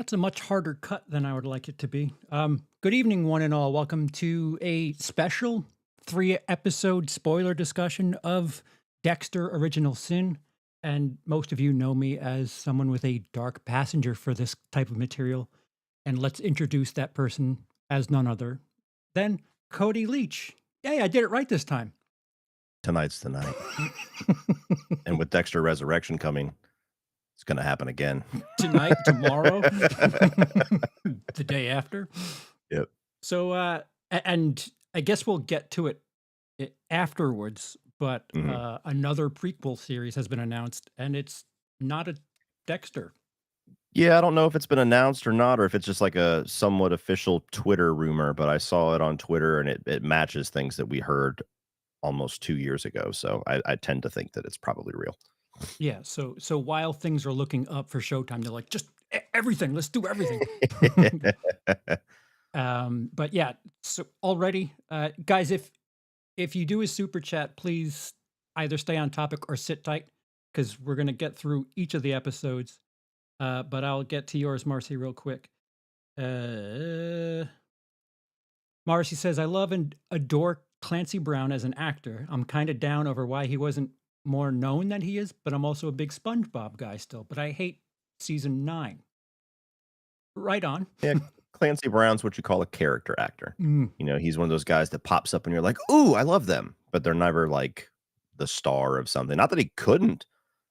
That's a much harder cut than I would like it to be. Good evening, one and all. Welcome to a special 3 episode spoiler discussion of Dexter Original Sin. And most of you know me as someone with a dark passenger for this type of material. And let's introduce that person as none other than Cody Leach. Yay, I did it right this time. Tonight's the night. And with Dexter Resurrection coming, it's gonna happen again. Tonight, tomorrow, the day after. Yep. So, and I guess we'll get to it afterwards, but Mhm. another prequel series has been announced, and it's not a Dexter. Yeah, I don't know if it's been announced or not, or if it's just like a somewhat official Twitter rumor, but I saw it on Twitter and it matches things that we heard almost 2 years ago, so I tend to think that it's probably real. Yeah. So while things are looking up for Showtime, they're like, just everything. Let's do everything. But yeah. So already, guys, if you do a super chat, please either stay on topic or sit tight because we're gonna get through each of the episodes. But I'll get to yours, Marcy, real quick. Uh, Marcy says, I love and adore Clancy Brown as an actor. I'm kind of down over why he wasn't more known than he is, but I'm also a big SpongeBob guy still. But I hate season 9. Right on. Yeah, Clancy Brown's what you call a character actor. Mm, You know, he's one of those guys that pops up and you're like, "Ooh, I love them," but they're never like the star of something. Not that he couldn't.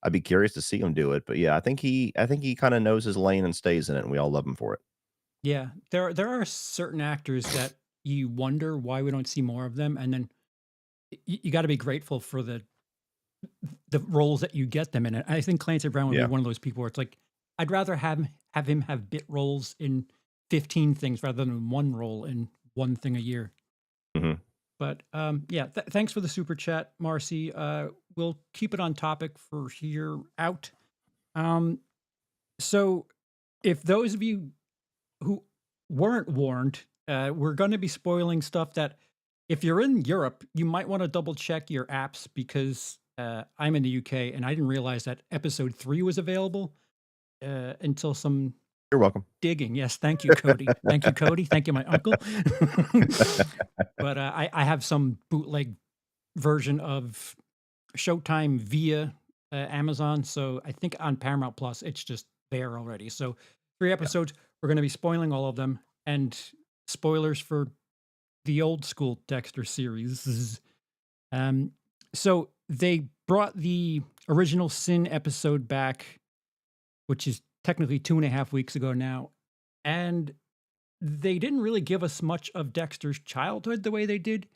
I'd be curious to see him do it, but yeah, I think he kinda knows his lane and stays in it, and we all love him for it. yeah, there are certain actors that you wonder why we don't see more of them, and then you got to be grateful for the roles that you get them in. And I think Clancy Brown would be Yeah. one of those people where it's like, I'd rather have him have bit roles in 15 things rather than one role in one thing a year. Mhm. But yeah, thanks for the super chat, Marcy. We'll keep it on topic for here out. Um, so, if those of you who weren't warned, we're going to be spoiling stuff that if you're in Europe, you might want to double check your apps because I'm in the UK and I didn't realize that episode 3 was available until some You're welcome. digging. Yes, thank you, Cody. Thank you, Cody. Thank you, my uncle. But I have some bootleg version of Showtime via Amazon. So I think on Paramount Plus, it's just there already. So 3 episodes, we're going to be spoiling all of them and spoilers for the old school Dexter series. Um, so they brought the original Sin episode back, which is technically 2.5 weeks ago now. And they didn't really give us much of Dexter's childhood the way they did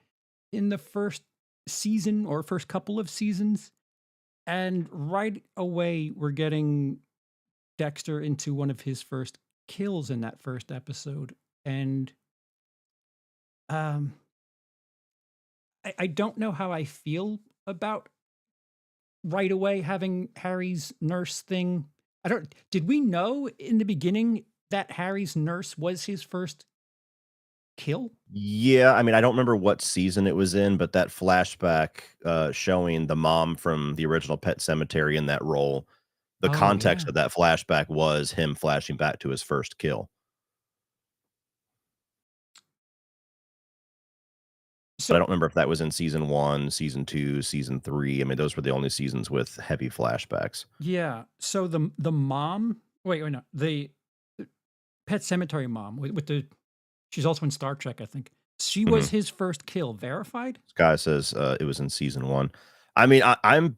in the first season or first couple of seasons. And right away, we're getting Dexter into one of his first kills in that first episode. And um, I don't know how I feel about right away having Harry's nurse thing. I don't, did we know in the beginning that Harry's nurse was his first kill? Yeah, I mean, I don't remember what season it was in, but that flashback, showing the mom from the original Pet Cemetery in that role, the Oh, context yeah. of that flashback was him flashing back to his first kill. But I So, don't remember if that was in season 1, season 2, season 3. I mean, those were the only seasons with heavy flashbacks. yeah. So the mom, wait, no, the Pet Cemetery mom with the she's also in Star Trek, I think. She was Mhm. his first kill, verified? This guy says, it was in season 1. I mean, I'm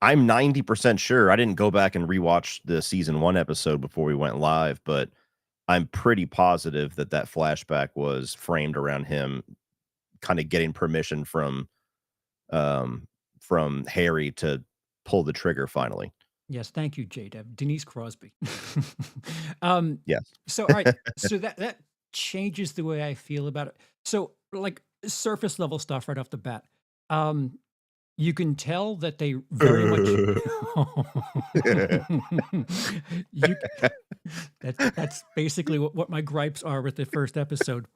90% sure. I didn't go back and rewatch the season 1 episode before we went live, but I'm pretty positive that that flashback was framed around him kinda getting permission um, from Harry to pull the trigger finally. Yes, thank you, J-Deb. Denise Crosby. Um, Yes. so, all right, so that changes the way I feel about it. So, like, surface level stuff right off the bat. Um, you can tell that they very much you that's basically what my gripes are with the first episode.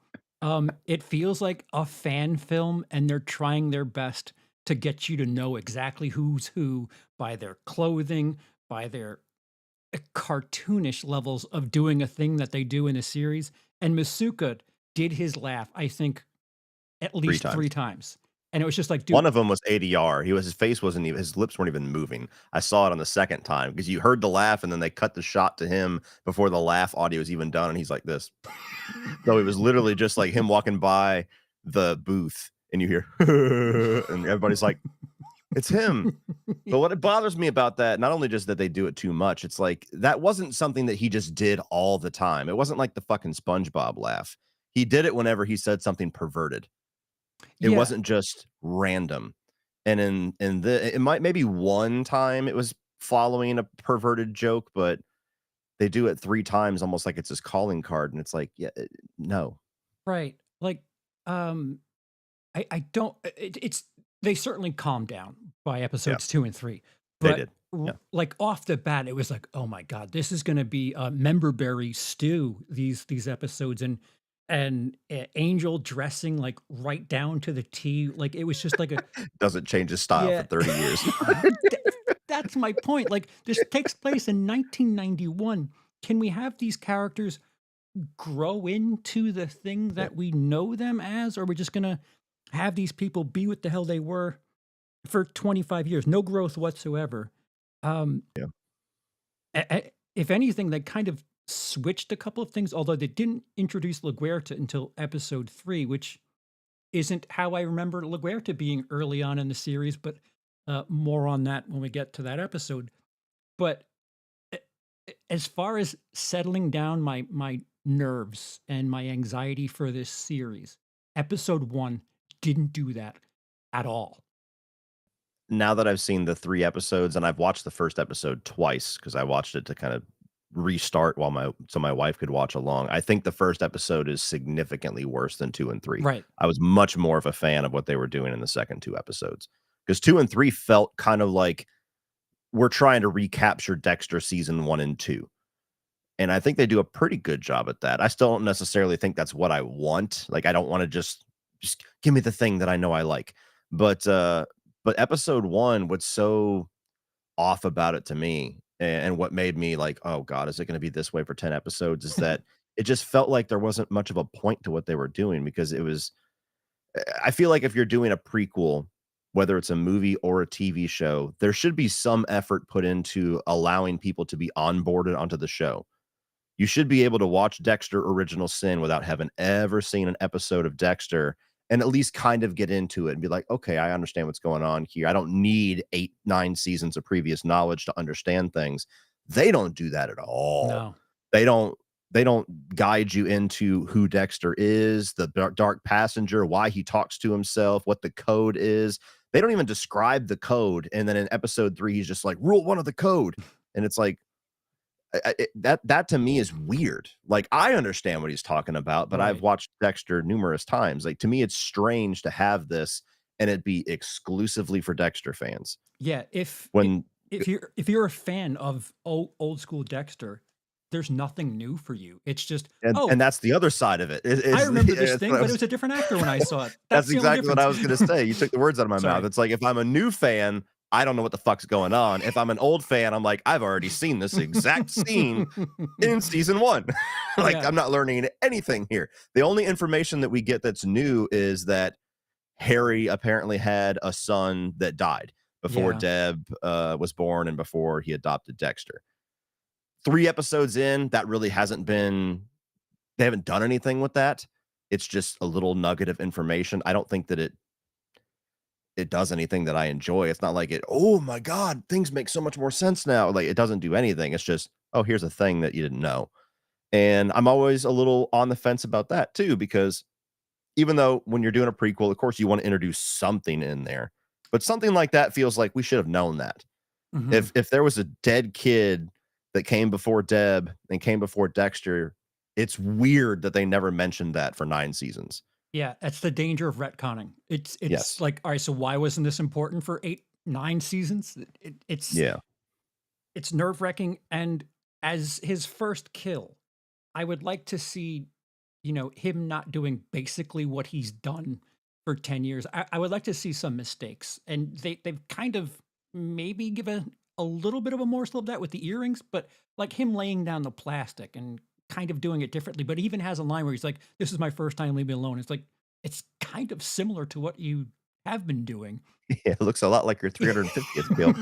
It feels like a fan film, and they're trying their best to get you to know exactly who's who by their clothing, by their cartoonish levels of doing a thing that they do in the series, and Masuka did his laugh, I think, at 3 least 3 times. times, and it was just like, "Dude." One of them was ADR. His face wasn't even his lips weren't even moving. I saw it on the second time because you heard the laugh and then they cut the shot to him before the laugh audio was even done, and he's like this. So it was literally just like him walking by the booth and you hear, and everybody's like, "It's him." But what it bothers me about that, not only just that they do it too much, it's like that wasn't something that he just did all the time. It wasn't like the fucking SpongeBob laugh. He did it whenever he said something perverted. It Yeah, wasn't just random. And in the it might maybe one time it was following a perverted joke, but they do it 3 times almost like it's his calling card, and it's like, yeah, no. right. Like, um, I don't it's they certainly calmed down by Yeah, episodes 2 and 3, they but did. Yeah. like, off the bat, it was like, "Oh my god, this is gonna be a member berry stew, these episodes," and Angel dressing, like, right down to the T, like, it was just like a Doesn't change his style for yeah. 30 years. Th that's my point, like, this takes place in 1991. Can we have these characters grow into the thing Yeah, that we know them as, or we're just gonna have these people be what the hell they were for 25 years, no growth whatsoever. Um, yeah. if anything, they kind of switched a couple of things, although they didn't introduce LaGuerta until episode 3, which isn't how I remember LaGuerta being early on in the series, but more on that when we get to that episode. But a- as far as settling down my nerves and my anxiety for this series, episode 1 didn't do that at all. Now that I've seen the 3 episodes, and I've watched the first episode twice because I watched it to kind of restart while my wife could watch along. I think the first episode is significantly worse than 2 and 3. Right. I was much more of a fan of what they were doing in the second 2 episodes because 2 and 3 felt kind of like we're trying to recapture Dexter season 1 and 2. And I think they do a pretty good job at that. I still don't necessarily think that's what I want. Like, I don't wanna just give me the thing that I know I like. But episode 1, what's so off about it to me, and what made me like, "Oh god, is it gonna be this way for 10 episodes?" is that it just felt like there wasn't much of a point to what they were doing because it was I feel like if you're doing a prequel, whether it's a movie or a TV show, there should be some effort put into allowing people to be onboarded onto the show. You should be able to watch Dexter Original Sin without having ever seen an episode of Dexter and at least kind of get into it and be like, okay, I understand what's going on here. I don't need 8, 9 seasons of previous knowledge to understand things. They don't do that at all. No. They don't they don't guide you into who Dexter is, the dark passenger, why he talks to himself, what the code is. They don't even describe the code. And then in episode 3, he's just like, rule 1 of the code. And it's like, that to me is weird. Like, I understand what he's talking about, but I've Right. watched Dexter numerous times. Like, to me, it's strange to have this and it be exclusively for Dexter fans. Yeah, When if you're a fan of old school Dexter, there's nothing new for you. It's just, and "Oh, that's the other side of it. I Is remember this that's what thing, I but it was was a different actor when I saw it." that's That's the only exactly what difference. I was gonna say. You took the words out of my mouth. Sorry. It's like if I'm a new fan, I don't know what the fuck's going on. If I'm an old fan, I'm like, I've already seen this exact scene in season 1. Like, Yeah, I'm not learning anything here. The only information that we get that's new is that Harry apparently had a son that died before yeah. Deb was born and before he adopted Dexter. 3 episodes in, that really hasn't been they haven't done anything with that. It's just a little nugget of information. I don't think that it does anything that I enjoy. It's not like "Oh my god, things make so much more sense now." Like, it doesn't do anything. It's just, "Oh, here's a thing that you didn't know." And I'm always a little on the fence about that too, because even though when you're doing a prequel, of course, you want to introduce something in there, but something like that feels like we should have known that. Mhm. If there was a dead kid that came before Deb and came before Dexter, it's weird that they never mentioned that for 9 seasons. Yeah, that's the danger of retconning. It's Yes. like, "Alright, so why wasn't this important for 8, 9 seasons?" Yeah. It's nerve-wracking, and as his first kill, I would like to see, him not doing basically what he's done for 10 years. I would like to see some mistakes, and they've kind of maybe given a little bit of a morsel of that with the earrings, but like him laying down the plastic and kind of doing it differently. But he even has a line where he's like, "This is my first time, leave me alone." It's like it's kind of similar to what you have been doing. Yeah, it looks a lot like your 350th kill.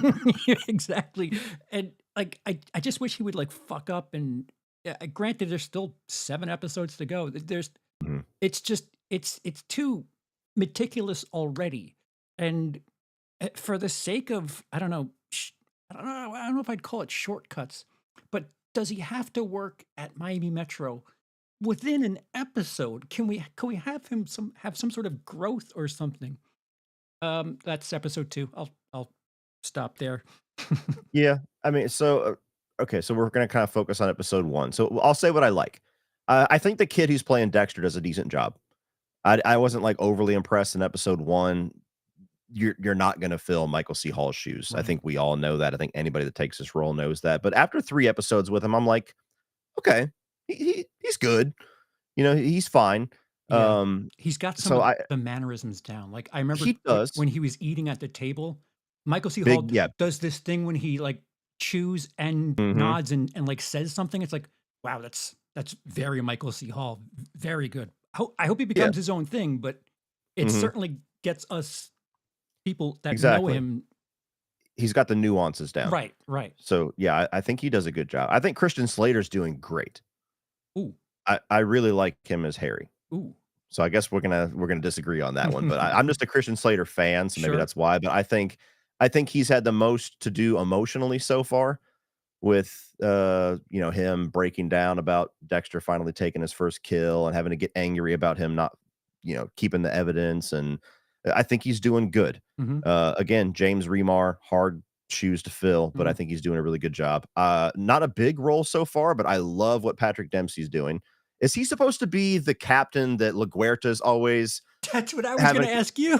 Yeah, exactly. And like I just wish he would like fuck up and granted there's still 7 episodes to go. There's Mhm. it's just it's too meticulous already. And for the sake of I don't know if I'd call it shortcuts, but does he have to work at Miami Metro within an episode? Can we have him have some sort of growth or something? That's episode 2. I'll stop there. Yeah, I mean, okay, so we're gonna kind of focus on episode 1. So I'll say what I like. I think the kid who's playing Dexter does a decent job. I wasn't, like, overly impressed in episode 1. You're not gonna fill Michael C. Hall's shoes. I Right. think we all know that. I think anybody that takes this role knows that. But after 3 episodes with him, I'm like, "Okay, he's good." You know, he's fine. Yeah. Um, He's got some so of I the mannerisms down. Like, I remember he does. when he was eating at the table, Michael C. Hall Big yeah. does this thing when he, like, chews and Mhm. nods and, like, says something. It's like, wow, that's very Michael C. Hall. Very good. I hope he Yeah. becomes his own thing, but it Mhm. certainly gets us people that know Exactly. him. He's got the nuances down. Right, right. So, yeah, I think he does a good job. I think Christian Slater's doing great. Ooh, I really like him as Harry. ooh. So I guess we're gonna dislagree on that one, but I'm just a Christian Slater fan, so maybe Sure. that's why, but I think he's had the most to do emotionally so far with, him breaking down about Dexter finally taking his first kill and having to get angry about him not, keeping the evidence, and I think he's doing good. Mhm, Again, James Remar, hard shoes to fill, but I mhm. think he's doing a really good job. Not a big role so far, but I love what Patrick Dempsey's doing. Is he supposed to be the captain that LaGuerta's always That's what I was gonna having ask you.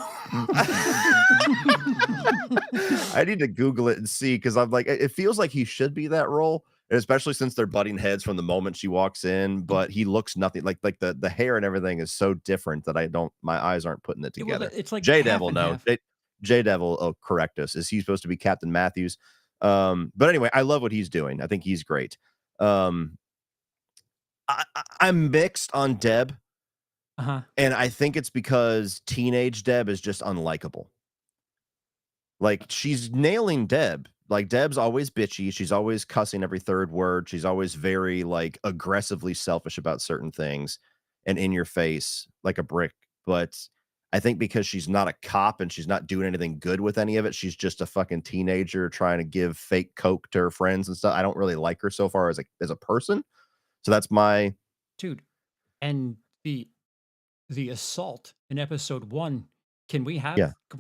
I need to Google it and see because I'm like, it feels like he should be that role, especially since they're butting heads from the moment she walks in. But he looks nothing like the hair and everything is so different that I don't my eyes aren't putting it Yeah, well, together. it's like J half Devil, and no, half. J Devil, will correct us. Is he supposed to be Captain Matthews? But anyway, I love what he's doing. I think he's great. Um, I'm mixed on Deb, Uh-huh. and I think it's because teenage Deb is just unlikable. Like, she's nailing Deb. Like, Deb's always bitchy, she's always cussing every 3rd word, she's always very, like, aggressively selfish about certain things and in your face like a brick, but I think because she's not a cop and she's not doing anything good with any of it, she's just a fucking teenager trying to give fake coke to her friends and stuff. I don't really like her so far as a person, so that's my Dude, and the assault in episode 1, yeah. can we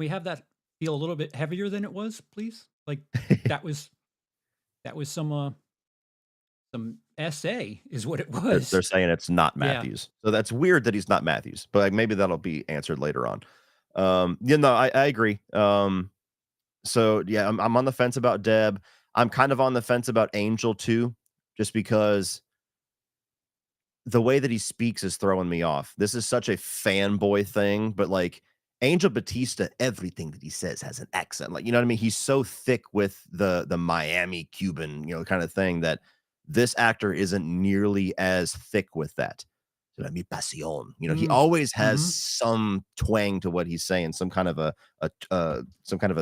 have that feel a little bit heavier than it was, please? Like, that was some SA is what it They're was. saying it's not Yeah. Matthews. So that's weird that he's not Matthews, but, like, maybe that'll be answered later on. No, I agree. So, yeah, I'm on the fence about Deb. I'm kind of on the fence about Angel too, just because the way that he speaks is throwing me off. This is such a fanboy thing, but, like, Angel Batista, everything that he says has an accent, like, you know what I mean? He's so thick with the Miami Cuban, kinda thing that this actor isn't nearly as thick with that. "C'est mi pasión," he Mm, always has mhm. some twang to what he's saying, some kind of a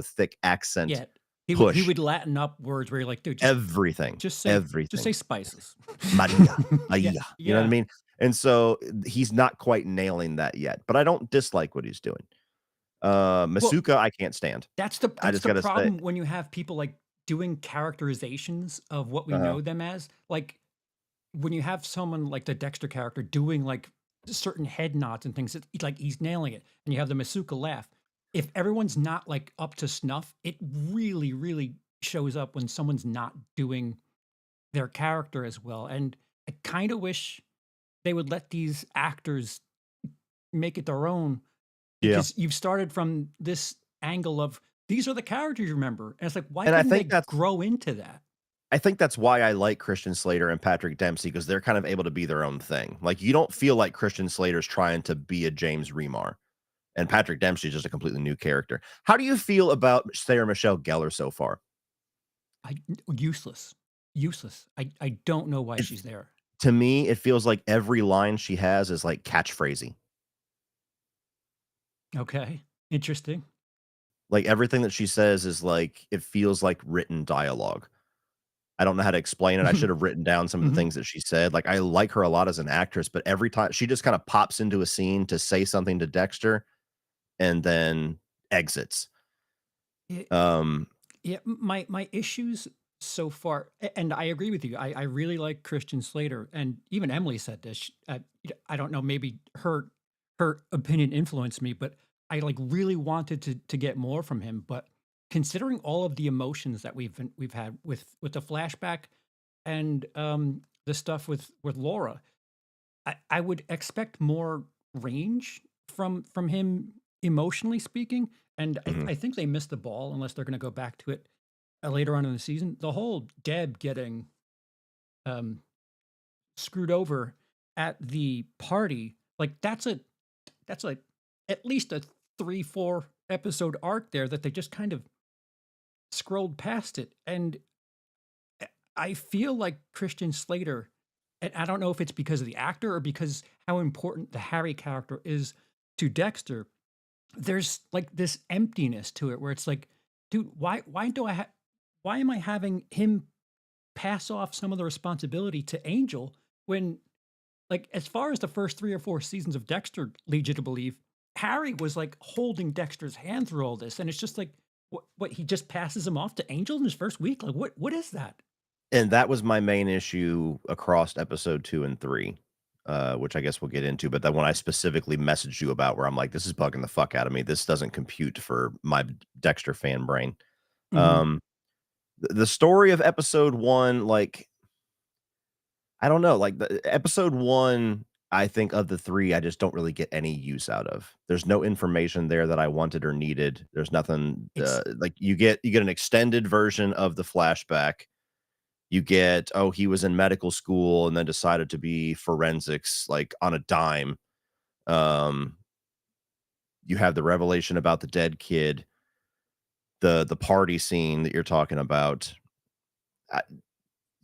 thick accent Yeah. He push. would Latin up words where you're like, "Dude, Everything, just say just say everything. spices." Maria, Yeah, Maria, you know what I yeah. mean? And so, he's not quite nailing that yet, but I don't dislike what he's doing. Well, Masuka, I can't stand. I that's just the gotta say problem when you have people, like, doing characterizations of what we uh-huh. know them as. Like, when you have someone like the Dexter character doing, like, certain head nods and things, it's like he's nailing it, and you have the Masuka laugh. If everyone's not, like, up to snuff, it really, really shows up when someone's not doing their character as well, and I kinda wish they would let these actors make it their own Yeah, because you've started from this angle of, "These are the characters you remember," and it's like, why and couldn't they grow into that? I think that's why I like Christian Slater and Patrick Dempsey because 'cause they're kind of able to be their own thing. Like, you don't feel like Christian Slater's trying to be a James Remar, and Patrick Dempsey is just a completely new character. How do you feel about Sarah Michelle Gellar so far? I useless, useless. I don't know why It she's there. To me, it feels like every line she has is, like, catchphrasey. Okay, interesting. Like, everything that she says is, like it feels like written dialogue. I don't know how to explain it. I should have written down some of the Mhm. things that she said. Like, I like her a lot as an actress, but every time she just kinda pops into a scene to say something to Dexter and then exits. Yeah, Um yeah, my issues so far, and I agree with you. I really like Christian Slater, and even Emily said this. I don't know, maybe her opinion influenced me, but I like really wanted to get more from him. But considering all of the emotions that we've had with the flashback and the stuff with Laura, I would expect more range from him emotionally speaking, and mhm, I think they missed the ball unless they're gonna go back to it, later on in the season. The whole Deb getting, um, screwed over at the party, like, that's, like, at least a 3, 4 episode arc there that they just kind of scrolled past it, and I feel like Christian Slater, and I don't know if it's because of the actor or because how important the Harry character is to Dexter. There's like this emptiness to it where it's like, dude, why am I having him pass off some of the responsibility to Angel when, like, as far as the first 3 or 4 seasons of Dexter lead you to believe, Harry was like holding Dexter's hand through all this, and it's just like, what he just passes him off to Angel in his first week? Like, what is that? and that was my main issue across episode 2 and 3, which I guess we'll get into, but that one I specifically messaged you about where I'm like, "This is bugging the fuck out of me. This doesn't compute for my Dexter fan brain." Mhm. Um, the story of episode 1, like, I don't know, like, the episode 1, I think of the 3, I just don't really get any use out of. There's no information there that I wanted or needed. There's nothing, It's like, you get an extended version of the flashback. You get, oh, he was in medical school and then decided to be forensics, like, on a dime. Um, you have the revelation about the dead kid, the party scene that you're talking about. I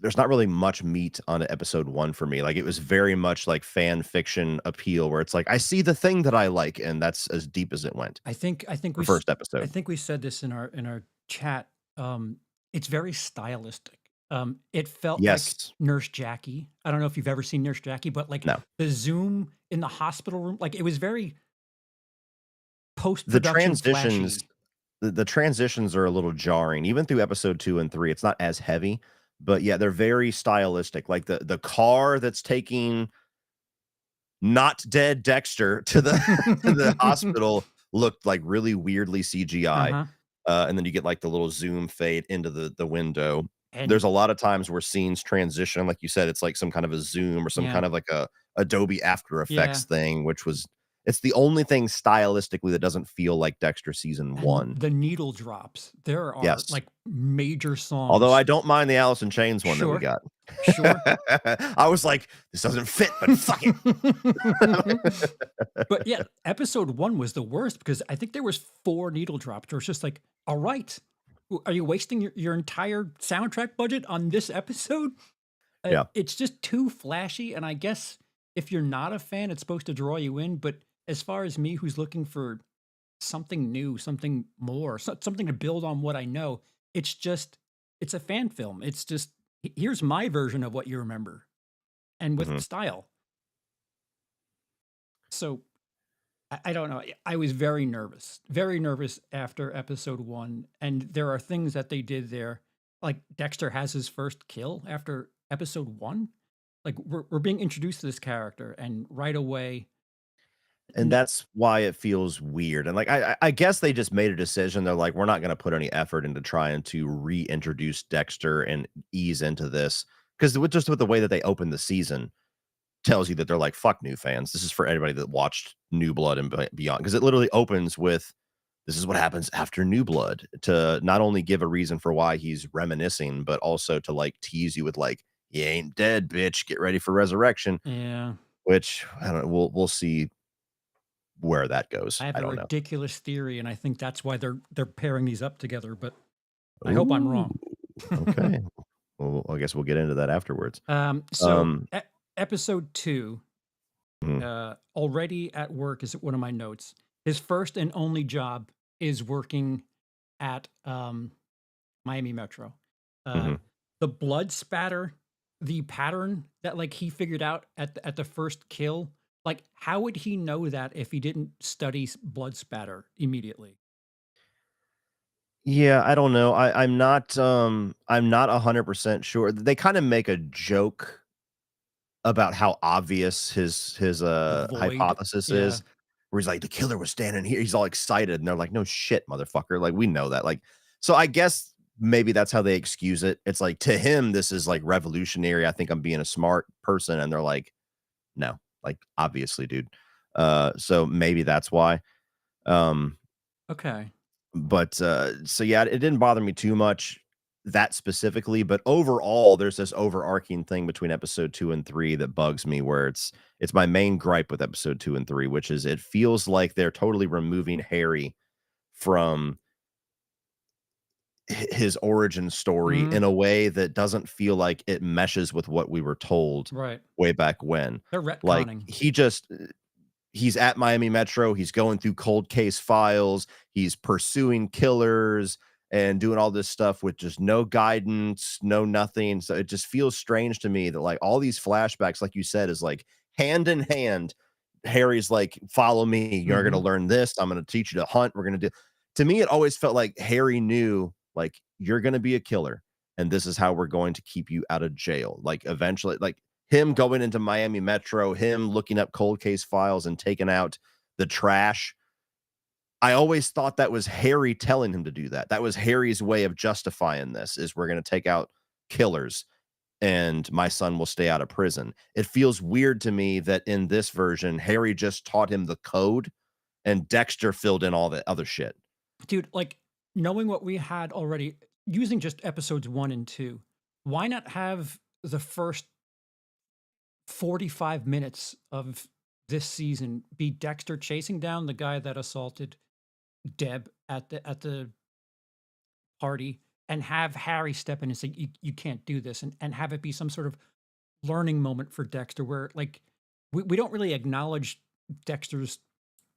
There's not really much meat on episode 1 for me. Like, it was very much like fan fiction appeal where it's like, "I see the thing that I like," and that's as deep as it went I think for first I episode. think we said this in our chat. It's very stylistic. It felt like Yes. Nurse Jackie. I don't know if you've ever seen Nurse Jackie, but like No. the zoom in the hospital room, like it was very post The production transitions flashy. the transitions are a little jarring, even through episode 2 and 3, it's not as heavy, but yeah, they're very stylistic, like, the car that's taking not dead Dexter to the to the hospital looked, like, really weirdly CGI, Uh-huh. and then you get, like, the little zoom fade into the window. There's And a lot of times where scenes transition, like you said, it's like some kind of a zoom or some yeah, kind of like a Adobe After yeah. Effects thing, which was it's the only thing stylistically that doesn't feel like Dexter season And 1. the needle drops. There are Yes. like major Although songs. I don't mind the Alice in Chains one that we Sure. got. Sure. I was like, "This doesn't fit, but fuck it." But yeah, episode 1 was the worst because I think there was 4 needle drops where it's just like, "All right, are you wasting your entire soundtrack budget on this episode?" Yeah. It's just too flashy, and I guess if you're not a fan, it's supposed to draw you in, but as far as me who's looking for something new, something more, something to build on what I know, it's just it's a fan film. It's just, Here's my version of what you remember," and with Mhm. style. So I don't know. I was very nervous after episode 1, and there are things that they did there, like Dexter has his first kill after episode 1. Like, we're being introduced to this character, and right away And n that's why it feels weird, and, like, I guess they just made a decision, they're like, "We're not gonna put any effort into trying to reintroduce Dexter and ease into this because with the way that they opened the season tells you that they're like, "Fuck new fans, this is for anybody that watched New Blood and beyond," because it literally opens with, "This is what happens after New Blood," to not only give a reason for why he's reminiscing, but also to, like, tease you with, like, "You ain't dead, bitch, get ready for resurrection," yeah. which, I don't know, we'll see where that goes. I have I a don't know. ridiculous theory, and I think that's why they're pairing these up together, but I hope I'm Ooh. wrong. Okay. Well, I guess we'll get into that afterwards. So Um, episode 2, mhm, already at work is one of my notes. His first and only job is working at Miami Metro. Uh, mhm. the blood spatter, the pattern that like he figured out at the first kill, like how would he know that if he didn't study blood spatter immediately? Yeah, I don't know. I'm not 100% sure. They kind of make a joke about how obvious his The void, hypothesis yeah. is, where he's like, "The killer was standing here." He's all excited, and they're like, "No shit, motherfucker." Like, we know that. Like, so I guess maybe that's how they excuse it. It's like, to him, this is like revolutionary. I think I'm being a smart person, and they're like, "No, like, obviously, dude." So maybe that's why. Um, Okay. so yeah, it didn't bother me too much, that specifically, but overall, there's this overarching thing between episode 2 and 3 that bugs me, where it's my main gripe with episode 2 and 3, which is it feels like they're totally removing Harry from his origin story Mhm. in a way that doesn't feel like it meshes with what we were told Right. way back when. They're Like, retconning. he's at Miami Metro. He's going through cold case files. He's pursuing killers and doing all this stuff with just no guidance, no nothing. So it just feels strange to me that like all these flashbacks, like you said, is like hand in hand. Harry's like, follow me. You're going to Mhm. learn this. I'm going to teach you to hunt. We're going to do. To me, it always felt like Harry knew, like, you're going to be a killer. And this is how we're going to keep you out of jail. Like, eventually, like, him going into Miami Metro, him looking up cold case files and taking out the trash. I always thought that was Harry telling him to do that. That was Harry's way of justifying this, is we're going to take out killers and my son will stay out of prison. It feels weird to me that in this version, Harry just taught him the code and Dexter filled in all the other shit. Dude, like knowing what we had already using just episodes 1 and 2, why not have the first 45 minutes of this season be Dexter chasing down the guy that assaulted Deb at the party and have Harry step in and say, you can't do this and have it be some sort of learning moment for Dexter where like we don't really acknowledge Dexter's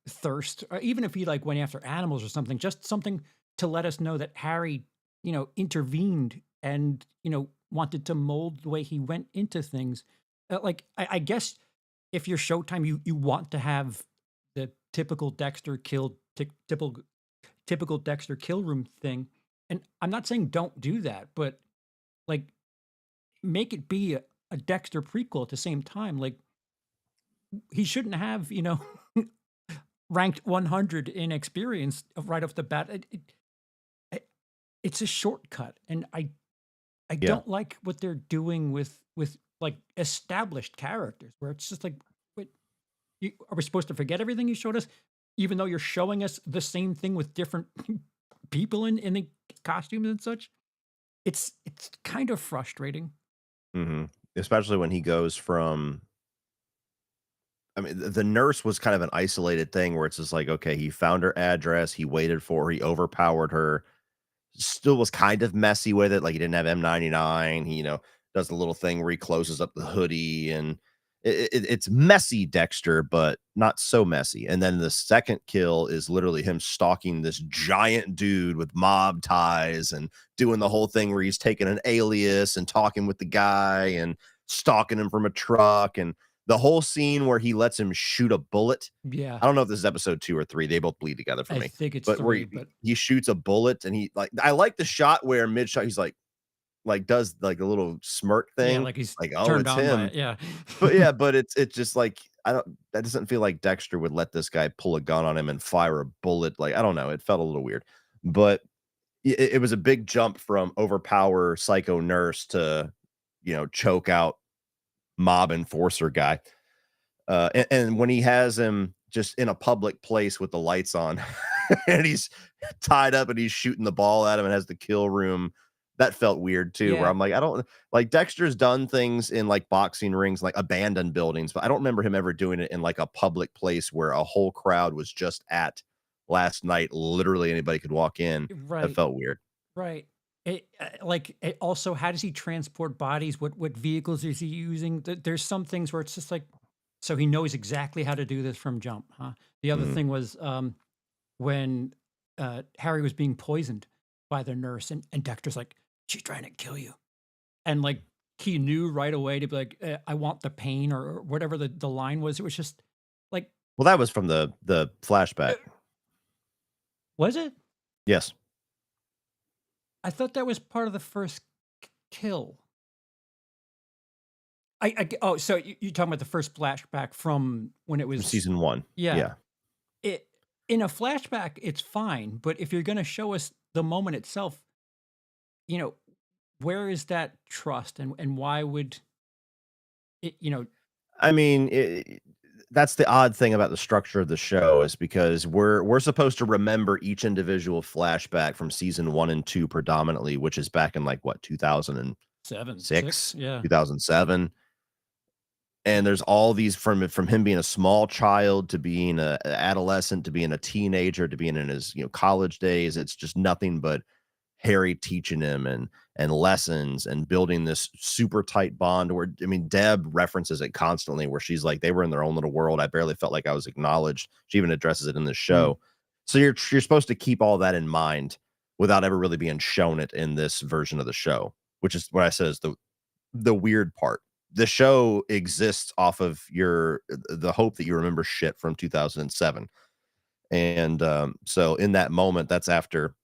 thirst, or even if he like went after animals or something, just something to let us know that Harry, intervened and, wanted to mold the way he went into things. Like, I guess if you're Showtime, you want to have the typical Dexter kill, typical Dexter kill room thing. And I'm not saying don't do that, but like make it be a Dexter prequel at the same time. Like he shouldn't have, ranked 100 in experience right off the bat. I- it's a shortcut, and I Yeah. don't like what they're doing with like established characters, where it's just like, wait, are we supposed to forget everything you showed us, even though you're showing us the same thing with different people in the costumes and such? It's kind of frustrating. Mhm. Especially when he goes from, I mean, the nurse was kind of an isolated thing where it's just like, okay, he found her address, he waited for her, he overpowered her, still was kind of messy with it. Like, he didn't have M99. He, does the little thing where he closes up the hoodie, and it's messy, Dexter, but not so messy. And then the second kill is literally him stalking this giant dude with mob ties and doing the whole thing where he's taking an alias and talking with the guy and stalking him from a truck. And the whole scene where he lets him shoot a bullet. Yeah, I don't know if this is episode 2 or 3. They both bleed together for I me. think it's But where three, he but he shoots a bullet and he, like, I like the shot where mid shot he's like does like a little smirk yeah, thing, like he's like, "Oh, turned it's on by him." it. Yeah. But yeah, but it's just like, I don't that doesn't feel like Dexter would let this guy pull a gun on him and fire a bullet. Like, I don't know, it felt a little weird. But it was a big jump from overpower psycho nurse to, choke out mob enforcer guy. And when he has him just in a public place with the lights on and he's tied up and he's shooting the ball at him and has the kill room, that felt weird too. Where Yeah. I'm like, I don't like, Dexter's done things in like boxing rings, like abandoned buildings, but I don't remember him ever doing it in like a public place where a whole crowd was just at last night. Literally anybody could walk in. That Right. felt weird. Right. Like, also, how does he transport bodies? What vehicles is he using? There's some things where it's just like, so he knows exactly how to do this from jump, huh? The other Mhm. thing was, when, Harry was being poisoned by the nurse, and Dexter's like, "She's trying to kill you." And, like, he knew right away to be like, "I want the pain," or whatever the line was. It was just like, Well, that was from the uh flashback. was it? Yes. I thought that was part of the first kill. Oh, so you're talking about the first flashback from when it From was. season 1. Yeah. Yeah. It In a flashback, it's fine, but if you're gonna show us the moment itself, you know, where is that trust, and why would it, I mean, that's the odd thing about the structure of the show is because we're supposed to remember each individual flashback from season 1 and 2 predominantly, which is back in, like, what, 7, 6? 2006, Yeah. 2007, and there's all these from him being a small child to being a adolescent to being a teenager to being in his, college days. It's just nothing but Harry teaching him and lessons and building this super tight bond where I mean, Deb references it constantly where she's like, they were in their own little world. I barely felt like I was acknowledged. She even addresses it in the Mm. show. So you're supposed to keep all that in mind without ever really being shown it in this version of the show, which is what I said is the weird part. The show exists off of the hope that you remember shit from 2007. And so in that moment, that's after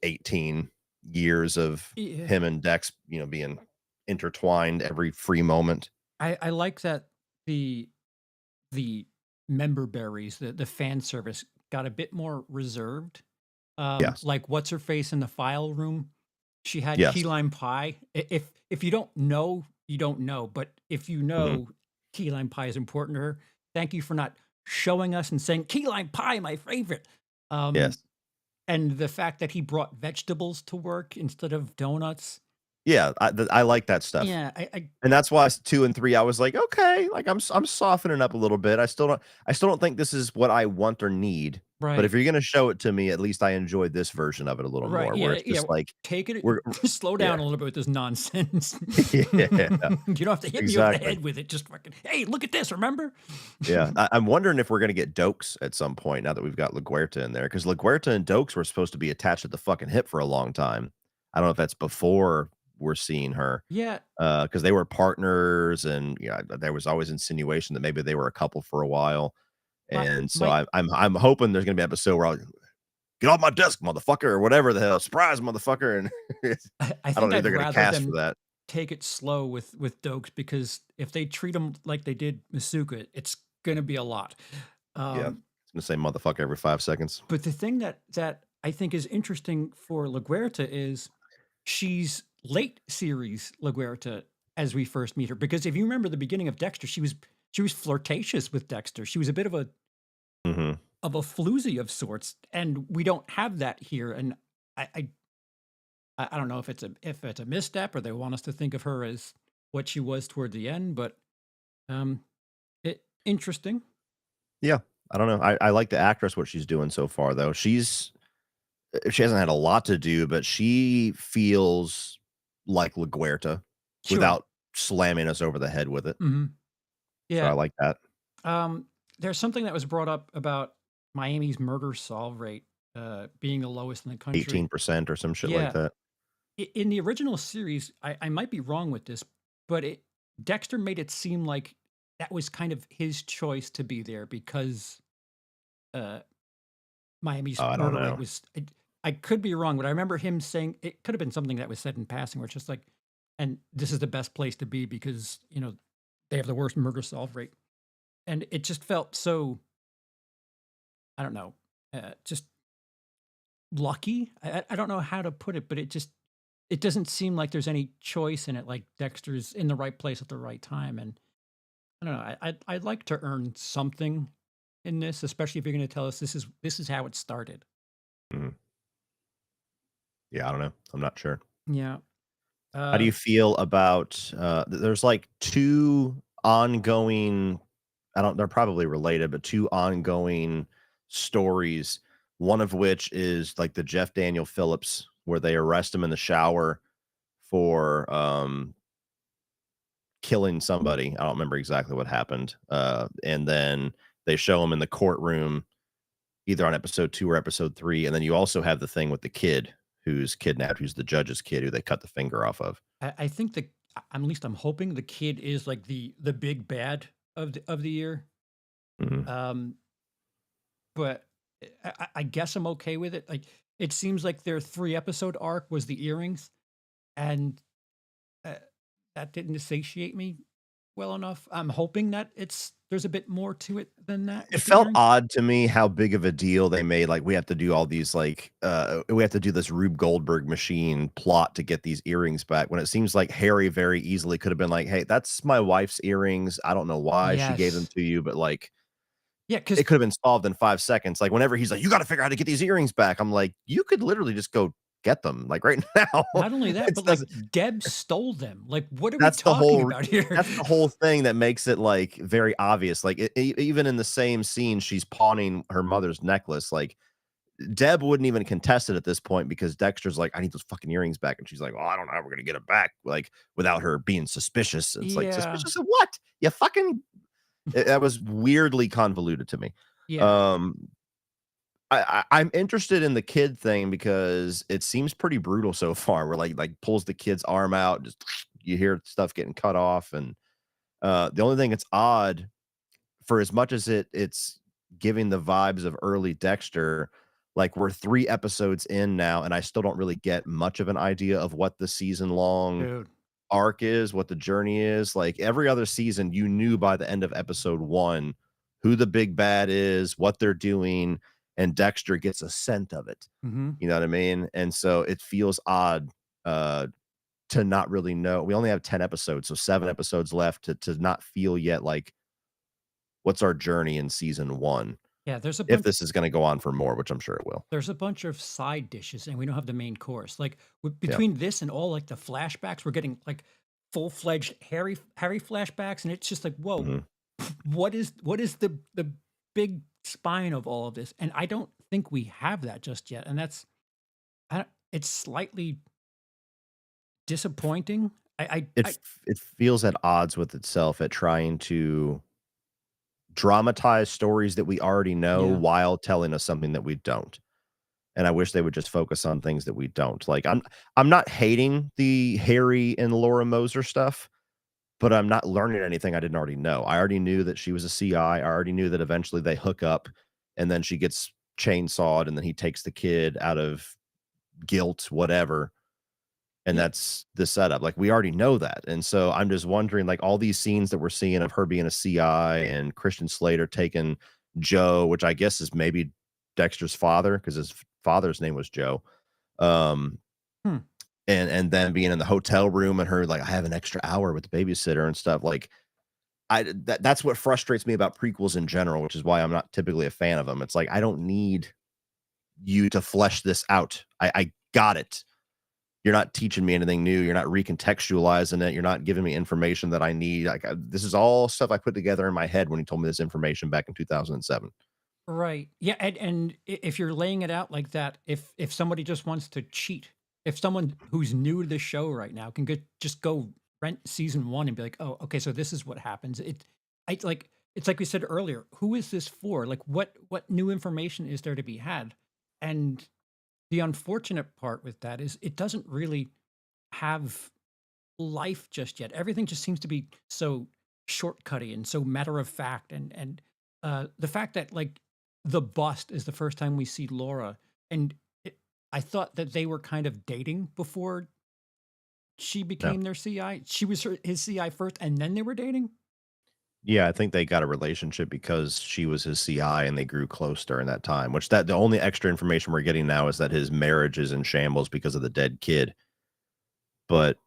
18 years of Yeah. him and Dex, being intertwined every free moment. I like that the the member berries, the fan service got a bit more reserved. Yes. Like, what's her face in the file room? She had key Yes. lime pie. If you don't know, you don't know, but if you Mhm. know key lime pie is important to her, thank you for not showing us and saying, "Key lime pie, my favorite." Um, Yes. and the fact that he brought vegetables to work instead of donuts. Yeah, I like that stuff. Yeah, I And that's why 2 and 3, I was like, "Okay," like, I'm softening up a little bit. I still don't think this is what I want or need, but if right. you're gonna show it to me, at least I enjoyed this version of it a little Right, more, where yeah, it's yeah, just like, take it we're slow down yeah. a little bit with this nonsense. Yeah, You don't have to hit me over the exactly. head with it, just fucking, "Hey, look at this, remember?" Yeah, I'm wondering if we're gonna get Dokes at some point now that we've got LaGuerta in there, because LaGuerta and Dokes were supposed to be attached at the fucking hip for a long time. I don't know if that's before we're seeing her, Yeah, because they were partners and, yeah, there was always insinuation that maybe they were a couple for a while, my and so my I'm hoping there's gonna be an episode where I'll, "Get off my desk, motherfucker," or whatever the hell, "Surprise, motherfucker," and I I don't think know who I'd they're gonna rather cast for them that. take it slow with Dokes, because if they treat him like they did Masuka, it's gonna be a lot. Yeah, Um, it's gonna say motherfucker every 5 seconds. but the thing that I think is interesting for LaGuerta is she's late series LaGuerta as we first meet her, because if you remember the beginning of Dexter, she was flirtatious with Dexter. She was a bit Mhm. of a floozy of sorts, and we don't have that here. And I I, I don't know if it's a misstep, or they want us to think of her as what she was toward the end, but um, interesting. Yeah, I don't know. I like the actress, what she's doing so far, though. She hasn't had a lot to do, but she feels like LaGuerta Sure. without slamming us over the head with it. Hmm. So I Yeah. like that. There's something that was brought up about Miami's murder solve rate being the lowest in the country. 18% or some shit like Yeah. that. In the original series, I might be wrong with this, but Dexter made it seem like that was kind of his choice to be there because uh, Miami's Oh, I don't murder rate know. was. I could be wrong, but I remember him saying it could have been something that was said in passing, where it's just like, and this is the best place to be because they have the worst murder solve rate, and it just felt so. I don't know, just lucky. I don't know how to put it, but it doesn't seem like there's any choice in it. Like Dexter's in the right place at the right time, and I don't know. I'd like to earn something in this, especially if you're going to tell us this is how it started. Mhm. Yeah, I don't know. I'm not sure. Yeah. How do Uh, you feel about, there's, like, 2 ongoing, they're probably related, but 2 ongoing stories, one of which is, like, the Jeff Daniel Phillips where they arrest him in the shower for killing somebody. I don't remember exactly what happened. And then they show him in the courtroom either on episode 2 or episode 3, and then you also have the thing with the kid who's kidnapped, who's the judge's kid who they cut the finger off of. I think at least I'm hoping the kid is like the big bad of the year. Mhm. Um, but I guess I'm okay with it. Like it seems like their 3 episode arc was the earrings, and uh, that didn't satiate me well enough. I'm hoping that there's a bit more to it than that It with the felt earrings. odd to me how big of a deal they made, like, we have to do all these, like, we have to do this Rube Goldberg machine plot to get these earrings back, when it seems like Harry very easily could have been like, "Hey, that's my wife's earrings. I don't know why she gave them Yes. to you, but, like, Yeah, because it could have been solved in 5 seconds." Like, whenever he's like, "You gotta figure out how to get these earrings back." I'm like, "You could literally just go get them, like, right now." not only that, It but like doesn't Deb stole them. Like, what are we that's the talking whole about here? that's the whole thing that makes it, like, very obvious. Like, even in the same scene, she's pawning her mother's necklace, like, Deb wouldn't even contest it at this point because Dexter's like, "I need those fucking earrings back," and she's like, "Well, I don't know how we're gonna get it back," like, without her being suspicious. It's like, Yeah, "Suspicious of what? You fucking" that was weirdly convoluted to me. yeah. Um, I'm interested in the kid thing because it seems pretty brutal so far, where, like, pulls the kid's arm out, just you hear stuff getting cut off, and, the only thing that's odd for as much as it's giving the vibes of early Dexter, like, we're 3 episodes in now, and I still don't really get much of an idea of what the season-long Dude. arc is, what the journey is. Like, every other season, you knew by the end of episode 1 who the big bad is, what they're doing, and Dexter gets a scent of it. Mhm. You know what I mean? And so it feels odd, uh, to not really know. We only have 10 episodes, so 7 episodes left to not feel yet like what's our journey in season 1, Yeah, if this is gonna go on for more, which I'm sure it will. there's a bunch of side dishes, and we don't have the main course. Like, Yeah. between this and all, like, the flashbacks, we're getting, like, full-fledged Harry flashbacks, and it's just like, "Whoa, Mhm. what is the big spine of all of this?" And I don't think we have that just yet, and that's I don't it's slightly disappointing. I It feels at odds with itself at trying to dramatize stories that we already know yeah. while telling us something that we don't. And I wish they would just focus on things that we don't. Like, I'm not hating the Harry and Laura Moser stuff, but I'm not learning anything I didn't already know. I already knew that she was a CI. I already knew that eventually they hook up and then she gets chainsawed and then he takes the kid out of guilt, whatever. And Yeah. that's the setup. Like, we already know that. And so I'm just wondering, like, all these scenes that we're seeing of her being a CI and Christian Slater taking Joe, which I guess is maybe Dexter's father because his father's name was Joe. Um, Hmm. and then being in the hotel room and her like, I have an extra hour with the babysitter and stuff. Like, that's what frustrates me about prequels in general, which is why I'm not typically a fan of them. It's like, I don't need you to flesh this out. I got it. You're not teaching me anything new. You're not recontextualizing it. You're not giving me information that I need. Like, this is all stuff I put together in my head when he told me this information back in 2007. Right. Yeah, and if you're laying it out like that, if somebody just wants to cheat, if someone who's new to the show right now can just go rent season 1 and be like, "Oh, okay, so this is what happens." It's like we said earlier, who is this for? Like what new information is there to be had? And the unfortunate part with that is it doesn't really have life just yet. Everything just seems to be so shortcutty and so matter of fact, and the fact that like the bust is the first time we see Laura, and I thought that they were kind of dating before she No. became their CI. She was his CI first, and then they were dating. Yeah, I think they got a relationship because she was his CI and they grew close during that time, which that the only extra information we're getting now is that his marriage is in shambles because of the dead kid. But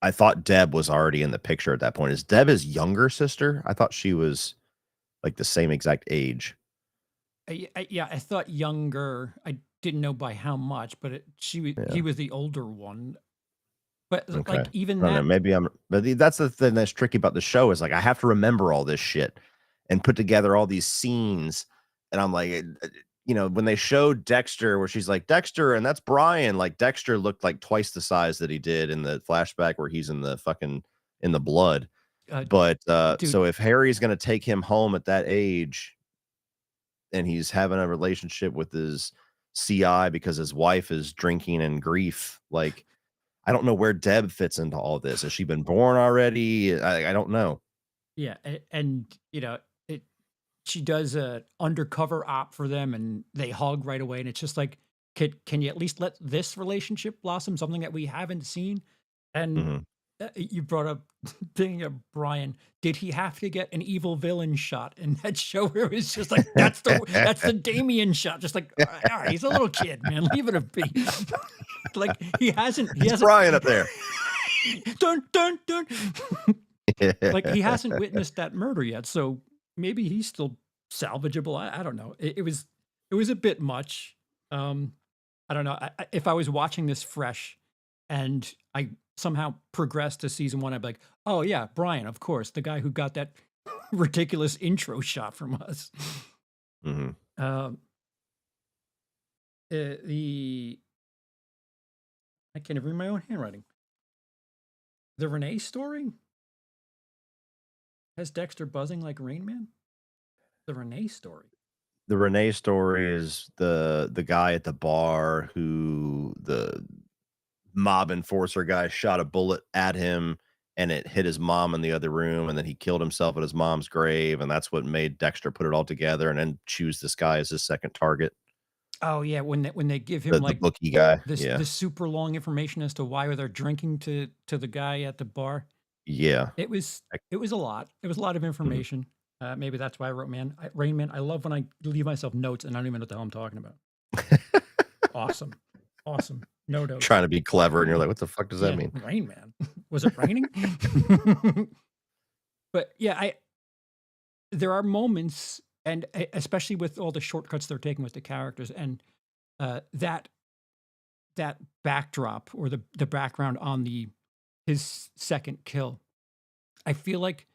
I thought Deb was already in the picture at that point. Is Deb his younger sister? I thought she was like the same exact age. Yeah, I thought younger. I didn't know by how much, but he Yeah. was the older one. But Okay. like even I don't know. that, Maybe I'm, but that's the thing that's tricky about the show is like I have to remember all this shit and put together all these scenes. And I'm like, when they showed Dexter, where she's like, Dexter, and that's Brian, like Dexter looked like twice the size that he did in the flashback where he's in the fucking in the blood. Uh, But dude, so if Harry's gonna take him home at that age and he's having a relationship with his CI because his wife is drinking and grief, like I don't know where Deb fits into all this. Has she been born already? I don't know. yeah, and it she does a undercover op for them, and they hug right away, and it's just like, can you at least let this relationship blossom, something that we haven't seen? And Mhm. you brought up thinking of Brian. Did he have to get an evil villain shot in that show where it was just like, that's the Damien shot, just like, all right, he's a little kid, man, leave it be. Like he It's hasn't Brian up there. dun dun dun. Like he hasn't witnessed that murder yet, so maybe he's still salvageable. I don't know. It was a bit much. Um, I don't know. If I was watching this fresh and I somehow progressed to season one, I'd be like, oh yeah, Brian, of course, the guy who got that ridiculous intro shot from us. Mhm. Um, the I can't even read my own handwriting. The Renee story has Dexter buzzing like Rain Man. The Renee story. The Renee story is the guy at the bar who the mob enforcer guy shot a bullet at him and it hit his mom in the other room, and then he killed himself at his mom's grave, and that's what made Dexter put it all together and then choose this guy as his second target. Oh yeah, when they give him The like bookie guy. this Yeah. super long information as to why they're drinking to the guy at the bar. Yeah. It was I it was a lot. It was a lot of mhm. information. Maybe that's why I wrote Rain Man. I love when I leave myself notes and I don't even know what the hell I'm talking about. Awesome, awesome. No notes. Trying to be clever, and you're like, "What the fuck does that Yeah, mean?" Rain Man. Was it raining? But yeah, I there are moments, and especially with all the shortcuts they're taking with the characters, and that backdrop or the background on his second kill. I feel like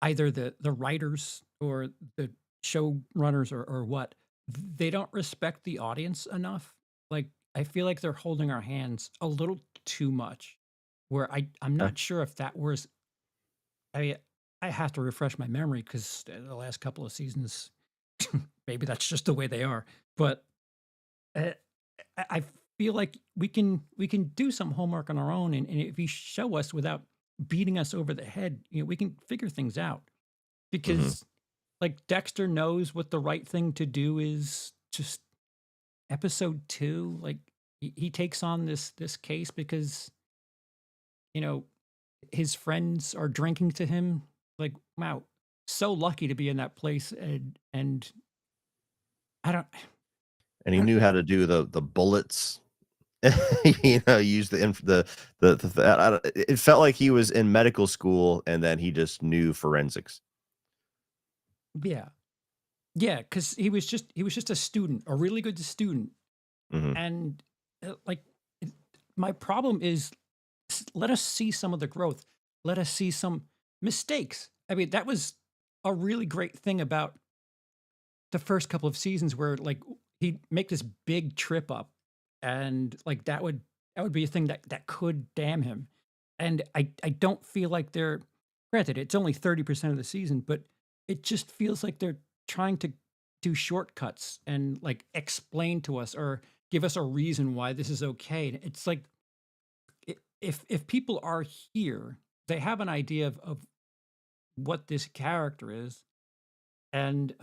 either the writers or the showrunners or what, they don't respect the audience enough. Like I feel like they're holding our hands a little too much. Where I'm Yeah. not sure if that was I I have to refresh my memory because the last couple of seasons, maybe that's just the way they are. But uh, I feel like we can do some homework on our own, and if you show us without beating us over the head, we can figure things out. Mhm. Because like Dexter knows what the right thing to do is. Just episode 2, like he takes on this case because you know his friends are drinking to him. Like wow, so lucky to be in that place, and I don't. And he I don't knew how to do the bullets. Use the I don't it felt like he was in medical school, and then he just knew forensics. yeah. Yeah, because he was just a student, a really good student, Mhm. and, like, it my problem is let us see some of the growth. Let us see some mistakes. I mean, that was a really great thing about the first couple of seasons where, like, he'd make this big trip up, and, like, that would be a thing that could damn him, and I don't feel like they're granted, it's only 30% of the season, but it just feels like they're trying to do shortcuts and, like, explain to us or give us a reason why this is okay, and it's like, if people are here, they have an idea of what this character is, and,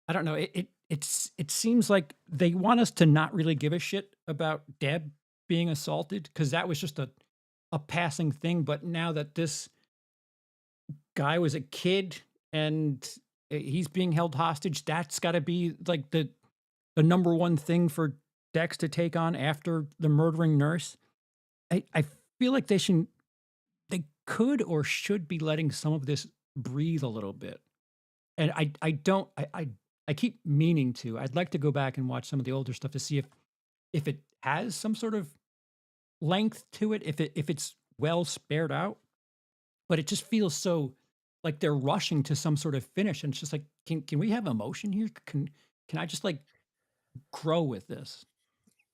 I don't know. It seems like they want us to not really give a shit about Deb being assaulted because that was just a passing thing. But now that this guy was a kid and he's being held hostage, that's got to be like the number one thing for Dex to take on after the murdering nurse. I feel like they could or should be letting some of this breathe a little bit. And I don't I keep meaning to. I'd like to go back and watch some of the older stuff to see if it has some sort of length to it, if it's well spared out, but it just feels so like they're rushing to some sort of finish, and it's just like, can we have emotion here? can I just, like, grow with this?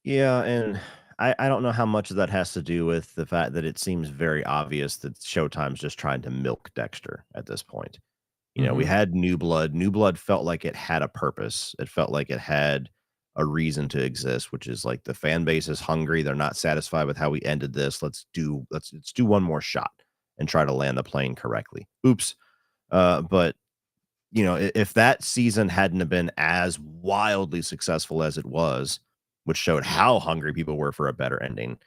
Yeah, and I don't know how much of that has to do with the fact that it seems very obvious that Showtime's just trying to milk Dexter at this point. You know, we Mhm. had New Blood. New Blood felt like it had a purpose. It felt like it had a reason to exist, which is like the fan base is hungry. They're not satisfied with how we ended this. Let's do one more shot and try to land the plane correctly. Oops. But you know, if that season hadn't have been as wildly successful as it was, which showed how hungry people were for a better ending,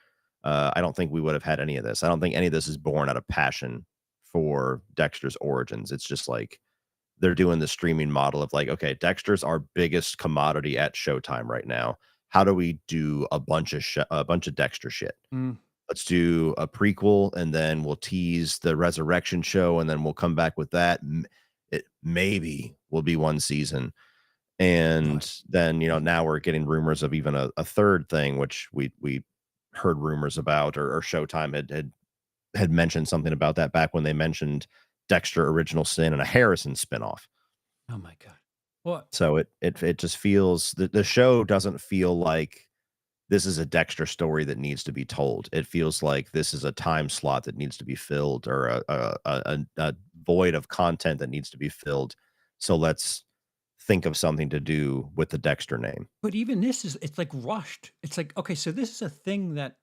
I don't think we would have had any of this. I don't think any of this is born out of passion for Dexter's origins. It's just like they're doing the streaming model of like, okay, Dexter's our biggest commodity at Showtime right now. How do we do a bunch of Dexter shit? Mm, Let's do a prequel, and then we'll tease the resurrection show, and then we'll come back with that. It maybe will be one season, right. and then now we're getting rumors of even a third thing, which we heard rumors about, or Showtime had mentioned something about that back when they mentioned Dexter Original Sin and a Harrison spinoff. Oh my god. Well, So it just feels the show doesn't feel like this is a Dexter story that needs to be told. It feels like this is a time slot that needs to be filled, or a void of content that needs to be filled. So let's think of something to do with the Dexter name. but even this is it's, like, rushed. It's like, okay, so this is a thing that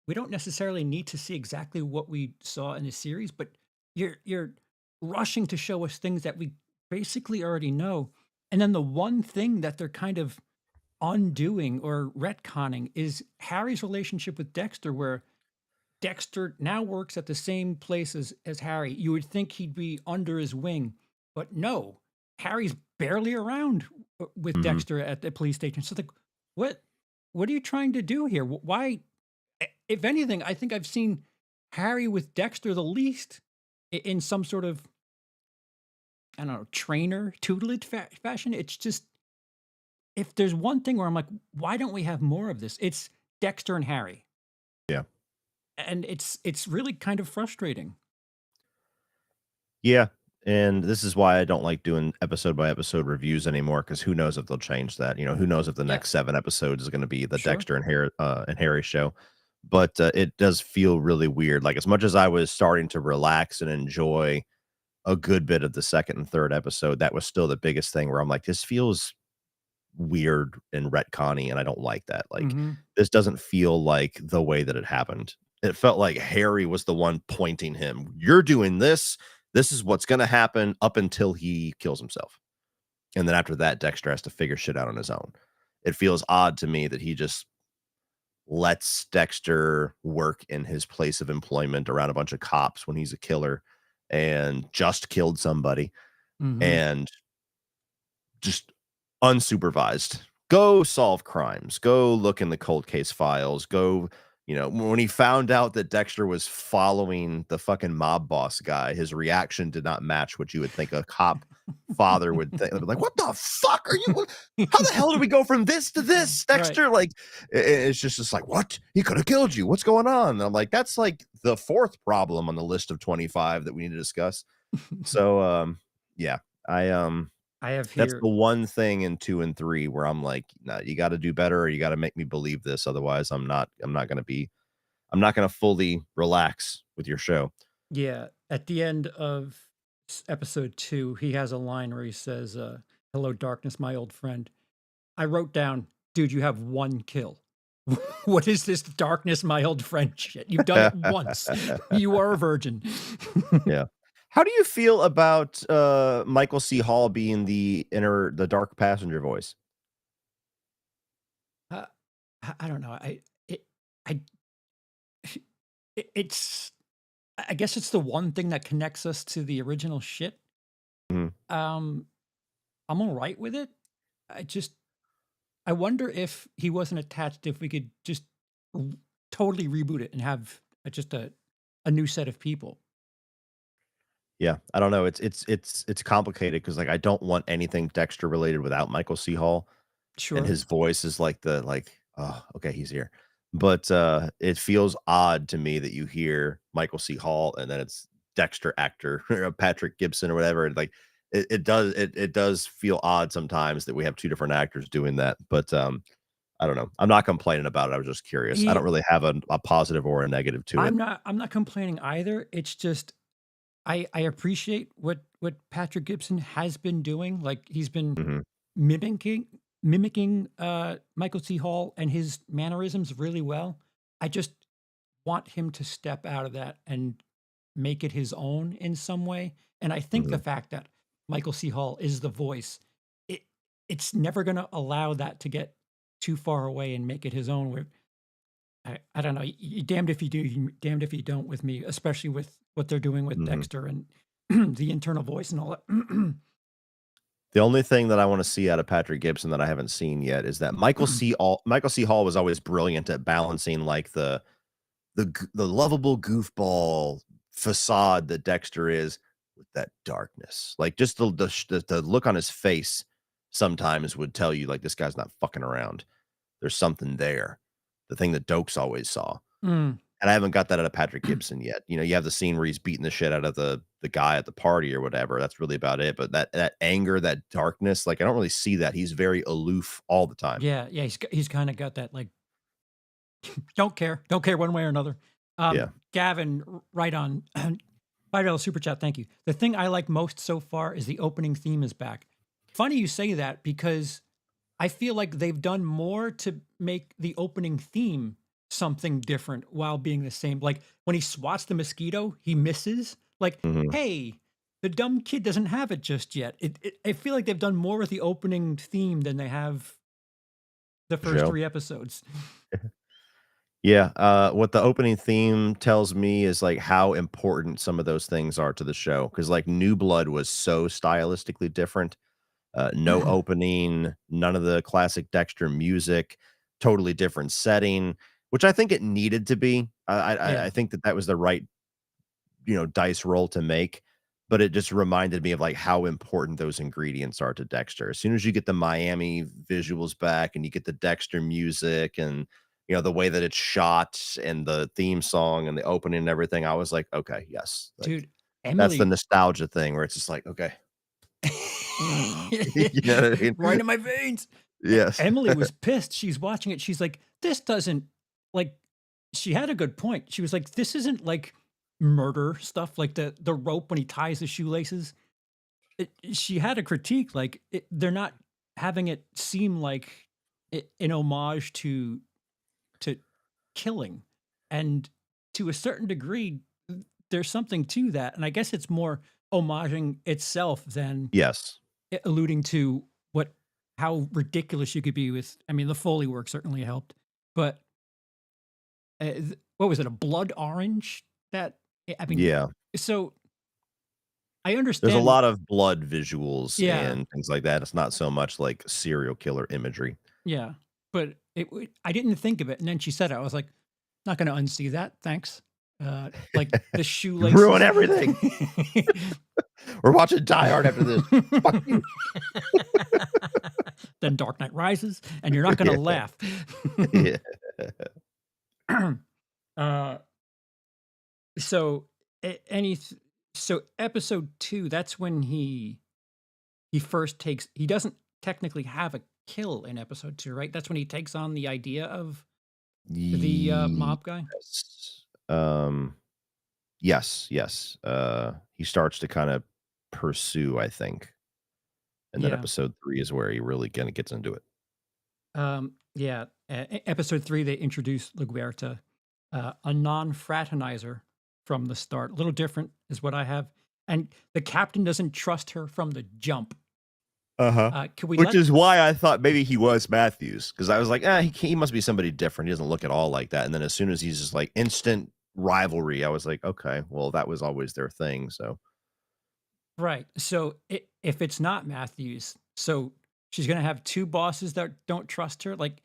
we don't necessarily need to see exactly what we saw in the series, but you're rushing to show us things that we basically already know. And then the one thing that they're kind of undoing or retconning is Harry's relationship with Dexter, where Dexter now works at the same place as Harry. You would think he'd be under his wing, but no, Harry's barely around with Mhm. Dexter at the police station. So, like, what what are you trying to do here? Why? If anything, I think I've seen Harry with Dexter the least in some sort of, I don't know, trainer tutelage fashion. It's just, if there's one thing where I'm like, why don't we have more of this? It's Dexter and Harry, Yeah. and it's really kind of frustrating. Yeah, and this is why I don't like doing episode by episode reviews anymore, because who knows if they'll change that. Who knows if the Yeah, next 7 episodes is gonna be the sure. Dexter and Harry show. But, it does feel really weird. Like, as much as I was starting to relax and enjoy a good bit of the 2nd and 3rd episode, that was still the biggest thing where I'm like, "This feels weird and retconny, and I don't like that." Like, Hmm. this doesn't feel like the way that it happened. It felt like Harry was the one pointing him. "You're doing this. This is what's gonna happen," up until he kills himself. And then after that, Dexter has to figure shit out on his own. It feels odd to me that he just lets Dexter work in his place of employment around a bunch of cops when he's a killer and just killed somebody, Hmm. and just unsupervised. Go solve crimes. Go look in the cold case files. Go, when he found out that Dexter was following the fucking mob boss guy, his reaction did not match what you would think a cop father would think. Like, what the fuck are you? How the hell did we go from this to this, Right. Dexter? Like, it's just like, what? He could have killed you. What's going on? And I'm like, that's like the fourth problem on the list of 25 that we need to discuss. So, yeah, I I have that's here. the one thing in 2 and 3 where I'm like, "Nah, you gotta do better, or you gotta make me believe this, otherwise I'm not gonna fully relax with your show." Yeah, at the end of episode 2, he has a line where he says, "Hello, darkness, my old friend." I wrote down, "Dude, you have one kill." What is this darkness, my old friend shit? You've done it once. You are a virgin. Yeah. How do you feel about, Michael C. Hall being the dark passenger voice? Uh, I don't know. It I it's I guess it's the one thing that connects us to the original shit. Mhm. Um, I'm alright with it. I just I wonder if he wasn't attached, if we could just r totally reboot it and have just a new set of people. Yeah, I don't know, it's complicated because, like, I don't want anything Dexter related without Michael C. Hall. And Sure. his voice is like, "Oh, okay, he's here." But, it feels odd to me that you hear Michael C. Hall and then it's Dexter actor, or Patrick Gibson or whatever, like, it does feel odd sometimes that we have 2 different actors doing that, but, I don't know. I'm not complaining about it, I was just curious. I He don't really have a positive or a negative to it. I'm not complaining either. It's just I appreciate what Patrick Gibson has been doing. Like he's been Mhm, mimicking Michael C. Hall and his mannerisms really well. I just want him to step out of that and make it his own in some way. And I think the mhm. fact that Michael C. Hall is the voice, it it's never gonna allow that to get too far away and make it his own where I don't know, you damned if you do, you damned if you don't with me, especially with what they're doing with Mhm. Dexter and the internal voice and all that. The only thing that I wanna see out of Patrick Gibson that I haven't seen yet is that Michael C. Hall was always brilliant at balancing, like, the lovable goofball facade that Dexter is with that darkness. Like, just the look on his face sometimes would tell you, like, this guy's not fucking around. There's something there. The thing that Dokes always saw. Mm, And I haven't got that out of Patrick Gibson yet. You know, you have the scene where he's beating the shit out of the guy at the party or whatever. That's really about it. But that anger, that darkness, like I don't really see that. He's very aloof all the time. yeah, yeah, he's kinda got that, like, don't care one way or another. Yeah. Gavin, right on. $5 super chat, thank you. The thing I like most so far is the opening theme is back. Funny you say that because I feel like they've done more to make the opening theme something different while being the same. Like when he swats the mosquito, he misses. Like, Mhm. hey, the dumb kid doesn't have it just yet. I feel like they've done more with the opening theme than they have the first Show. 3 episodes. Yeah, what the opening theme tells me is, like, how important some of those things are to the show. Because like, New Blood was so stylistically different, no opening, none of the classic Dexter music, totally different setting, which I think it needed to be. I Yeah, think that that was the right, dice roll to make, but it just reminded me of, like, how important those ingredients are to Dexter. As soon as you get the Miami visuals back and you get the Dexter music and, the way that it's shot and the theme song and the opening and everything, I was like, "Okay, yes." Like, dude, that's the Emily nostalgia thing where it's just like, "Okay." You know what I mean? right in my veins. Yes. Emily was pissed. She's watching it. She's like, "This doesn't like." She had a good point. She was like, "This isn't like murder stuff, like the rope when he ties the shoelaces." She had a critique, like they're not having it seem like an homage to killing, and to a certain degree, there's something to that. And I guess it's more homaging itself than Yes. alluding to what how ridiculous you could be with. I mean, the Foley work certainly helped, but what was it? A blood orange? That I mean, Yeah. so I There's a understand. lot of blood visuals Yeah, and things like that. It's not so much like serial killer imagery. yeah, but I didn't think of it, and then she said it. I was like, not going to unsee that. Thanks. Like the You ruin shoelaces. everything. We're watching Die Hard after this. Fuck you. Then Dark Knight Rises, and you're not going to Yeah. laugh. Yeah. uh, so any so episode 2, that's when he first takes he doesn't technically have a kill in episode 2, right? That's when he takes on the idea of the mob guy. Yes. Yes, yes. He starts to kind of pursue, I think. And then Yeah. episode 3 is where he really kinda gets into it. Yeah. Episode 3, they introduce LaGuerta, a non-fraternizer from the start. A little different is what I have. And the captain doesn't trust her from the jump. Uh-huh. Can we Which let is why I thought maybe he was Matthews, because I was like, he must be somebody different. He doesn't look at all like that." And then as soon as he's just like instant rivalry, I was like, "Okay, well, that was always their thing." So, right. So if it's not Matthews, so she's gonna have two bosses that don't trust her. Like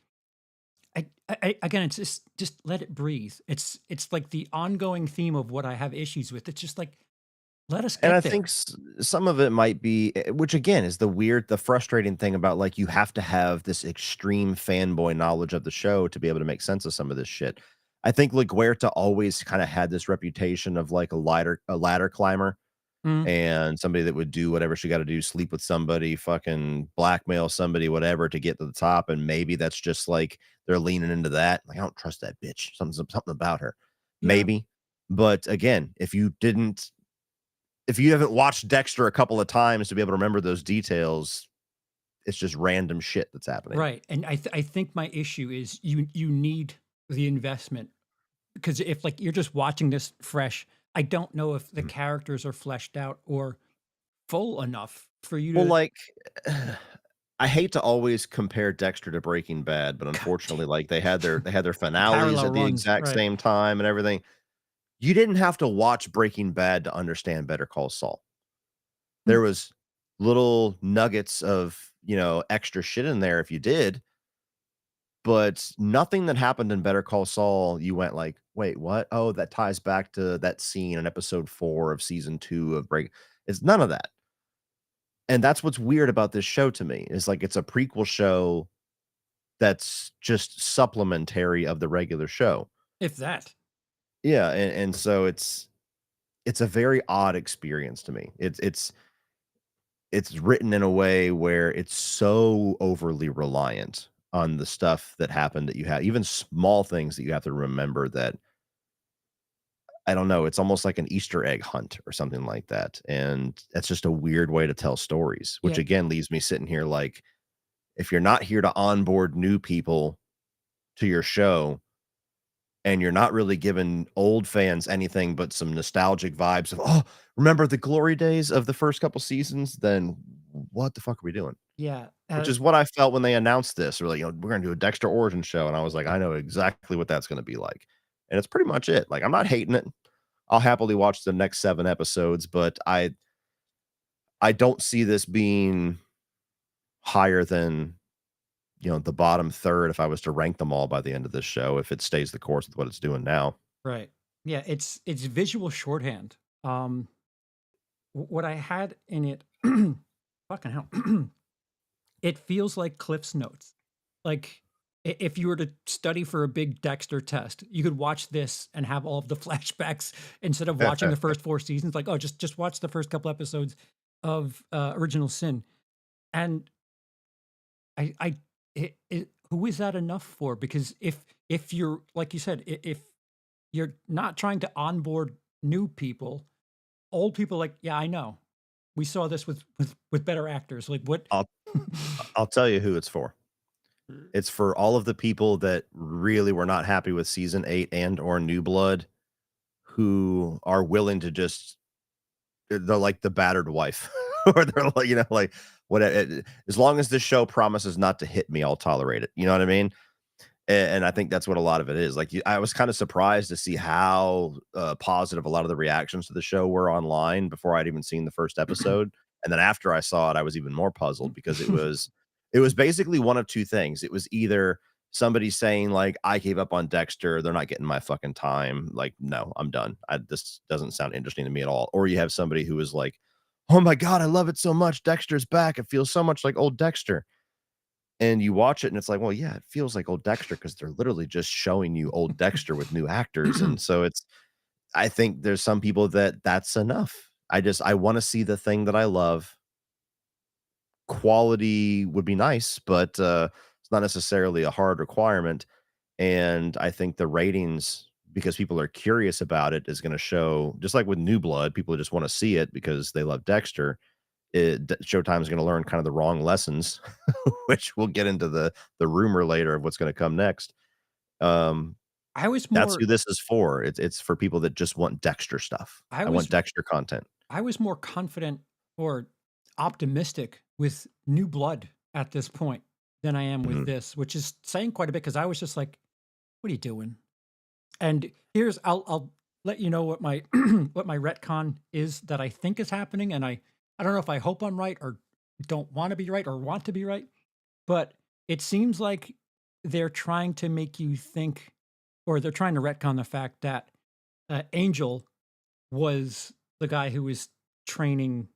again, it's just let it breathe. It's like the ongoing theme of what I have issues with. It's just like let us and I get think there. some of it might be, which again is the frustrating thing about, like, you have to have this extreme fanboy knowledge of the show to be able to make sense of some of this shit. I think LaGuerta always kind of had this reputation of like a ladder climber. Mhm. and somebody that would do whatever she got to do, sleep with somebody, fucking blackmail somebody, whatever, to get to the top. And maybe that's just like they're leaning into that. Like, I don't trust that bitch. Something about her. Yeah. Maybe. But again, if you haven't watched Dexter a couple of times to be able to remember those details, it's just random shit that's happening. Right, and I think my issue is you need the investment because if, like, you're just watching this fresh, I don't know if the Mhm. characters are fleshed out or full enough for you Well, to like, I hate to always compare Dexter to Breaking Bad, but God unfortunately, damn like they had their finales parallel at the runs, exact right. same time and everything. You didn't have to watch Breaking Bad to understand Better Call Saul. Hmm, There was little nuggets of, extra shit in there if you did, but nothing that happened in Better Call Saul, you went like, "Wait, what? Oh, that ties back to that scene in episode 4 of season 2 of Break." It's none of that. And that's what's weird about this show to me, is like it's a prequel show that's just supplementary of the regular show. if that. Yeah, and so it's a very odd experience to me. It's written in a way where it's so overly reliant on the stuff that happened, that you have even small things that you have to remember, that I don't know, it's almost like an Easter egg hunt or something like that, and that's just a weird way to tell stories, which Yeah, again leaves me sitting here like, if you're not here to onboard new people to your show, and you're not really giving old fans anything but some nostalgic vibes of, "Oh, remember the glory days of the first couple seasons?" Then what the fuck are we doing? yeah, Which is what I felt when they announced this. We're like, "We're gonna do a Dexter Origin show," and I was like, "I know exactly what that's gonna be like." And it's pretty much it. Like, I'm not hating it. I'll happily watch the next 7 episodes, but I don't see this being higher than, the bottom third if I was to rank them all by the end of this show, if it stays the course with what it's doing now. right. Yeah, it's visual shorthand. What I had in it fucking hell. It feels like Cliff's Notes. Like, if you were to study for a big Dexter test, you could watch this and have all of the flashbacks instead of watching the first 4 seasons, like, "Oh, just watch the first couple episodes of, Original Sin." And I who is that enough for? Because if you're like you said, if you're not trying to onboard new people, old people like, "Yeah, I know. We saw this with better actors." Like, what I'll I'll tell you who it's for. It's for all of the people that really were not happy with season 8 and or New Blood, who are willing to just they're like the battered wife, or they're like, like, what, as long as this show promises not to hit me, I'll tolerate it. You know what I mean? And I think that's what a lot of it is. Like, I was kind of surprised to see how positive a lot of the reactions to the show were online before I'd even seen the first episode. And then after I saw it, I was even more puzzled, because it was basically one of two things. It was either somebody saying like, "I gave up on Dexter. They're not getting my fucking time. Like, no, I'm done. This doesn't sound interesting to me at all." Or you have somebody who is like, "Oh my god, I love it so much. Dexter's back. It feels so much like old Dexter." And you watch it and it's like, well, yeah, it feels like old Dexter, because they're literally just showing you old Dexter with new actors. And so I think there's some people that's enough. I want to see the thing that I love. Quality would be nice, but it's not necessarily a hard requirement. And I think the ratings, because people are curious about it, is going to show, just like with New Blood, people just want to see it because they love Dexter. Showtime is going to learn kind of the wrong lessons, which we'll get into the rumor later of what's going to come next. Um, I was that's who more this is for. It's for people that just want Dexter stuff. I I want was Dexter content. I was more confident or optimistic with New Blood at this point than I am with Mhm. this, which is saying quite a bit because I was just like, "What are you doing?" And I'll let you know what my what my retcon is that I think is happening, and I don't know if I hope I'm right or don't want to be right or want to be right, but it seems like they're trying to make you think, or they're trying to retcon the fact that Angel was the guy who was training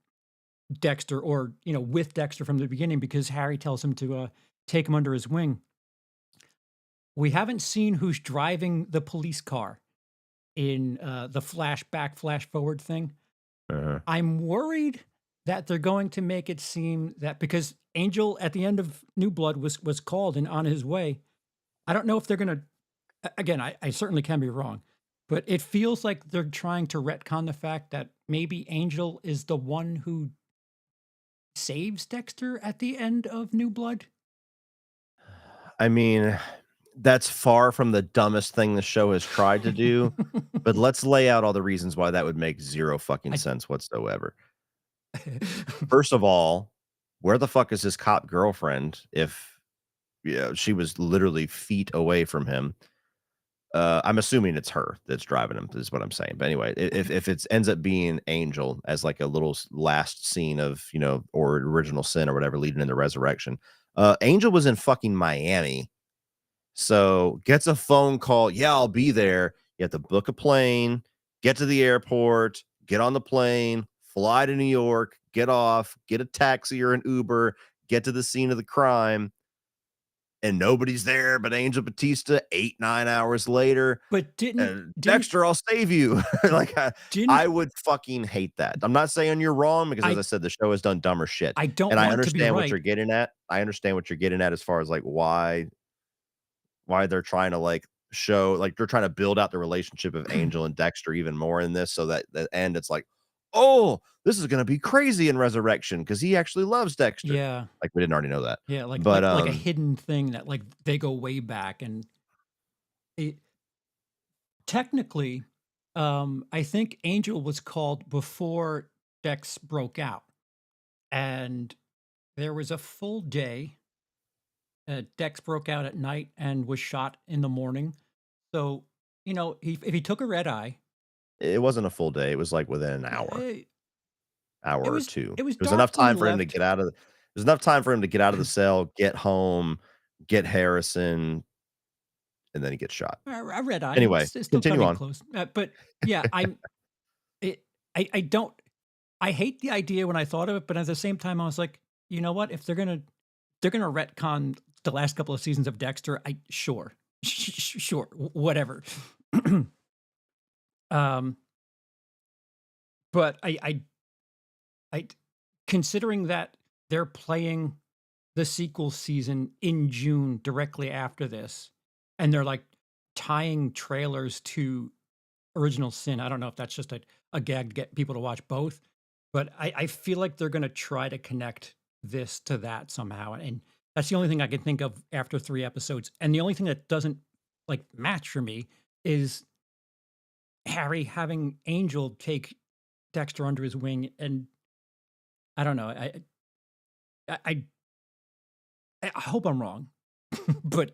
Dexter, or with Dexter from the beginning, because Harry tells him to take him under his wing. We haven't seen who's driving the police car in the flashback, flash forward thing. Uh-huh. I'm worried that they're going to make it seem that because Angel at the end of New Blood was called and on his way. I don't know if they're gonna again, I certainly can be wrong, but it feels like they're trying to retcon the fact that maybe Angel is the one who saves Dexter at the end of New Blood. I mean, that's far from the dumbest thing the show has tried to do, but let's lay out all the reasons why that would make 0 fucking I sense whatsoever. First of all, where the fuck is his cop girlfriend if, yeah, she was literally feet away from him? I'm assuming it's her that's driving him, is what I'm saying. But anyway, if it ends up being Angel as like a little last scene of, or original sin or whatever leading into resurrection, Angel was in fucking Miami. So gets a phone call. Yeah, I'll be there. You have to book a plane, get to the airport, get on the plane, fly to New York, get off, get a taxi or an Uber, get to the scene of the crime, and nobody's there but Angel Batista 8, 9 hours later. But didn't didn't Dexter, I'll save you. Like, I didn't would fucking hate that. I'm not saying you're wrong because, as I I said, the show has done dumber shit. I don't And I want to be understand what right. you're getting at. I understand what you're getting at as far as like why they're trying to like show like they're trying to build out the relationship of Angel and Dexter even more in this so that at the end it's like, oh, this is gonna be crazy in Resurrection because he actually loves Dexter. Yeah. Like we didn't already know that. Yeah, like But like a hidden thing that like they go way back and it technically I think Angel was called before Dex broke out. And there was a full day. Dex broke out at night and was shot in the morning. So, if he took a red eye, it wasn't a full day. It was like within an hour, eh, hour it or was two. it was It was dark enough when he time for him to left. get out of there's enough time for him to get out of the cell, get home, get Harrison, and then he gets shot. A red eye. Anyway, It's still continue cutting on. close. But yeah, it, I don't. I hate the idea when I thought of it, but at the same time, I was like, you know what? If they're gonna retcon the last couple of seasons of Dexter, I sure, sure, whatever. um, but I considering that they're playing the sequel season in June directly after this, and they're like tying trailers to Original Sin. I don't know if that's just a gag to get people to watch both, but I feel like they're gonna try to connect this to that somehow. And that's the only thing I can think of after 3 episodes. And the only thing that doesn't like match for me is Harry having Angel take Dexter under his wing. And I don't know. I, I I hope I'm wrong, but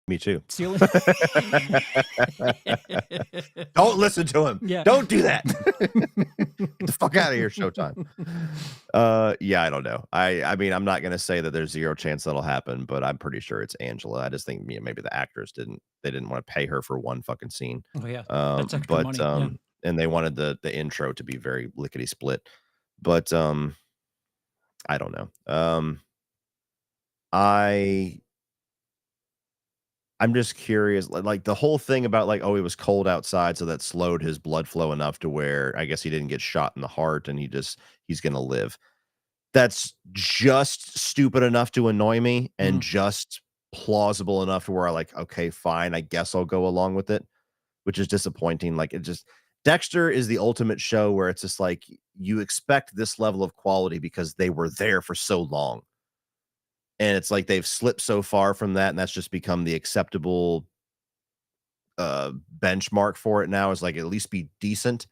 Me too. ceiling. Don't listen to him. Yeah. Don't do that. Get the fuck out of here, Showtime. Yeah, I don't know. I mean, I'm not gonna say that there's 0 chance that'll happen, but I'm pretty sure it's Angela. I just think, maybe the actors didn't want to pay her for one fucking scene. Oh yeah, Um, that's extra but money. Yeah. and they wanted the intro to be very lickety split. But I don't know. I I'm just curious, like the whole thing about like, oh, it was cold outside, so that slowed his blood flow enough to where I guess he didn't get shot in the heart and he's gonna live. That's just stupid enough to annoy me and Mm. just plausible enough to where I like, okay, fine, I guess I'll go along with it, which is disappointing. Like it just Dexter is the ultimate show where it's just like you expect this level of quality because they were there for so long. And it's like they've slipped so far from that, and that's just become the acceptable benchmark for it now is like at least be decent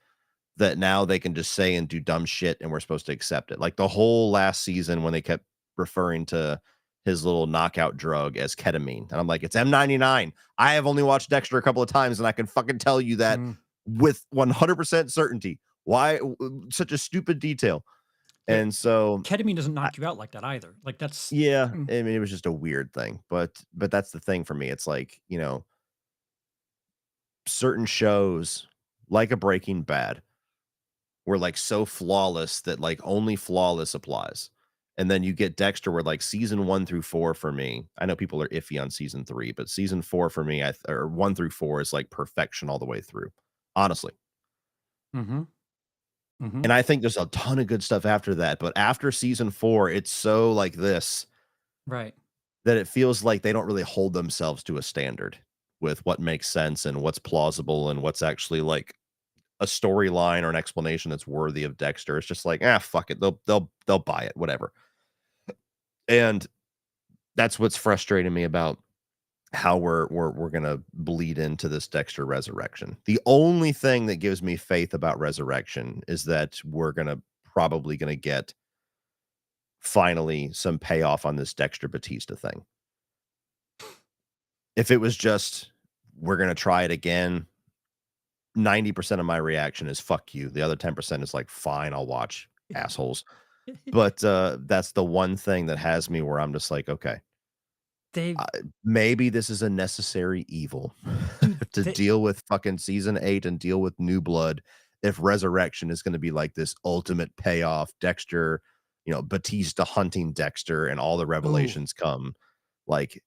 that now they can just say and do dumb shit and we're supposed to accept it. Like the whole last season when they kept referring to his little knockout drug as ketamine. And I'm like, it's M99. I have only watched Dexter a couple of times and I can fucking tell you that Mm. with 100% certainty. Why such a stupid detail? Yeah, And so ketamine doesn't knock you out like that either. Like that's yeah, mm, I mean it was just a weird thing. But that's the thing for me. It's like, certain shows like a Breaking Bad were like so flawless that like only flawless applies. And then you get Dexter where like season 1 through 4 for me. I know people are iffy on season 3, but season 4 for me or 1 through 4 is like perfection all the way through. Honestly. mhm. Mhm. And I think there's a ton of good stuff after that, but after season 4, it's so like this Right. that it feels like they don't really hold themselves to a standard with what makes sense and what's plausible and what's actually like a storyline or an explanation that's worthy of Dexter. It's just like, ah, fuck it. They'll buy it, whatever. And that's what's frustrating me about how we're gonna bleed into this Dexter resurrection. The only thing that gives me faith about resurrection is that we're probably gonna get finally some payoff on this Dexter Batista thing. If it was just we're gonna try it again, 90% of my reaction is fuck you. The other 10% is like, fine, I'll watch, assholes. But that's the one thing that has me where I'm just like, okay, They've I maybe this is a necessary evil dude, to they deal with fucking season 8 and deal with New Blood if Resurrection is gonna be like this ultimate payoff, Dexter, Batista hunting Dexter and all the ooh, revelations come, like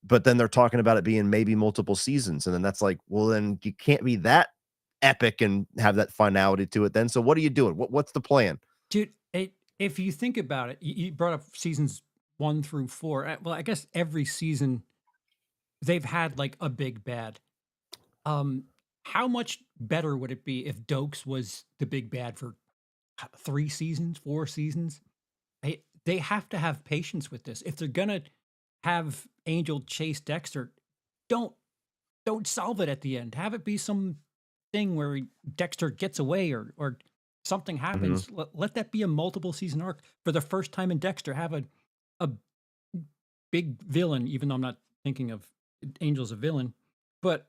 but then they're talking about it being maybe multiple seasons, and then that's like, well, then you can't be that epic and have that finality to it then, so what are you doing? What's the plan? dude, if you think about it, you brought up seasons 1 through 4. Well, I guess every season they've had, like, a big bad. Um, how much better would it be if Dokes was the big bad for 3 seasons, 4 seasons? They have to have patience with this. If they're gonna have Angel chase Dexter, don't don't solve it at the end. Have it be some thing where Dexter gets away or something Mhm. happens. Let that be a multiple season arc. For the first time in Dexter, have a big villain, even though I'm not thinking of Angel's a villain. But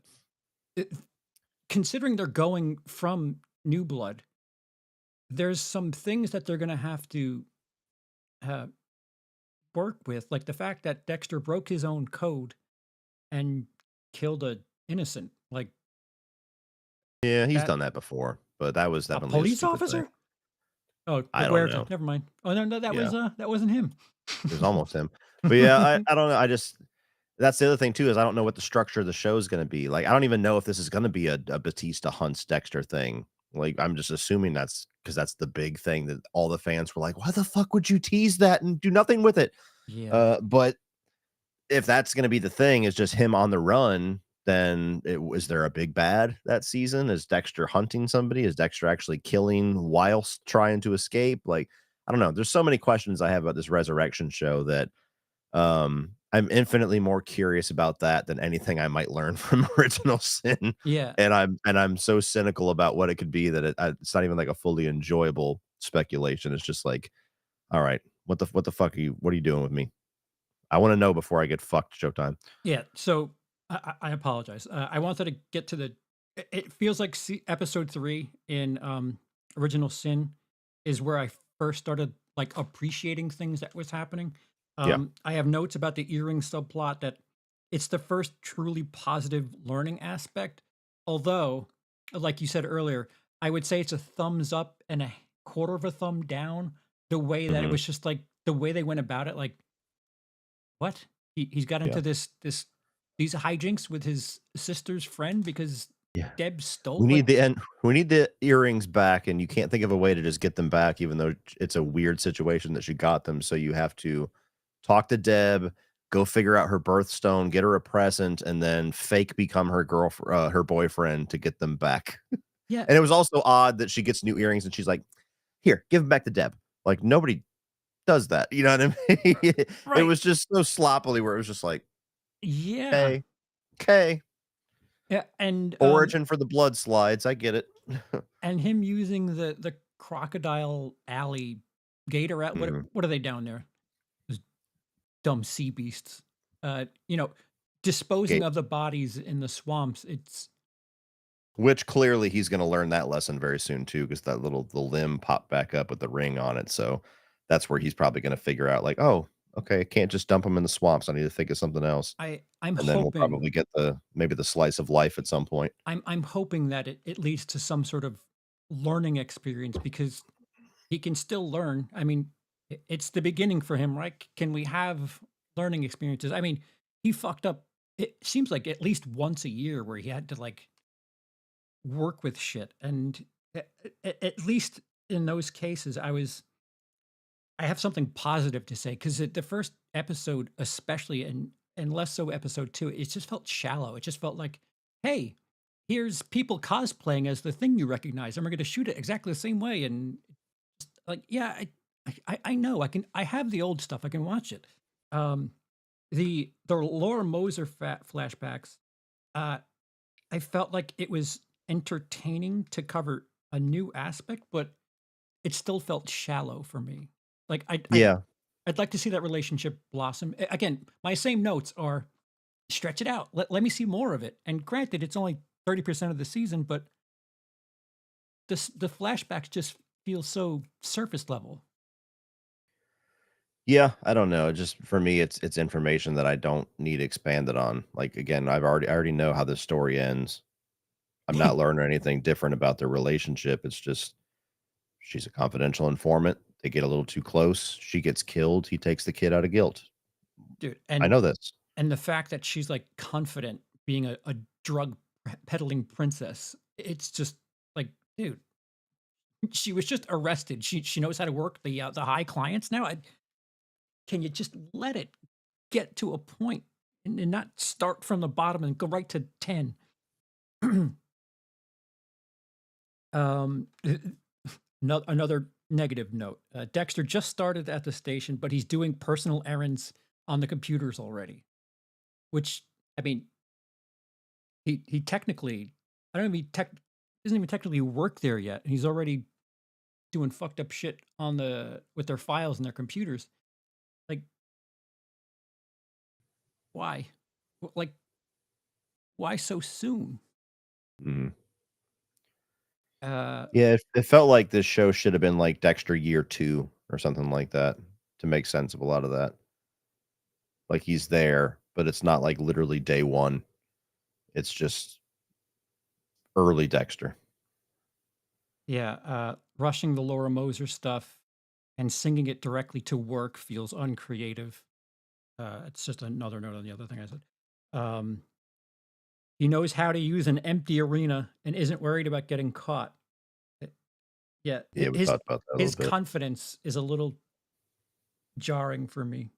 it, considering they're going from New Blood, there's some things that they're gonna have to uh, work with, like the fact that Dexter broke his own code and killed a innocent, like Yeah, he's that done that before, but that was a definitely a police stupid thing. officer? Oh, I don't Huerta, know. never mind. Oh, no, no, Yeah, that wasn't him. it was almost him. But yeah, I don't know, I just that's the other thing too is I don't know what the structure of the show is gonna be. Like, I don't even know if this is gonna be a Batista hunts Dexter thing. Like, I'm just assuming that's because that's the big thing that all the fans were like, "Why the fuck would you tease that and do nothing with it?" Yeah. But if that's gonna be the thing, is just him on the run, then is there a big bad that season? Is Dexter hunting somebody? Is Dexter actually killing whilst trying to escape? Like, I don't know. There's so many questions I have about this resurrection show that I'm infinitely more curious about that than anything I might learn from Original Sin. Yeah. And I'm so cynical about what it could be that it's not even like a fully enjoyable speculation. It's just like, all right, what the fuck what are you doing with me? I want to know before I get fucked, Showtime. Yeah, so I apologize. I wanted to get to the it feels like episode 3 in, Original Sin is where I first started, like, appreciating things that was happening. Yeah. I have notes about the earring subplot that it's the first truly positive learning aspect, although, like you said earlier, I would say it's a thumbs up and a quarter of a thumb down, the way that it Mhm. was just, like the way they went about it, like, what? He's got Yeah. into these hijinks with his sister's friend because Yeah. Deb We stole, need like, the and we need the earrings back, and you can't think of a way to just get them back, even though it's a weird situation that she got them. So you have to talk to Deb, go figure out her birthstone, get her a present, and then fake become her boyfriend to get them back. yeah, And it was also odd that she gets new earrings and she's like, "Here, give them back to Deb." Like nobody does that. You know what I mean? It right. was just so sloppily where it was just like, Yeah. "Okay, okay, Yeah, origin for the blood slides. I get it." and him using the Crocodile Alley gator at Mhm. what are they down there? Those dumb sea beasts. You know, disposing of the bodies in the swamps, it's Which clearly he's gonna learn that lesson very soon too, because the limb popped back up with the ring on it, so that's where he's probably gonna figure out like, "Oh, okay, I can't just dump him in the swamps, I need to think of something else." I'm And then we'll hoping probably get maybe the slice of life at some point. I'm hoping that it leads to some sort of learning experience because he can still learn. I mean, it's the beginning for him, right? Can we have learning experiences? I mean, he fucked up. It seems like at least once a year where he had to like work with shit, and at least in those cases, I have something positive to say because the first episode, especially, and less so episode 2, it just felt shallow. It just felt like, "Hey, here's people cosplaying as the thing you recognize, and we're gonna shoot it exactly the same way," and, like, yeah, I know, I have the old stuff, I can watch it. Um, the Laura Moser flashbacks, uh, I felt like it was entertaining to cover a new aspect, but it still felt shallow for me. Like, Yeah. I'd like to see that relationship blossom. Again, my same notes are stretch it out. Let me see more of it. And granted, it's only 30% of the season, but the flashbacks just feel so surface level. Yeah, I don't know. Just for me, it's information that I don't need expanded on. Like again, I already know how this story ends. I'm not learning anything different about their relationship. It's just she's a confidential informant. They get a little too close. She gets killed. He takes the kid out of guilt. Dude, I know this. and the fact that she's, like, confident being a drug peddling princess, it's just like, dude, she was just arrested. She knows how to work the high clients now. Can you just let it get to a point and not start from the bottom and go right to 10? Um, another negative note. Dexter just started at the station, but he's doing personal errands on the computers already, which, I mean, he technically, I don't even tech doesn't even technically work there yet. And he's already doing fucked up shit on the with their files and their computers. Like, why? Like, why so soon? Mhm. Uh, Yeah, it felt like this show should have been like Dexter Year 2 or something like that to make sense of a lot of that. Like he's there, but it's not like literally day 1. It's just early Dexter. yeah, rushing the Laura Moser stuff and singing it directly to work feels uncreative. It's just another note on the other thing I said. Um, he knows how to use an empty arena and isn't worried about getting caught. Uh, Yeah, Yeah, we talked about that a little his bit. confidence is a little jarring for me.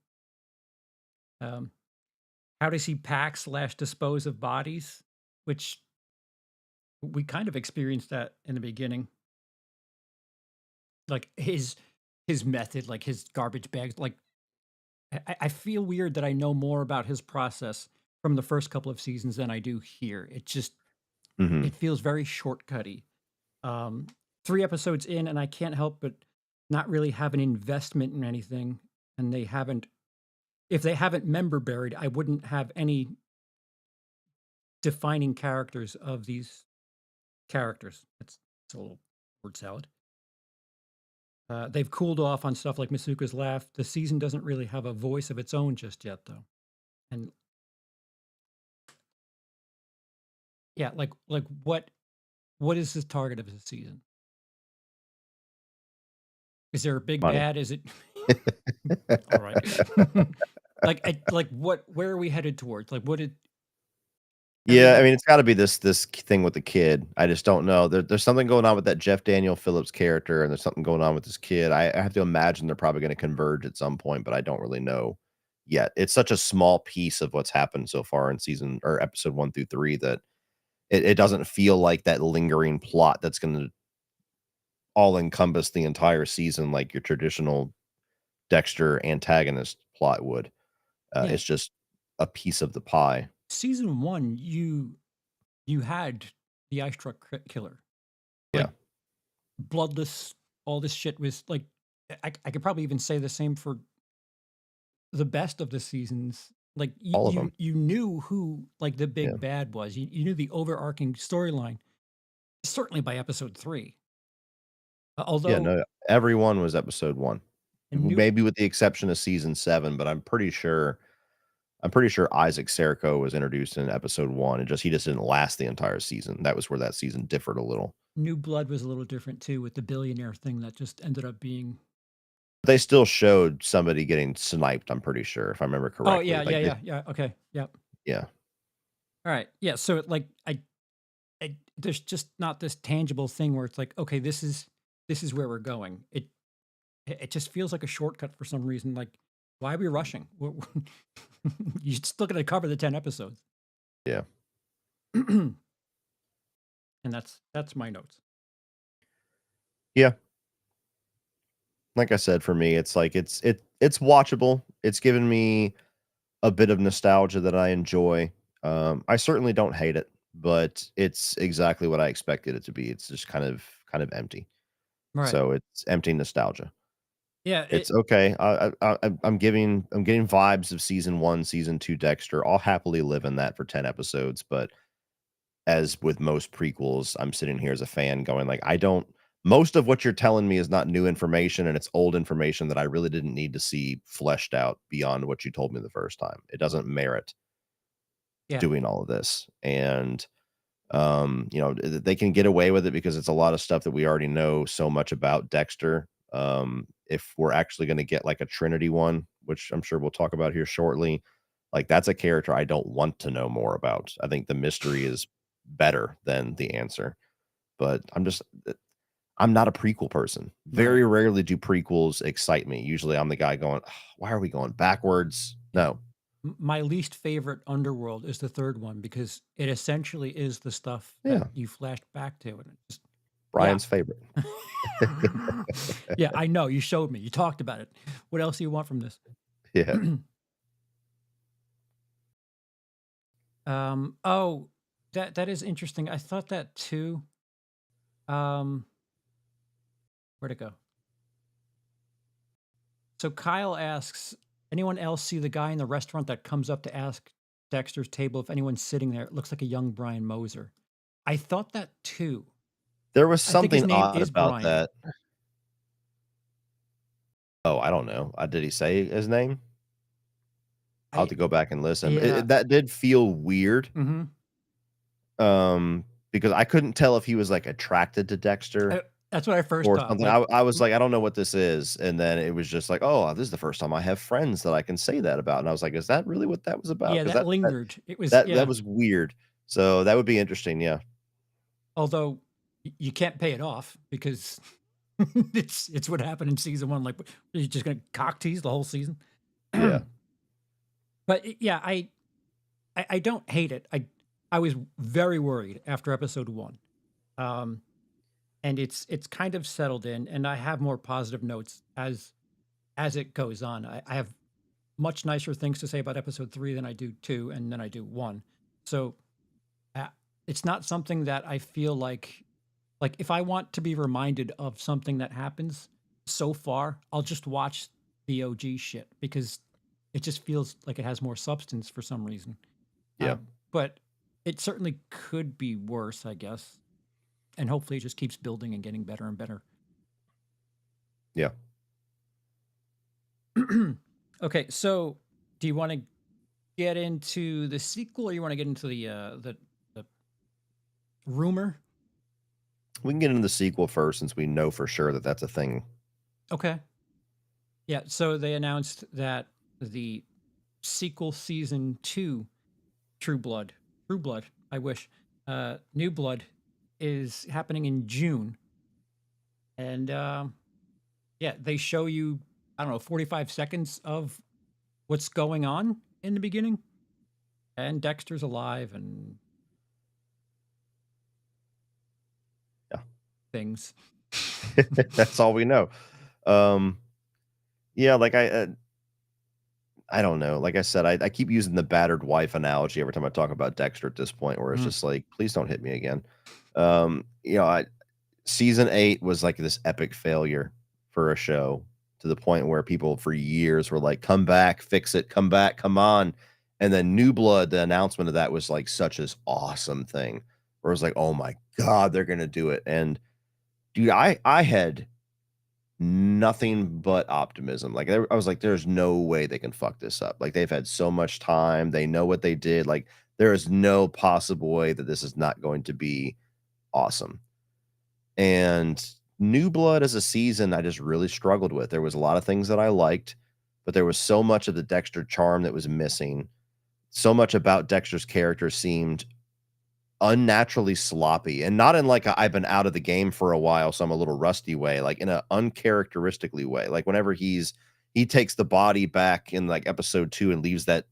Um, how does he pack slash dispose of bodies? Which we kind of experienced that in the beginning. Like his method, like his garbage bags. Like I feel weird that I know more about his process from the first couple of seasons than I do here. It just Mhm. it feels very shortcutty. Um, 3 episodes in, and I can't help but not really have an investment in anything, and they haven't if they haven't member buried, I wouldn't have any defining characters of these characters. It's a little word salad. They've cooled off on stuff like Masuka's Laugh. The season doesn't really have a voice of its own just yet, though. And yeah, like what is the target of the season? Is there a big Money. bad? Is it all right? Like what? Where are we headed towards? Like what did Yeah, I everybody? mean, it's gotta be this thing with the kid. I just don't know. There's something going on with that Jeff Daniel Phillips character, and there's something going on with this kid. I have to imagine they're probably gonna converge at some point, but I don't really know yet. It's such a small piece of what's happened so far in season or episode 1 through 3 that it doesn't feel like that lingering plot that's gonna all encompass the entire season like your traditional Dexter antagonist plot would. Yeah, It's just a piece of the pie. season one, you had the ice truck killer, Yeah, like bloodless. All this shit was like I could probably even say the same for the best of the seasons. Like all of them. you knew who like the Yeah. big bad was. You knew the overarching storyline. Certainly by episode 3. Yeah, Although no, everyone was episode 1. a new Maybe with the exception of season 7, but I'm pretty sure Isaac Serco was introduced in episode 1, and just he just didn't last the entire season. That was where that season differed a little. New Blood was a little different too with the billionaire thing that just ended up being. They still showed somebody getting sniped, I'm pretty sure, if I remember Oh, correctly. yeah, Like, yeah, they yeah, yeah, okay, yep. yeah. Alright, yeah, so, like, I there's just not this tangible thing where it's like, "Okay, this is this is where we're going. It just feels like a shortcut for some reason. Like, why are we rushing? You still got to cover the 10 episodes, Yeah. and that's my notes. Yeah. Like I said, for me, it's like it's watchable. It's given me a bit of nostalgia that I enjoy. I certainly don't hate it, but it's exactly what I expected it to be. It's just kind of empty. Right? So it's empty nostalgia. Yeah. It's okay. I'm getting vibes of season 1, season 2 Dexter. I'll happily live in that for 10 episodes, but as with most prequels, I'm sitting here as a fan going like, I don't most of what you're telling me is not new information, and it's old information that I really didn't need to see fleshed out beyond what you told me the first time. It doesn't merit Yeah. doing all of this. And they can get away with it because it's a lot of stuff that we already know so much about Dexter. If we're actually going to get like a Trinity one, which I'm sure we'll talk about here shortly, like that's a character I don't want to know more about. I think the mystery is better than the answer. But I'm not a prequel person. Right. Very rarely do prequels excite me. Usually I'm the guy going, "Ugh, why are we going backwards?" Yeah. No. My least favorite Underworld is the third one because it essentially is the stuff that Yeah. you flashed back to, and it just yeah. Brian's favorite. Yeah, I know, you showed me, you talked about it. What else do you want from this? Yeah. Oh, that is interesting. I thought that too. Um, where'd it go? So Kyle asks, anyone else see the guy in the restaurant that comes up to ask Dexter's table if anyone's sitting there? It looks like a young Brian Moser. I thought that too. There was I think his something name odd is about Brian. that. Oh, I don't know. Did he say his name? I'll have I to go back and listen. yeah. That did feel weird, Mhm. because I couldn't tell if he was, like, attracted to Uh, Dexter that's what I first or thought. something. Like, I was m- like, "I don't know what this is," and then it was just like, "Oh, this is the first time I have friends that I can say that about," and I was like, "Is that really what that was about?" yeah, Because that lingered. It was that yeah. was weird. So, that would be interesting, yeah. Although you can't pay it off because it's what happened in season one. Like, you're just gonna cock tease the whole season. Yeah. But yeah, I don't hate it. I was very worried after episode one, um, and it's kind of settled in, and I have more positive notes as it goes on. I have much nicer things to say about episode three than I do two, and then I do one. So uh, it's not something that I feel like if I want to be reminded of something that happens so far, I'll just watch the OG shit because it just feels like it has more substance for some reason. Uh, Yeah. but it certainly could be worse, I guess. And hopefully it just keeps building and getting better and better. Yeah. Okay, so do you want to get into the sequel or you want to get into the rumor? We can get into the sequel first since we know for sure that that's a thing. Okay. Yeah, so they announced that the sequel season 2 True Blood, I wish. New Blood is happening in June. And yeah, they show you, I don't know, 45 seconds of what's going on in the beginning. And Dexter's alive and things. Yeah. That's all we know. Um, yeah, like I don't know. Like I said, I keep using the battered wife analogy every time I talk about Dexter at this point, where it's Mm, just like, please don't hit me again. Season 8 was like this epic failure for a show to the point where people for years were like, "Come back, fix it, come back, come on." And then New Blood, the announcement of that was like such this awesome thing where it was like, "Oh my god, they're gonna do it." And dude, I had nothing but optimism. Like, I was like, "There's no way they can fuck this up." Like, they've had so much time, they know what they did, like, there is no possible way that this is not going to be awesome. And New Blood as a season, I just really struggled with. There was a lot of things that I liked, but there was so much of the Dexter charm that was missing. So much about Dexter's character seemed unnaturally sloppy, and not in like a I've been out of the game for a while, so I'm a little rusty way, like in a uncharacteristically way. Like whenever he takes the body back in like episode 2 and leaves that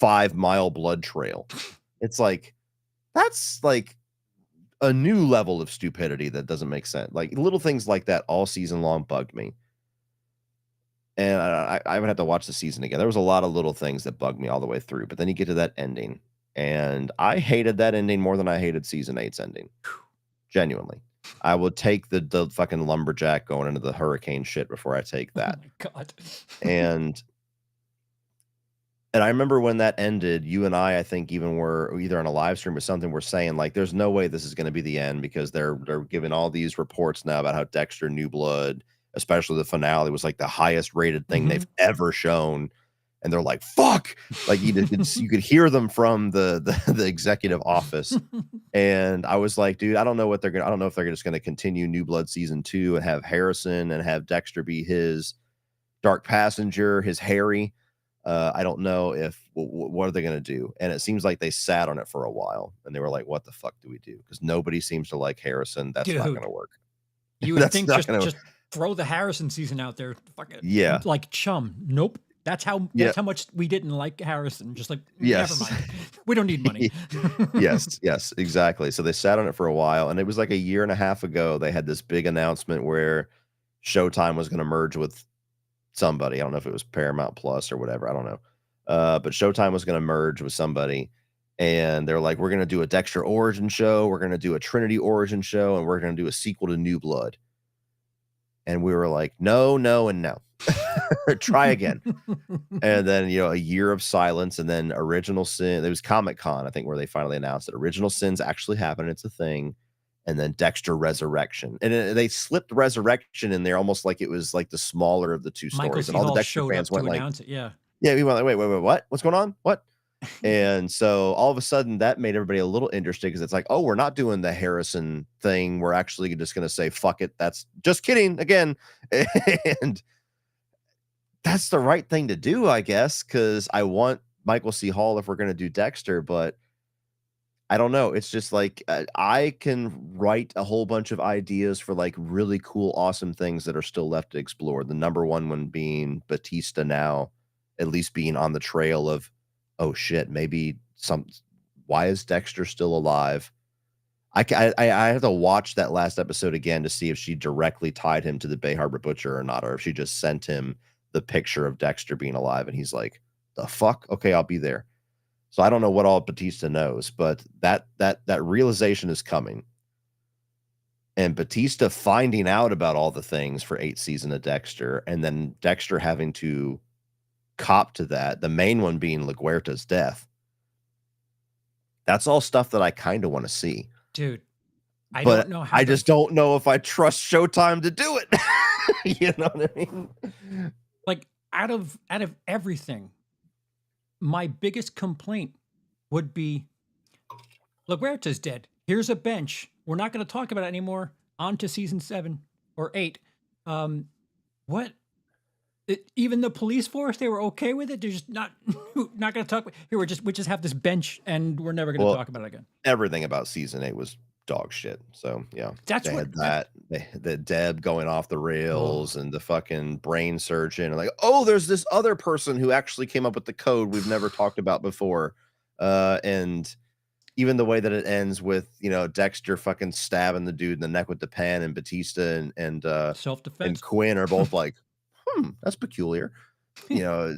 5-mile blood trail. It's like that's like a new level of stupidity that doesn't make sense. Like little things like that all season long bugged me. And I would have to watch the season again. There was a lot of little things that bugged me all the way through, but then you get to that ending, and I hated that ending more than I hated season 8's ending. Genuinely. I would take the fucking lumberjack going into the hurricane shit before I take Oh that. my god. And I remember when that ended, you and I think even were either on a live stream or something, we're saying like, "There's no way this is gonna be the end," because they're giving all these reports now about how Dexter New Blood, especially the finale, was like the highest rated thing they've Mhm. ever shown, and they're like, "Fuck!" Like you could hear them from the executive office, and I was like, "Dude, I don't know what they're gonna. I don't know if they're just gonna continue New Blood season 2 and have Harrison and have Dexter be his Dark Passenger, his Harry." I don't know if what are they gonna do? And it seems like they sat on it for a while, and they were like, "What the fuck do we do?" Because nobody seems to like Harrison. That's not Dude, gonna work. you would That's think not gonna. just throw the Harrison season out there, fuck it, Yeah. like Chum. Nope. Yeah. That's how much we didn't like Harrison. Just like, never Yes. mind. We don't need money. Yes. Yes. Exactly. So they sat on it for a while, and it was like a year and a half ago. They had this big announcement where Showtime was going to merge with somebody. I don't know if it was Paramount Plus or whatever. I don't know. But Showtime was going to merge with somebody, and they're like, "We're going to do a Dexter origin show. We're going to do a Trinity origin show, and we're going to do a sequel to New Blood." And we were like, "No, no, and no. Try again." And then, a year of silence, and then Original Sin. It was Comic-Con, I think, where they finally announced that Original Sin's actually happening. It's a thing. And then Dexter Resurrection. And they slipped Resurrection in there almost like it was like the smaller of the 2 Michael stories. And C. all the Hall Dexter showed fans up to went like, announce it. Yeah. yeah, we went like, wait, what? What's going on? What? And so all of a sudden that made everybody a little interested because it's like, oh, we're not doing the Harrison thing. We're actually just going to say, fuck it. That's just kidding again. And that's the right thing to do, I guess, because I want Michael C. Hall if we're going to do Dexter, but I don't know. It's just like I can write a whole bunch of ideas for like really cool, awesome things that are still left to explore. The number one being Batista now, at least being on the trail of, oh shit, maybe some. Why is Dexter still alive? I have to watch that last episode again to see if she directly tied him to the Bay Harbor Butcher or not, or if she just sent him the picture of Dexter being alive, and he's like, "The fuck? Okay, I'll be there." So I don't know what all Batista knows, but that realization is coming. And Batista finding out about all the things for 8 season of Dexter, and then Dexter having to cop to that, the main one being LaGuerta's death. That's all stuff that I kind of want to see. Dude, I don't But know how I the just don't know if I trust Showtime to do it. You know what I mean? like out of everything, my biggest complaint would be LaGuerta's dead. Here's a bench. We're not going to talk about it anymore. On to season 7 or 8. Um, what? Even the police force, they were okay with it. They're just not going to talk. Here, we just have this bench, and we're never going to Well, talk about it again. everything about season 8 was dog shit. So, yeah, That's they what. had that, the Deb going off the Oh, rails and the fucking brain surgeon, and like, oh, there's this other person who actually came up with the code we've never talked about before. And even the way that it ends with, Dexter fucking stabbing the dude in the neck with the pen, and Batista self and defense. Quinn are both like, that's peculiar. You know,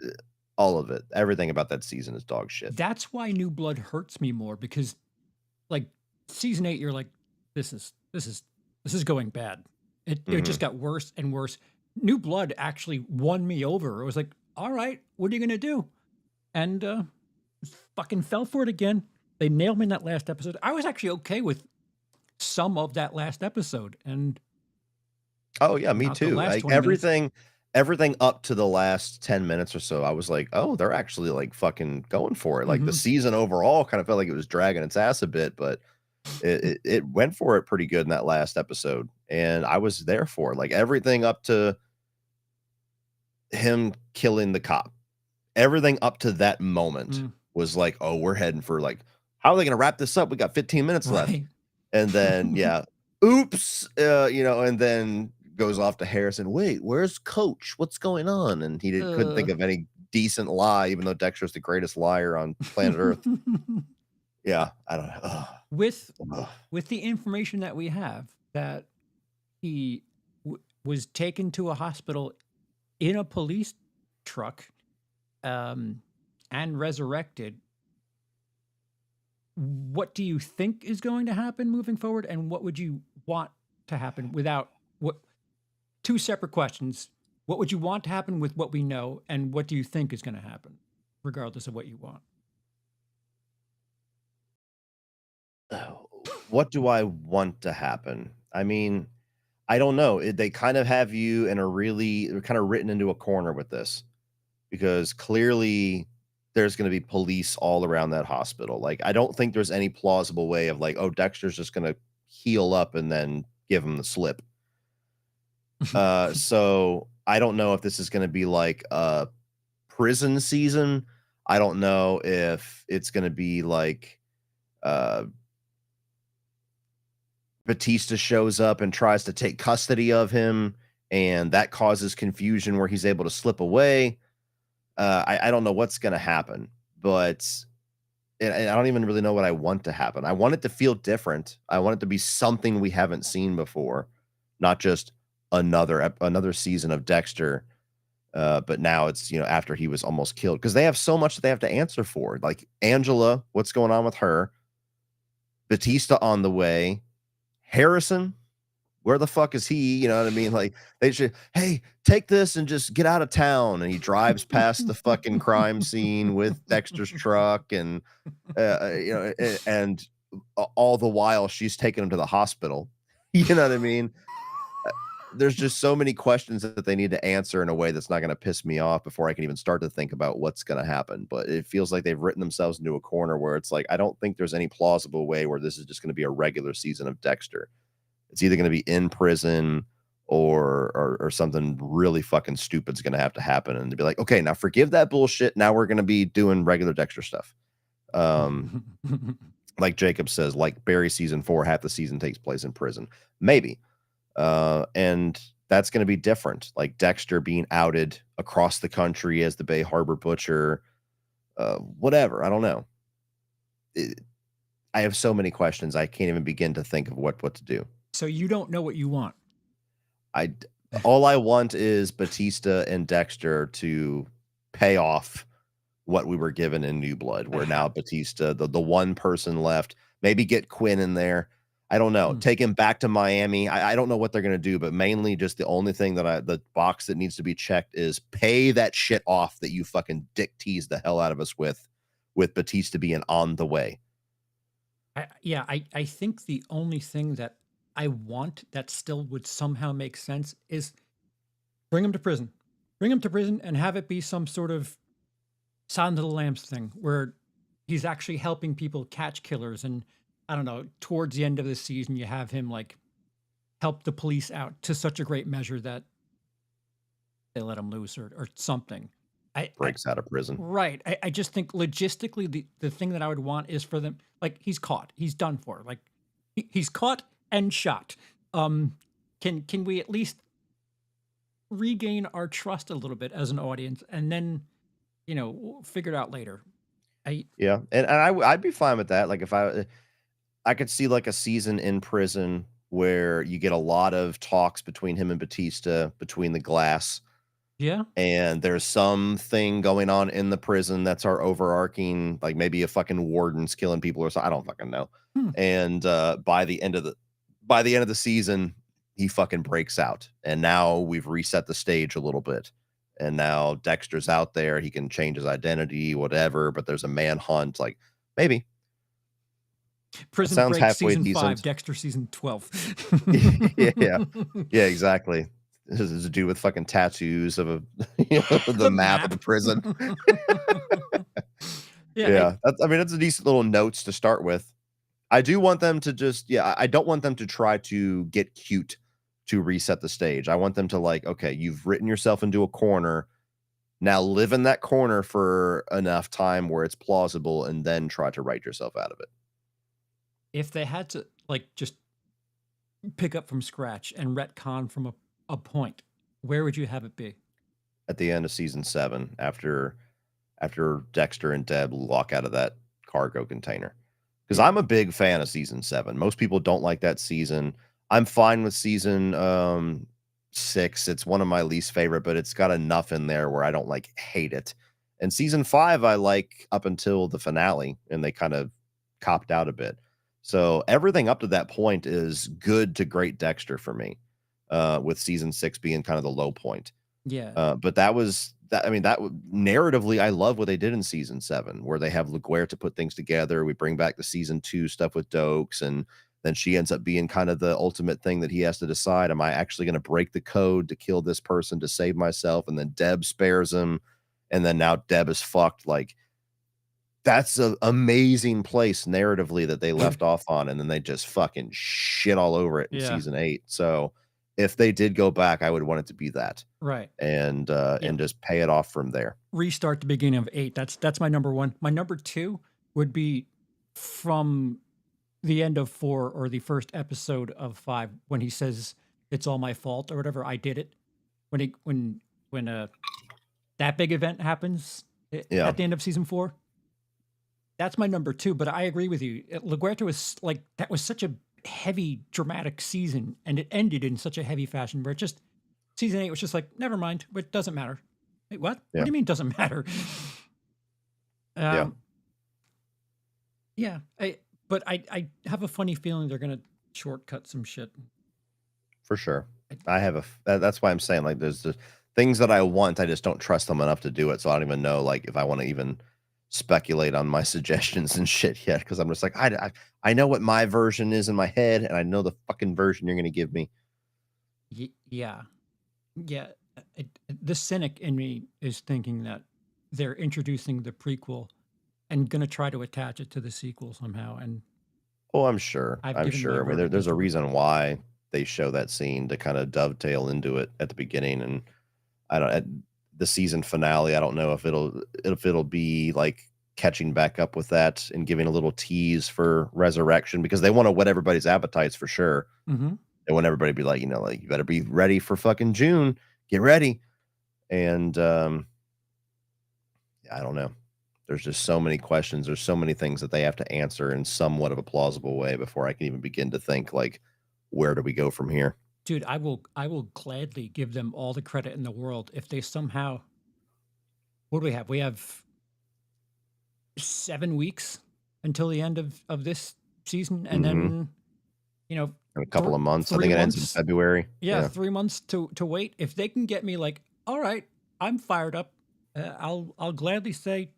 all of it. Everything about that season is dog shit. That's why New Blood hurts me more because, like, season 8, you're like, this is going bad. It just Mhm. got worse and worse. New Blood actually won me over. It was like, all right, what are you gonna do? And fucking fell for it again. They nailed me in that last episode. I was actually okay with some of that last episode, and Oh, yeah, me not the too. last Like, 20 minutes. everything up to the last 10 minutes or so, I was like, "Oh, they're actually, like, fucking going for it." Like, the Hmm. season overall kind of felt like it was dragging its ass a bit, but it went for it pretty good in that last episode, and I was there for it. Like, everything up to him killing the cop, everything up to that moment Mm. was like, "Oh, we're heading for, like, how are they going to wrap this up? We got 15 minutes left. Right. And then, yeah, oops, and then goes off to Harrison. Wait, where's Coach? What's going on? And couldn't Uh, think of any decent lie, even though Dexter's the greatest liar on planet Earth. Yeah, I don't know. Ugh, with ugh. with the information that we have that he was taken to a hospital in a police truck, um, and resurrected. What do you think is going to happen moving forward, and what would you want to happen without what? Two separate questions. What would you want to happen with what we know, and what do you think is going to happen, regardless of what you want? What do I want to happen? I mean, I don't know. They kind of have you in a really they're kind of written into a corner with this because clearly there's going to be police all around that hospital. Like, I don't think there's any plausible way of like, oh, Dexter's just going to heal up and then give him the slip. So I don't know if this is going to be like a prison season. I don't know if it's going to be like uh Batista shows up and tries to take custody of him, and that causes confusion where he's able to slip away. I don't know what's going to happen, but and I don't even really know what I want to happen. I want it to feel different. I want it to be something we haven't seen before, not just another season of Dexter. But now it's after he was almost killed because they have so much that they have to answer for. Like Angela, what's going on with her? Batista on the way. Harrison, where the fuck is he? You know what I mean? Like they should, hey, take this and just get out of town. And he drives past the fucking crime scene with Dexter's truck, and and all the while she's taking him to the hospital. You know what I mean? There's just so many questions that they need to answer in a way that's not going to piss me off before I can even start to think about what's going to happen. But it feels like they've written themselves into a corner where it's like, I don't think there's any plausible way where this is just going to be a regular season of Dexter. It's either going to be in prison or something really fucking stupid's going to have to happen. And to be like, okay, now forgive that bullshit. Now we're going to be doing regular Dexter stuff. Like Jacob says, like Barry season 4, half the season takes place in prison. Maybe. And that's going to be different. Like Dexter being outed across the country as the Bay Harbor Butcher, whatever. I don't know. I have so many questions. I can't even begin to think of what to do. So you don't know what you want. All I want is Batista and Dexter to pay off what we were given in New Blood. Where now Batista, the one person left, maybe get Quinn in there. I don't know. Take him back to Miami. I don't know what they're going to do, but mainly just the only thing the box that needs to be checked is pay that shit off that you fucking dick teased the hell out of us with Batista being on the way. I think the only thing that I want that still would somehow make sense is bring him to prison. Bring him to prison and have it be some sort of Silence of the Lambs thing where he's actually helping people catch killers. And I don't know, towards the end of the season, you have him like help the police out to such a great measure that they let him loose or something. Breaks out of prison. Right. I just think logistically, the thing that I would want is for them, like, he's caught, he's done for, like, he's caught and shot. Can we at least regain our trust a little bit as an audience, and then we'll figure it out later? Yeah, and I'd be fine with that. Like if I could see like a season in prison where you get a lot of talks between him and Batista between the glass. Yeah. And there's something going on in the prison that's our overarching, like maybe a fucking warden's killing people or something. I don't fucking know. And by the end of the season, he fucking breaks out. And now we've reset the stage a little bit. And now Dexter's out there. He can change his identity, whatever, but there's a manhunt. Like maybe. Prison sounds Break halfway season 5, decent. Dexter season 12. Yeah, exactly. This is to do with fucking tattoos of the map of the prison. Yeah. That's a decent little notes to start with. I do want them to just, I don't want them to try to get cute to reset the stage. I want them to like, okay, you've written yourself into a corner. Now live in that corner for enough time where it's plausible and then try to write yourself out of it. If they had to like just pick up from scratch and retcon from a point, where would you have it be? At the end of season 7, after Dexter and Deb walk out of that cargo container. Because Yeah. I'm a big fan of season 7. Most people don't like that season. I'm fine with season 6. It's one of my least favorite, but it's got enough in there where I don't like hate it. And season 5 I like up until the finale, and they kind of copped out a bit. So everything up to that point is good to great Dexter for me. With season 6 being kind of the low point. Yeah. But that was that. I mean, narratively, I love what they did in season 7, where they have LaGuerre to put things together. We bring back the season 2 stuff with Dokes, and then she ends up being kind of the ultimate thing that he has to decide: am I actually going to break the code to kill this person to save myself? And then Deb spares him, and then now Deb is fucked. Like, that's an amazing place narratively that they left off on, and then they just fucking shit all over it in Yeah. season 8. So if they did go back, I would want it to be that Right. Yeah. and just pay it off from there. Restart the beginning of 8. That's my number 1. My number 2 would be from the end of 4 or the first episode of 5 when he says it's all my fault or whatever. I did it. When that big event happens Yeah, at the end of season 4. That's my number 2, but I agree with you. LaGuerta was like that was such a heavy dramatic season, and it ended in such a heavy fashion where it just season 8 was just like never mind, it doesn't matter. Wait, what? What yeah, do you mean doesn't matter? yeah, Um, yeah, but I have a funny feeling they're gonna shortcut some shit. for sure. I, I have that's why I'm saying, like, there's the things that I want, I just don't trust them enough to do it. So I don't even know, like, if I want to even speculate on my suggestions and shit yet, because I'm just like, I know what my version is in my head, and I know the fucking version you're gonna give me. yeah, yeah. The cynic in me is thinking that they're introducing the prequel and gonna try to attach it to the sequel somehow, and Oh, I'm sure. I've I'm given my sure. I mean, verdict as there's a to what. reason why they show that scene to kind of dovetail into it at the beginning, and I don't at the season finale. I don't know if it'll be like catching back up with that and giving a little tease for resurrection, because they want to whet everybody's appetites for sure. Mhm. They want everybody to be like, like, you better be ready for fucking June. Get ready. And I don't know. There's just so many questions. There's so many things that they have to answer in somewhat of a plausible way before I can even begin to think, like, where do we go from here? Dude, I will gladly give them all the credit in the world if they somehow. What do we have? We have 7 weeks until the end of this season, and Mhm. then, you know, In a couple of months. I 3 think it ends in months. February. Yeah, Yeah. 3 months to wait. If they can get me like, "All right, I'm fired up," I'll gladly say,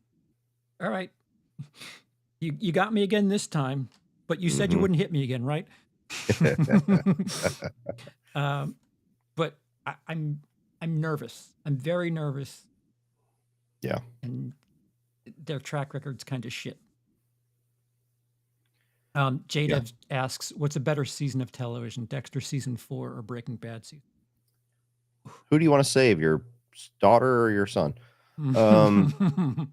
"All right, you got me again this time, but you said you Mhm. wouldn't hit me again, right?" Um, but I'm nervous. I'm very nervous, Yeah. and their track record's kinda shit. Yeah. JDev asks, "What's a better season of television, Dexter season 4 or Breaking Bad season?" Who do you wanna save, your daughter or your son? Um,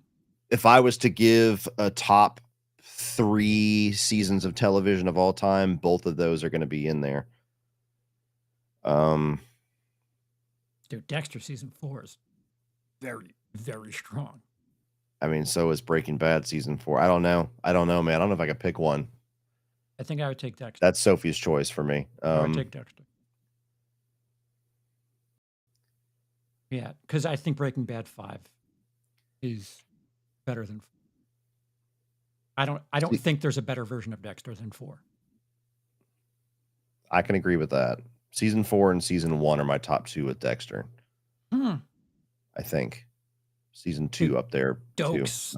if I was to give a top 3 seasons of television of all time, both of those are gonna be in there. Um, Dude, Dexter season 4 is very, very strong. I mean, so is Breaking Bad season 4. I don't know, man. I don't know if I could pick one. I think I would take Dexter. That's Sophie's choice for me. I would take Dexter. Yeah, because I think Breaking Bad 5 is better than. I don't See, think there's a better version of Dexter than 4. I can agree with that. Season 4 and season 1 are my top 2 with Dexter, Hmm. I think. Season Dude, 2 up there too. Dokes.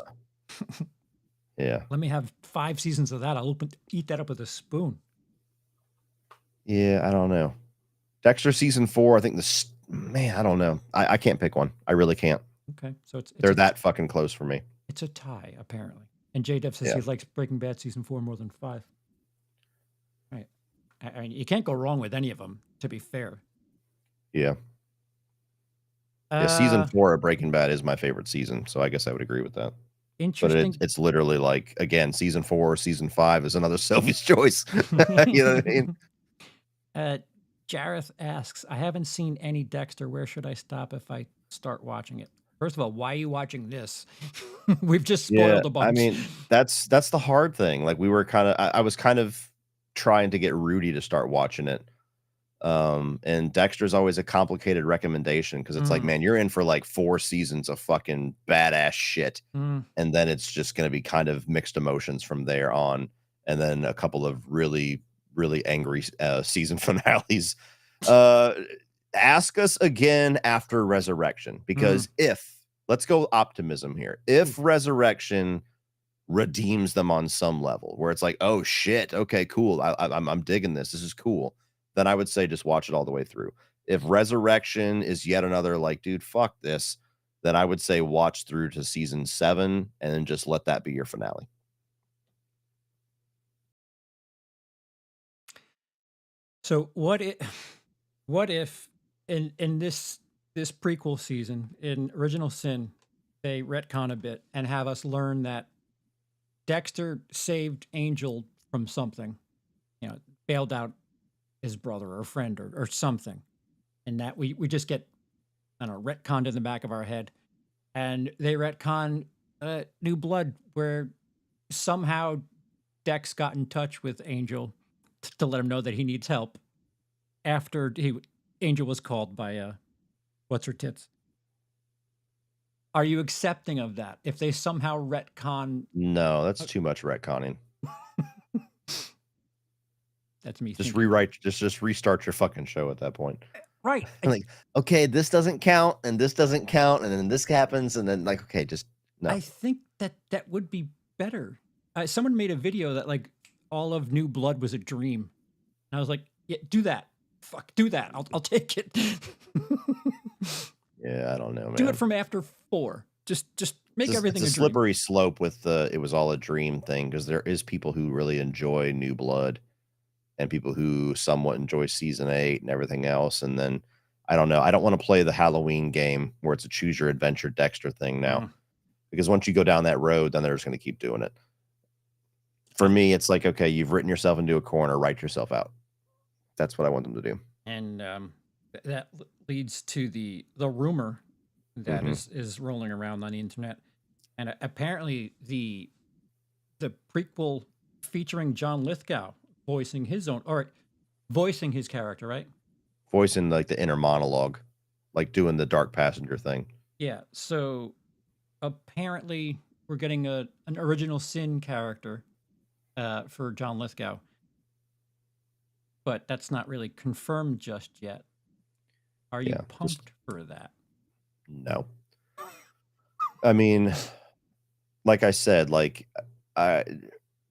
Yeah. Let me have 5 seasons of that. I'll eat that up with a spoon. Yeah, I don't know. Dexter season 4, I think man, I don't know. I can't pick one. I really can't. Okay, so it's They're a that fucking close for me. it's a tie apparently. And J-Dev says Yeah. he likes Breaking Bad season 4 more than 5. Right. I mean, you can't go wrong with any of them. To be fair. Yeah. Yeah, season Uh, 4 of Breaking Bad is my favorite season, so I guess I would agree with that. But interesting. it's literally like, again, season 4, season 5 is another Sophie's choice. You know what I mean? uh, Jareth asks, I haven't seen any Dexter. Where should I stop if I start watching it? First of all, why are you watching this? We've just Yeah, spoiled a I bunch. mean, that's the hard thing. Like, we were kinda I was kind of trying to get Rudy to start watching it. And Dexter's always a complicated recommendation because it's like, Mm, man, you're in for like 4 seasons of fucking badass shit, mm. and then it's just gonna be kind of mixed emotions from there on, and then a couple of really, really angry, season finales. Uh, Ask us again after Resurrection, Mm. because if let's go optimism here. If Resurrection redeems them on some level where it's like, "Oh, shit, okay, cool. I'm digging this. This is cool." Then I would say just watch it all the way through. If Resurrection is yet another like, "Dude, fuck this," then I would say watch through to season 7 and then just let that be your finale. So what if in this prequel season in Original Sin they retcon a bit and have us learn that Dexter saved Angel from something, you know, bailed out his brother or friend or something, and that we just get I don't know retconned in the back of our head, and they retcon New Blood where somehow Dex got in touch with Angel to let him know that he needs help after Angel was called by what's her tits. Are you accepting of that? If they somehow retcon, No, that's uh, too much retconning. that's me Just thinking about rewrite just restart your fucking show at that point. right. Like, "Okay, this doesn't count, and this doesn't count, and then this happens," and then, like, "Okay, just I no." think that that would be better. Someone made a video that like all of New Blood was a dream, and I was like, yeah, do that. Fuck, do that. I'll take it. Yeah, I don't know, Do it man. from after 4. Just make It's everything a a dream. slippery slope with the "it was all a dream" thing, because there is people who really enjoy New Blood and people who somewhat enjoy season 8 and everything else, and then I don't know, I don't wanna play the Halloween game where it's a choose your adventure Dexter thing now, Mm. because once you go down that road, then they're just gonna keep doing it. For I, me, it's like, okay, you've written yourself into a corner, write yourself out. That's what I want them to do. and that leads to the rumor that Mhm. is rolling around on the internet, and apparently the prequel featuring John Lithgow voicing his own or voicing his character, right? Voicing, like, the inner monologue, like, doing the dark passenger thing. Yeah. So apparently we're getting a an original sin character for John Lithgow, but that's not really confirmed just yet. Are you Yeah, just pumped for that? no. I mean, like I said, like, I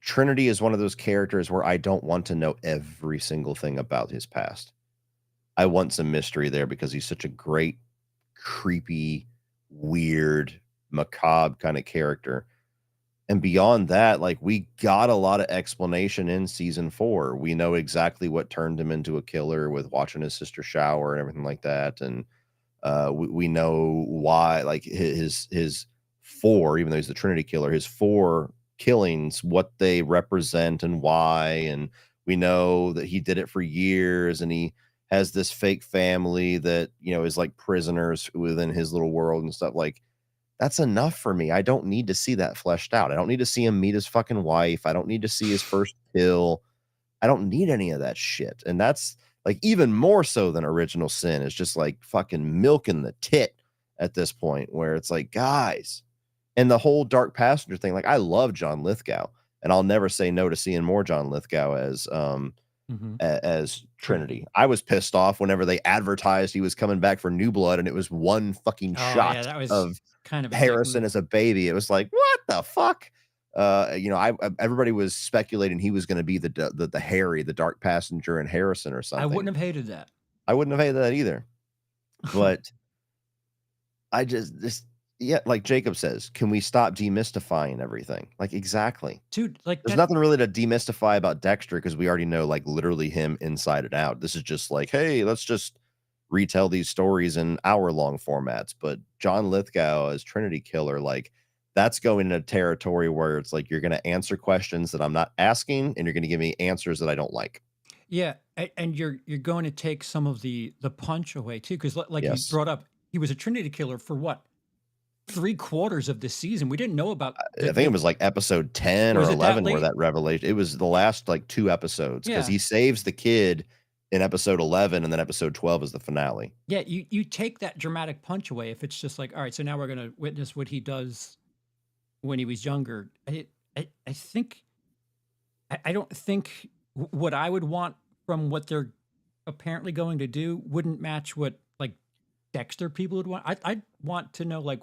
Trinity is one of those characters where I don't want to know every single thing about his past. I want some mystery there because he's such a great, creepy, weird, macabre kinda character. And beyond that, like, we got a lot of explanation in season 4. We know exactly what turned him into a killer with watching his sister shower and everything like that, and, we know why, like, his 4, even though he's the Trinity killer, his 4 killings, what they represent and why, and we know that he did it for years, and he has this fake family that, is like prisoners within his little world and stuff, like, that's enough for me. I don't need to see that fleshed out. I don't need to see him meet his fucking wife. I don't need to see his first kill. I don't need any of that shit. And that's like even more so than Original Sin is just like fucking milking the tit at this point where it's like, guys, and the whole Dark Passenger thing. Like, I love John Lithgow, and I'll never say no to seeing more John Lithgow as Mm-hmm. as Trinity. Trinity. I was pissed off whenever they advertised he was coming back for New Blood, and it was one fucking Oh yeah, shot that was of kind of a dick Harrison move. as a baby. It was like, "What the fuck?" I everybody was speculating he was gonna be the Harry, the Dark Passenger and Harrison or I something. wouldn't have hated that. I wouldn't have hated that either, but I just yeah, like Jacob says, "Can we stop demystifying everything?" Like, exactly. Dude, like There's that nothing really to demystify about Dexter because we already know, like, literally him inside and out. This is just like, "Hey, let's just retell these stories in hour-long formats. But John Lithgow as Trinity Killer, like, that's going into territory where it's like you're gonna answer questions that I'm not asking, and you're gonna give me answers that I don't like. Yeah, and you're going to take some of the punch away too, because like you Yes. brought up, he was a Trinity Killer for what, 3/4 of this season. We didn't know about I think it was like episode 10 or was it that 11 where late? that revelation it was the last, like, 2 episodes because Yeah. he saves the kid in episode 11, and then episode 12 is the finale. Yeah, you take that dramatic punch away if it's just like, all right, so now we're gonna witness what he does when he was younger. I think I don't think what I would want from what they're apparently going to do wouldn't match what like Dexter people would want. I'd want to know like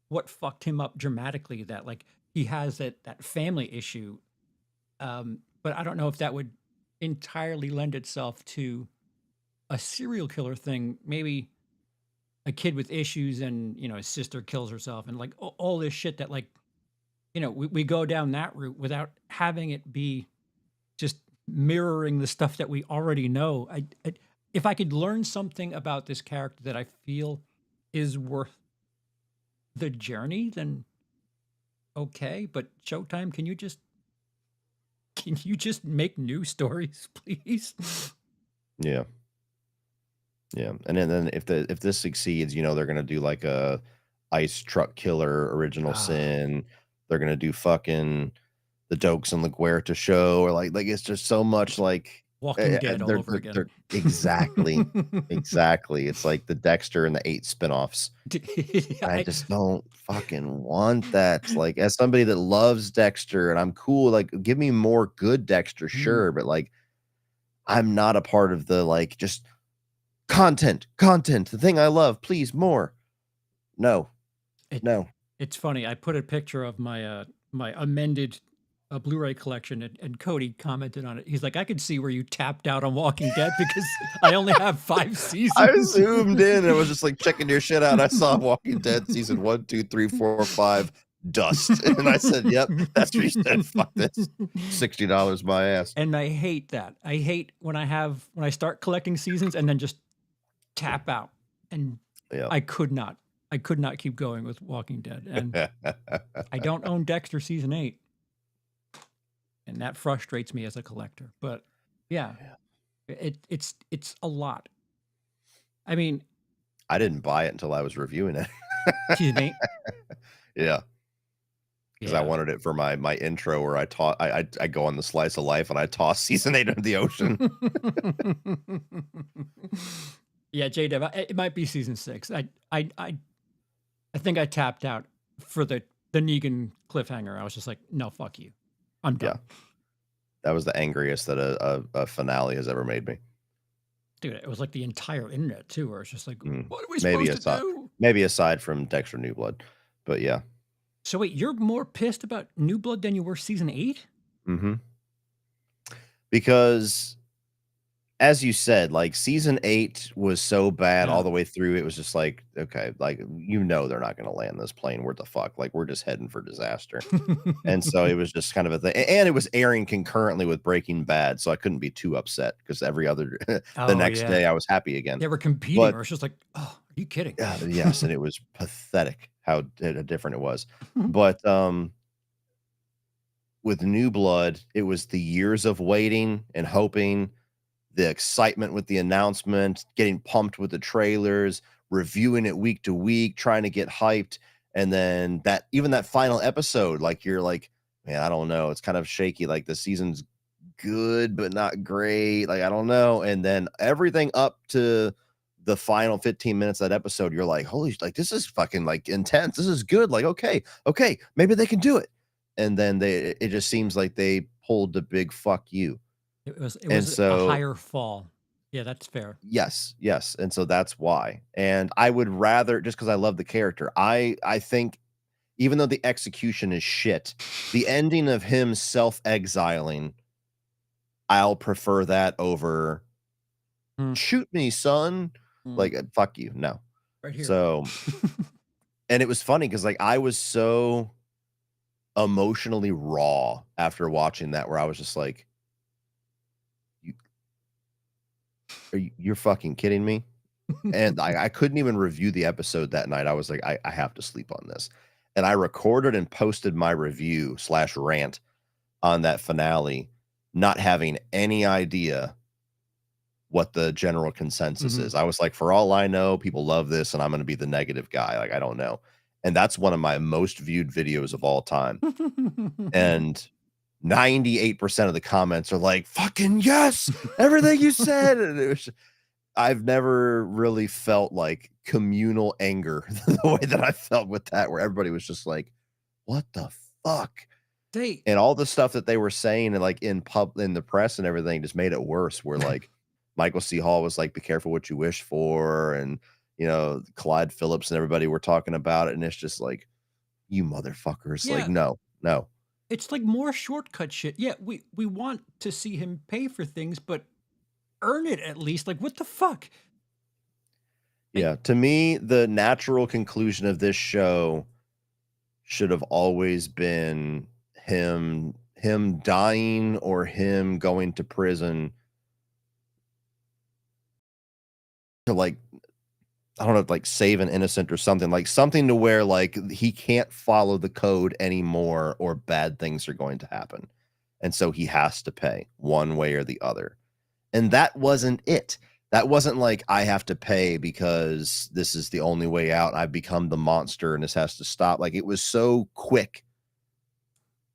what fucked him up dramatically, that like he has that family issue. But I don't know if that would entirely lend itself to a serial killer thing. Maybe a kid with issues and his sister kills herself and like all this shit that like we go down that route without having it be just mirroring the stuff that we already know. If I could learn something about this character that I feel is worth the journey, then okay. But Showtime, can you just make new stories, please? Yeah. Yeah, and then if this succeeds, they're gonna do like a Ice Truck Killer Original Ah, Sin. They're gonna do fucking the Dokes and LaGuerta show, or like it's just so much like Walking Dead all over again. they're exactly, exactly. It's like the Dexter and the 8 spinoffs. I I, just don't fucking want that. Like, as somebody that loves Dexter and I'm cool, like, give me more good Dexter, mm, sure, but like I'm not a part of the like just content, the thing I love, please more. No, it no. It's funny. I put a picture of my amended Blu-ray collection, and Cody commented on it. He's like, "I could see where you tapped out on Walking Dead because I only have 5 I seasons." zoomed in and was just like checking your shit out. I saw Walking Dead season 1, 2, 3, 4, 5, dust. And I said, yep, that's what you said. Fuck this. $60 my ass. And I hate that. I hate when I start collecting seasons and then just tap out. And Yeah. I could not. I could not keep going with Walking Dead. And I don't own Dexter season 8, and that frustrates me as a collector. But yeah, it's a lot. I mean, I didn't buy it until I was reviewing it. season 8? Yeah, because I Yeah. wanted it for my intro where I go on the slice of life and I toss season 8 into the ocean. Yeah, J-Dev, it might be season 6. I think I tapped out for the Negan cliffhanger. I was just like, "No, fuck you. I'm Yeah, done." that was the angriest that a finale has ever made me. Dude, it was like the entire internet too, where it's just like, Mm. "What are we Maybe supposed to aside do?" maybe aside from Dexter New Blood, but yeah. So wait, you're more pissed about New Blood than you were season 8? Mhm. Because as you said, like, season 8 was so bad all Yeah. the way through, it was just like, "Okay, like, they're not gonna land this plane, what the fuck? Like, we're just heading for disaster." And so it was just kind of a thing, and it was airing concurrently with Breaking Bad, so I couldn't be too upset because every other the Oh, next yeah. day, I was happy again. They were competing, But or it's just like, "Oh, are you kidding?" yes, and it was pathetic how different it was. But, with New Blood, it was the years of waiting and hoping, the excitement with the announcement, getting pumped with the trailers, reviewing it week to week, trying to get hyped, and then that final episode, like, you're like, "Man, I don't know, it's kind of shaky, like, the season's good, but not great, like, I don't know," and then everything up to the final 15 minutes of that episode, you're like, "Holy like, this is fucking, like, intense, this is good, like, okay, maybe they can do it," and then it just seems like they pulled the big "fuck you," It and was a so higher fall. Yeah, that's fair. yes, yes, and so that's why, and I would rather just because I love the character, I think even though the execution is shit, the ending of him self-exiling, I'll prefer that over, Mm, "Shoot me, son." mm, Like, fuck you, no. right here. So and it was funny because like, I was so emotionally raw after watching that where I was just like, "You you're fucking kidding me?" And I couldn't even review the episode that night. I was like, I have to sleep on this. And I recorded and posted my review slash rant on that finale, not having any idea what the general consensus Mhm. is. I was like, for all I know, people love this, and I'm gonna be the negative guy. Like, I don't know. And that's one of my most viewed videos of all time. And 98% of the comments are like, fucking yes, everything you said. And I've never really felt like communal anger the way that I felt with that, where everybody was just like, what the fuck? They And all the stuff that they were saying and, like, in the press and everything just made it worse, where, like, Michael C. Hall was like, "Be careful what you wish for," and, Clyde Phillips and everybody were talking about it, and it's just like, "You motherfuckers." Like, yeah, no, no. it's like more shortcut shit. Yeah, we want to see him pay for things, but earn it at least. Like, what the fuck? I Yeah, to me, the natural conclusion of this show should have always been him dying or him going to prison to, like, I don't know, like, save an innocent or something, like, something to where, like, he can't follow the code anymore or bad things are going to happen, and so he has to pay one way or the other, and that wasn't it. That wasn't like, "I have to pay because this is the only way out, I've become the monster and this has to stop," like, it was so quick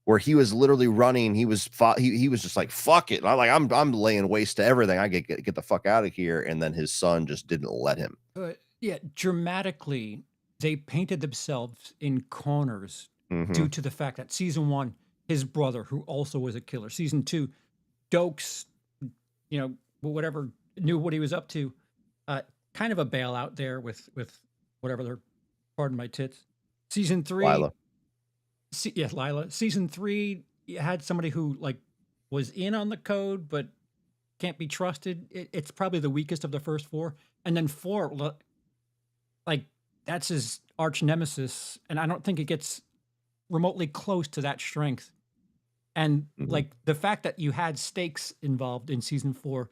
where he was literally running, he was just like, "Fuck it," I'm laying waste to everything, I get the fuck out of here, and then his son just didn't let him. yeah, dramatically, they painted themselves in corners due Mhm. to the fact that season one, his brother, who also was a killer, season two, Dokes, whatever, knew what he was up to. Uh, Kind of a bailout there with whatever they're, pardon my tits. Season three, Lila. yes, Lila. Season three, you had somebody who like was in on the code but can't be trusted. It's probably the weakest of the first four, and then four, like that's his arch nemesis, and I don't think it gets remotely close to that strength. And Mhm. like the fact that you had stakes involved in season four,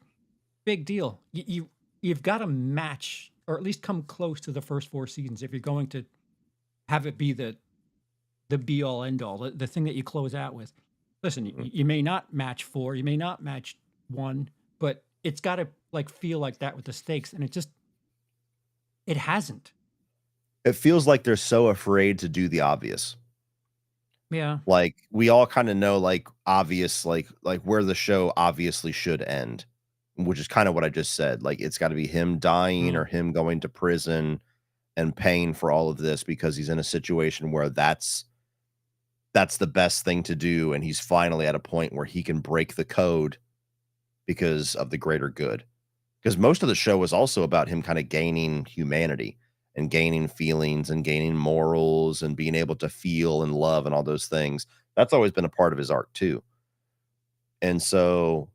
big deal. You've got to match or at least come close to the first four seasons if you're going to have it be the be all end all, the thing that you close out with. Listen, Mhm. you may not match four, you may not match one, but it's got to like feel like that with the stakes, and it hasn't. It feels like they're so afraid to do the obvious. Yeah. Like, we all kinda know, like, obvious, like, where the show obviously should end, which is kinda what I just said, like, it's gotta be him dying or Mm. him going to prison and paying for all of this because he's in a situation where that's the best thing to do, and he's finally at a point where he can break the code because of the greater good. Because most of the show was also about him kinda gaining humanity and gaining feelings and gaining morals and being able to feel and love and all those things. That's always been a part of his arc too. And so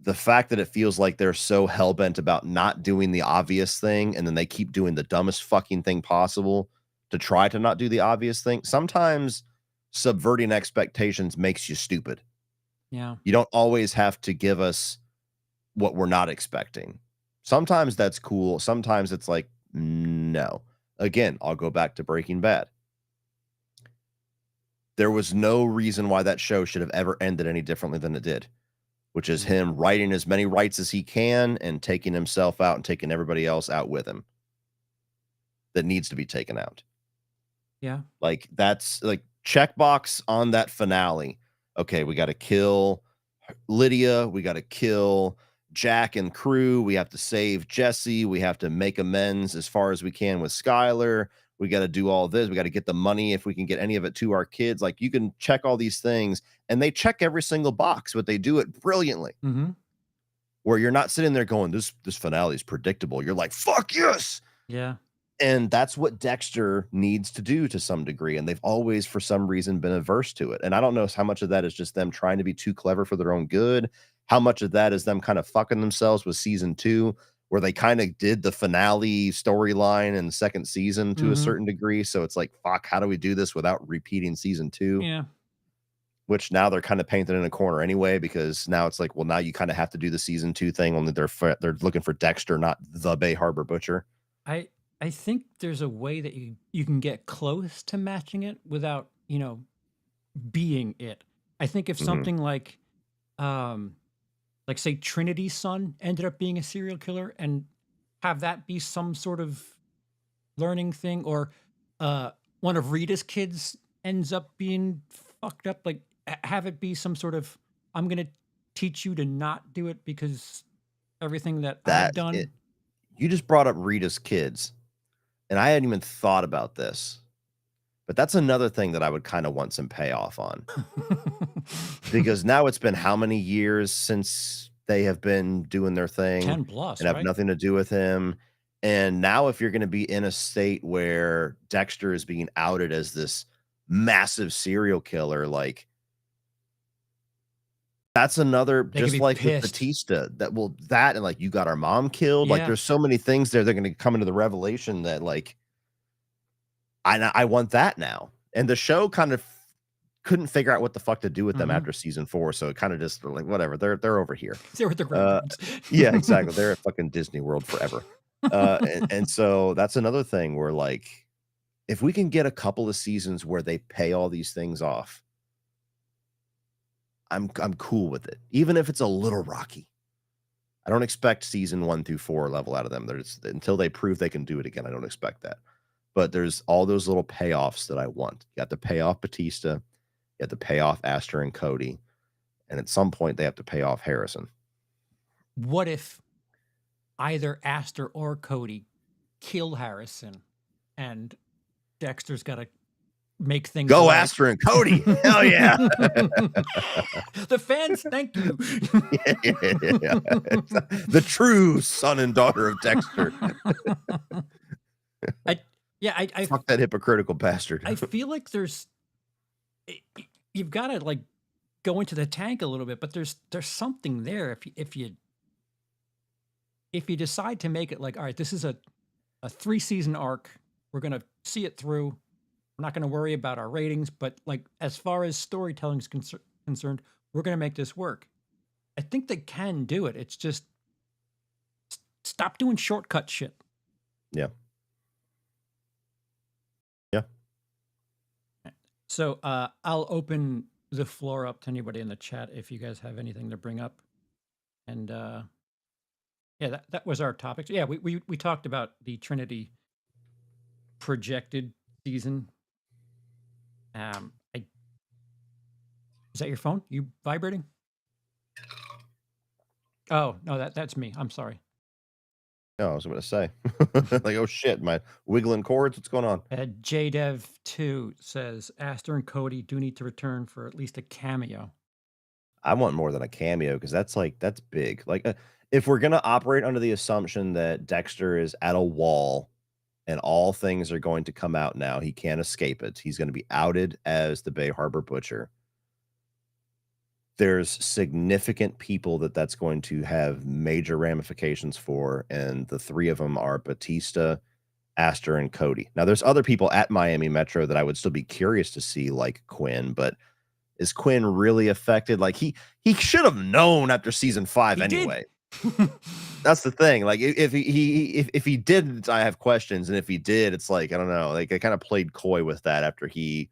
the fact that it feels like they're so hell-bent about not doing the obvious thing, and then they keep doing the dumbest fucking thing possible to try to not do the obvious thing, sometimes subverting expectations makes you stupid. Yeah. You don't always have to give us what we're not expecting. Sometimes that's cool. Sometimes it's like, no. Again, I'll go back to Breaking Bad. There was no reason why that show should have ever ended any differently than it did, which is Mm. him righting as many rights as he can and taking himself out and taking everybody else out with him that needs to be taken out. Yeah. Like, that's like checkbox on that finale. Okay, we got to kill Lydia. We got to kill Jack and crew. We have to save Jesse. We have to make amends as far as we can with Skylar. We got to do all this. We got to get the money if we can get any of it to our kids. Like, you can check all these things, and they check every single box, but they do it brilliantly. Mm-hmm. Where you're not sitting there going, this finale is predictable. You're like, fuck yes. Yeah. And that's what Dexter needs to do to some degree, and they've always, for some reason, been averse to it, and I don't know how much of that is just them trying to be too clever for their own good, how much of that is them kind of fucking themselves with season 2, where they kinda did the finale storyline in the 2nd season to a Mm-hmm. certain degree, so it's like, "Fuck, how do we do this without repeating season 2?" Yeah. which now they're kind of painted in a corner anyway, because now it's like, well, now you kind of have to do the season 2 thing, only they're looking for Dexter, not the Bay Harbor Butcher. I I think there's a way that you can get close to matching it without, being it. I think if Mhm. something um, like say Trinity's son ended up being a serial killer and have that be some sort of learning thing, or uh, one of Rita's kids ends up being fucked up, like have it be some sort of I'm gonna teach you to not do it because everything that I've That it done. You just brought up Rita's kids, and I hadn't even thought about this, but that's another thing that I would kinda want some payoff on, because now it's been how many years since they have been doing their thing 10 plus, and have right? nothing to do with him, and now if you're gonna be in a state where Dexter is being outed as this massive serial killer, like, that's another, They could just be like with pissed. Batista, that and, like, you got our mom killed, like, Yeah. there's so many things there, they're gonna come into the revelation that, like, I want that now, and the show kind of couldn't figure out what the fuck to do with them Mhm. after season 4, so it kinda just like, whatever, they're over here. They're with their Uh, grandparents. yeah, exactly, they're at fucking Disney World forever. And so that's another thing where, like, if we can get a couple of seasons where they pay all these things off, I'm cool with it, even if it's a little rocky. I don't expect season 1 through 4 level out of them. There's until they prove they can do it again, I don't expect that. But there's all those little payoffs that I want. You got to pay off Batista, you have to pay off Astor and Cody, and at some point they have to pay off Harrison. What if either Astor or Cody kill Harrison and Dexter's got to make things Go right? Astor and Cody. Hell yeah. The fans, thank you. Yeah, yeah, yeah, yeah. The true son and daughter of Dexter. I yeah, Fuck that hypocritical bastard. I feel like you've got to like go into the tank a little bit, but there's something there if you decide to make it like, all right, this is a 3-season arc. We're gonna see it through. We're not gonna worry about our ratings, but like as far as storytelling is concerned, we're gonna make this work. I think they can do it. It's just stop doing shortcut shit. Yeah. Yeah. So I'll open the floor up to anybody in the chat if you guys have anything to bring up. And yeah, that was our topic. So, yeah, we talked about the Trinity projected season. I Is that your phone? You vibrating? Oh no, that's me. I'm sorry. No, I was gonna say. Like, oh shit, my wiggling cords, what's going on? JDev2 says Astor and Cody do need to return for at least a cameo. I want more than a cameo because that's big. Like, if we're gonna operate under the assumption that Dexter is at a wall and all things are going to come out now, he can't escape it. He's gonna be outed as the Bay Harbor Butcher. There's significant people that's going to have major ramifications for, and the 3 of them are Batista, Astor, and Cody. Now, there's other people at Miami Metro that I would still be curious to see, like Quinn, but is Quinn really affected? Like, he should have known after season 5 He did. anyway. That's the thing. Like, if he didn't, I have questions, and if he did, it's like, I don't know, like, I kinda played coy with that after he,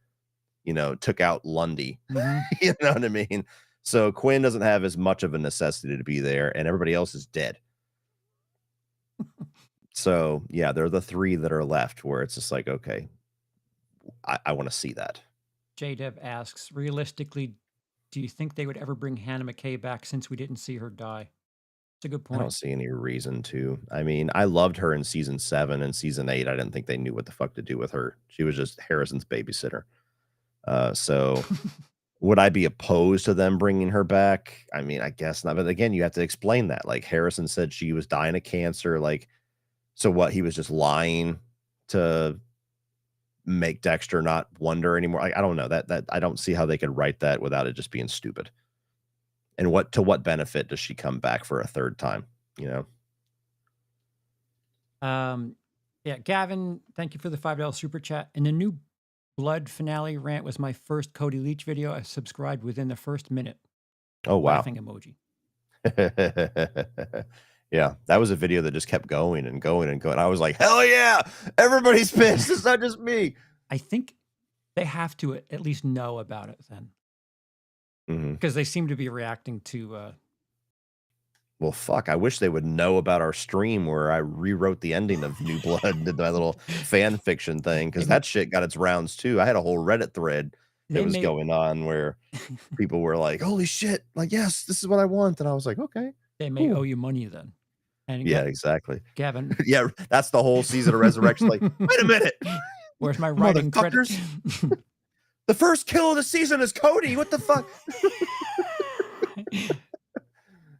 took out Lundy. Hmm. You know what I mean? So Quinn doesn't have as much of a necessity to be there, and everybody else is dead. So, yeah, they're the 3 that are left where it's just like, okay, I wanna see that. JDev asks, realistically, do you think they would ever bring Hannah McKay back since we didn't see her die? It's a good I don't point. see any reason to. I mean, I loved her in season 7 and season 8. I didn't think they knew what the fuck to do with her. She was just Harrison's babysitter. So would I be opposed to them bringing her back? I mean, I guess not. But again, you have to explain that. Like, Harrison said she was dying of cancer. Like, so what? He was just lying to make Dexter not wonder anymore. I don't know that I don't see how they could write that without it just being stupid. And what benefit does she come back for a third time? You know? Um, yeah, Gavin, thank you for the $5 super chat. In the new Blood finale rant was my first Cody Leach video. I subscribed within the first minute. Oh, wow. Laughing emoji. Yeah, that was a video that just kept going and going and going. I was like, hell yeah, everybody's pissed. It's not just me. I think they have to at least know about it then, Mhm. because they seem to be reacting to. Well, fuck, I wish they would know about our stream where I rewrote the ending of New Blood and did my little fan fiction thing, because They, that shit got its rounds too. I had a whole Reddit thread that they was may going on where people were like, "Holy shit, like, yes, this is what I want." And I was like, "Okay, they may owe cool." you money then. And Yeah, exactly. Gavin, Yeah, that's the whole season of Resurrection, like, "Wait a minute, where's my writing credit? motherfuckers. The first kill of the season is Cody. What the fuck?"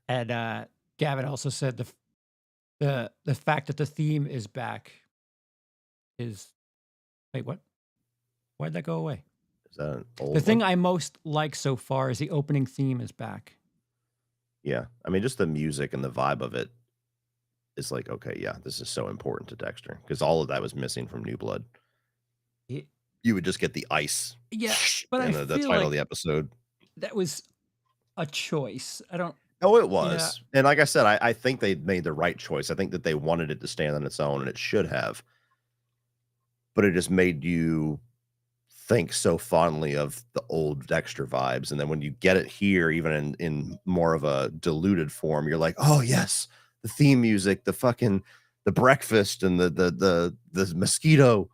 And Gavin also said the fact that the theme is back is wait, what? Why'd that go away? Is that an The old thing one? I most like so far is the opening theme is back. Yeah. I mean, just the music and the vibe of it is like, okay, yeah, this is so important to Dexter, because all of that was missing from New Blood. It- You would just get the ice yeah, but I and the feel title of like the episode. that was a choice. I don't. Oh, it Yeah, was. And like I said, I think they made the right choice. I think that they wanted it to stand on its own, and it should have. But it just made you think so fondly of the old Dexter vibes. And then when you get it here, even in more of a diluted form, you're like, oh yes, the theme music, the fucking the breakfast and the mosquito.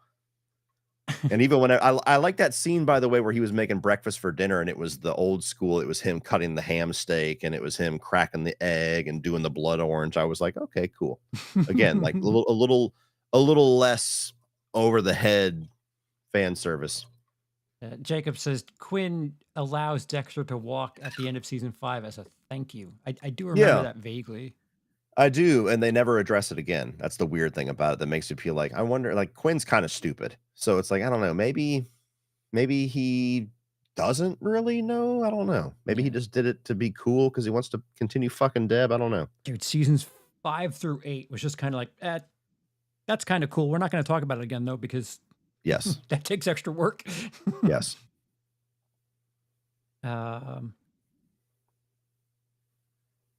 And even when I like that scene, by the way, where he was making breakfast for dinner and it was the old school, it was him cutting the ham steak and it was him cracking the egg and doing the blood orange. I was like, okay, cool. Again, like a little less over the head fan service. Jacob says Quinn allows Dexter to walk at the end of season 5 as a thank you. I do remember Yeah, that vaguely. I do, and they never address it again. That's the weird thing about it that makes you feel like, I wonder, like, Quinn's kind of stupid. So it's like, I don't know, maybe he doesn't really know. I don't know. Maybe he Yeah, just did it to be cool because he wants to continue fucking Deb. I don't know. dude, seasons 5 through 8 was just kind of like, that's kind of cool. We're not going to talk about it again though because Yes. that takes extra work. Yes. um,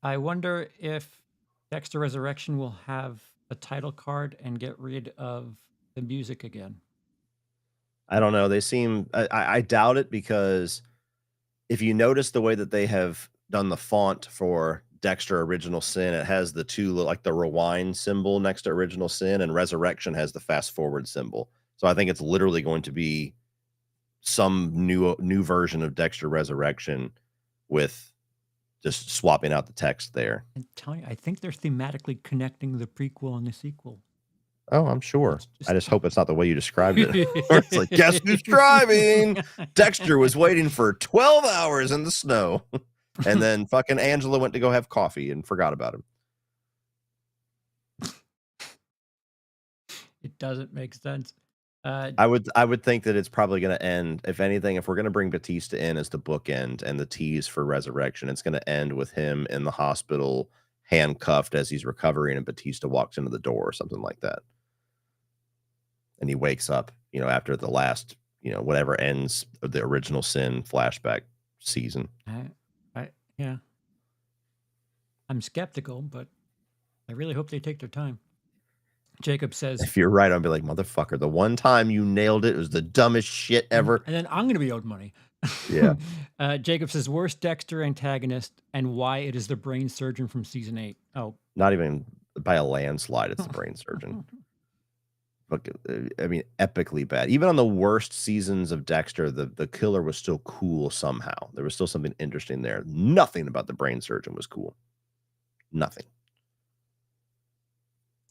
I wonder if Dexter Resurrection will have a title card and get rid of the music again. I don't know. They seem I doubt it, because if you notice the way that they have done the font for Dexter Original Sin, it has the two, like the rewind symbol next to Original Sin, and Resurrection has the fast forward symbol. So I think it's literally going to be some new version of Dexter Resurrection with just swapping out the text there. And tell you, I think they're thematically connecting the prequel and the sequel. Oh, I'm sure. It's I just just hope it's not the way you described it. Where it's like, guess who's driving? Dexter was waiting for 12 hours in the snow. And then fucking Angela went to go have coffee and forgot about him. It doesn't make sense. I would think that it's probably going to end, if anything, if we're going to bring Batista in as the bookend and the tease for Resurrection, it's going to end with him in the hospital handcuffed as he's recovering and Batista walks into the door or something like that. And he wakes up, after the last, whatever ends of the Original Sin flashback season. Yeah. I'm skeptical, but I really hope they take their time. Jacob says, If you're right, I'll be like, motherfucker, the one time you nailed it was the dumbest shit ever. and then I'm going to be owed money. Yeah. Jacob says, worst Dexter antagonist and why it is the brain surgeon from season 8. Oh, Not even by a landslide, it's the brain surgeon. But, I mean, epically bad. Even on the worst seasons of Dexter, the killer was still cool somehow. There was still something interesting there. Nothing about the brain surgeon was cool. Nothing.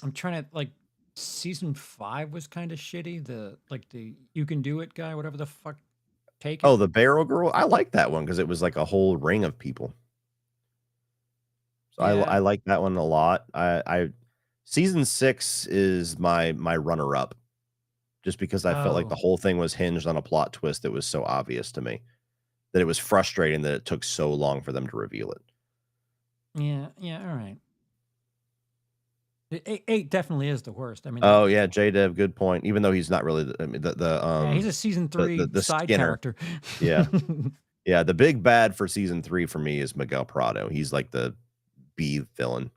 I'm trying to season 5 was kind of shitty. The you can do it guy, whatever the fuck. Take it. Oh, the barrel girl? I like that one because it was like a whole ring of people. So Yeah. I like that one a lot. I season 6 is my runner-up, just because I felt like the Oh. whole thing was hinged on a plot twist that was so obvious to me that it was frustrating that it took so long for them to reveal it. Yeah, all right. Eight definitely is the worst. I mean, Oh, yeah, J-Dev, good point. Even though he's not really the I mean, yeah, he's a season three the side Skinner. character. Yeah. Yeah, the big bad for season 3 for me is Miguel Prado. He's like the B villain.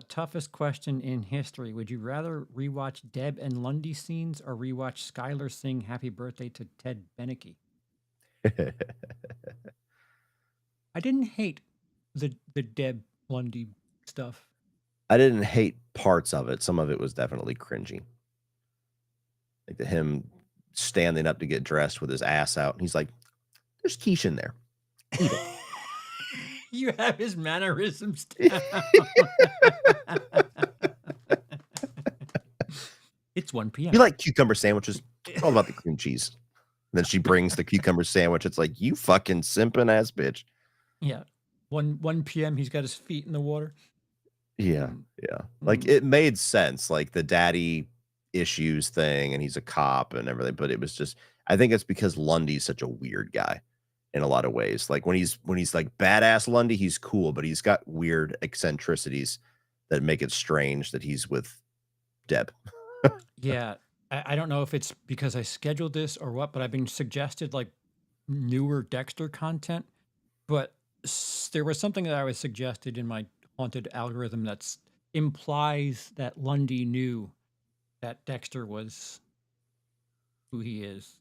Toughest question in history. Would you rather rewatch Deb and Lundy scenes or rewatch Skylar sing Happy Birthday to Ted Beneke? I didn't hate the Deb Lundy stuff. I didn't hate parts of it. Some of it was definitely cringy. Like him standing up to get dressed with his ass out, and he's like, "There's quiche in there. Eat it." You have his mannerisms down. It's 1 "You p.m. like cucumber sandwiches? It's all about the cream cheese." And then she brings the cucumber sandwich. It's like, "You fucking simping ass bitch." Yeah. 1 p.m. He's got his feet in the water. Yeah, Mm, yeah. Like, mm. it made sense, like, the daddy issues thing, and he's a cop and everything, but it was just I think it's because Lundy's such a weird guy in a lot of ways. Like, when he's, like, badass Lundy, he's cool, but he's got weird eccentricities that make it strange that he's with Deb. Yeah. I don't know if it's because I scheduled this or what, but I've been suggested like newer Dexter content. But there was something that I was suggested in my haunted algorithm that's implies that Lundy knew that Dexter was who he is.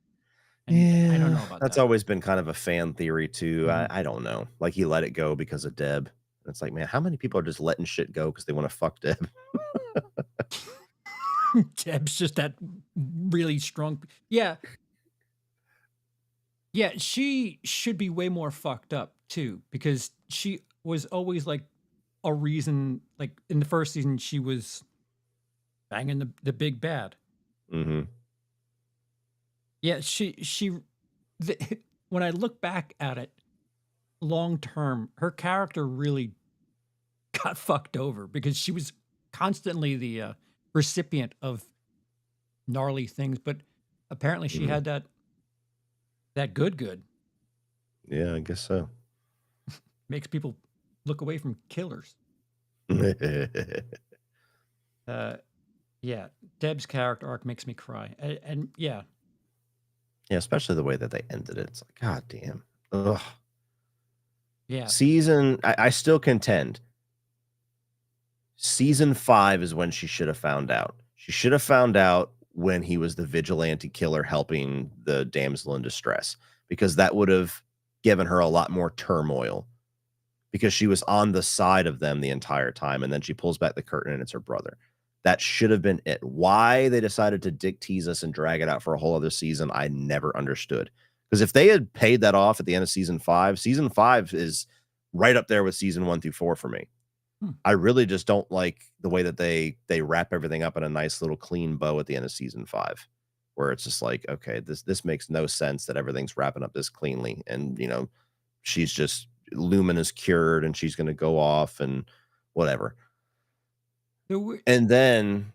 And I don't Yeah, know about that's that. always been kind of a fan theory too. Mhm. I don't know. Like, he let it go because of Deb. It's like, man, how many people are just letting shit go because they wanna fuck Deb? Deb's just that really strong. Yeah. Yeah. She should be way more fucked up too, because she was always like a reason. Like in the first season, she was banging the big bad. Mhm. Yeah. When I look back at it long term, her character really got fucked over because she was constantly the recipient of gnarly things, but apparently she Mhm. had that good Yeah, I guess so. makes people look away from killers. Uh, yeah, Deb's character arc makes me cry, and yeah, Yeah, especially the way that they ended it. It's like, god damn. Ugh. yeah, I still contend. Season 5 is when she should have found out. She should have found out when he was the vigilante killer helping the damsel in distress, because that would have given her a lot more turmoil, because she was on the side of them the entire time, and then she pulls back the curtain and it's her brother. That should have been it. Why they decided to dick tease us and drag it out for a whole other season, I never understood. Because if they had paid that off at the end of season 5 is right up there with season 1 through 4 for me. hmm. I really just don't like the way that they wrap everything up in a nice little clean bow at the end of season 5, where it's just like, okay, this makes no sense that everything's wrapping up this cleanly, and she's just Lumen is cured and she's going to go off and whatever. There were- And then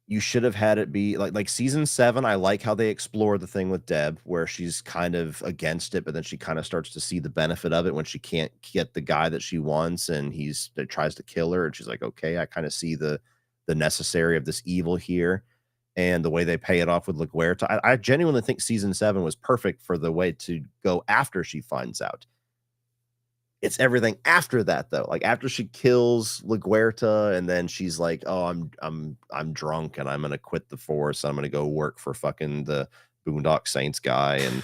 you should have had it be like season 7. I like how they explore the thing with Deb, where she's kind of against it, but then she kind of starts to see the benefit of it when she can't get the guy that she wants, and he's that tries to kill her, and she's like, okay, I kind of see the necessary of this evil here. And the way they pay it off with LaGuerta, I genuinely think season 7 was perfect for the way to go after she finds out. It's everything after that, though. Like, after she kills LaGuerta, and then she's like, "Oh, I'm drunk, and I'm gonna quit the force. I'm gonna go work for fucking the Boondock Saints guy, and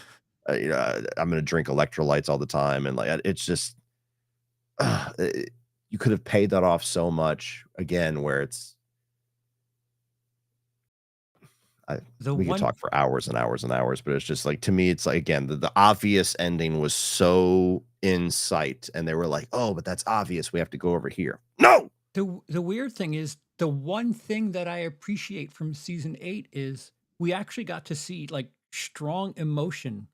I'm gonna drink electrolytes all the time." And like, it's just, you could have paid that off so much again, where it's the we could one talk for hours and hours and hours, but it's just like, to me, it's like, again, the obvious ending was so in sight, and they were like, "Oh, but that's obvious. We have to go over here." No. the weird thing is the one thing that I appreciate from season 8 is we actually got to see like strong emotion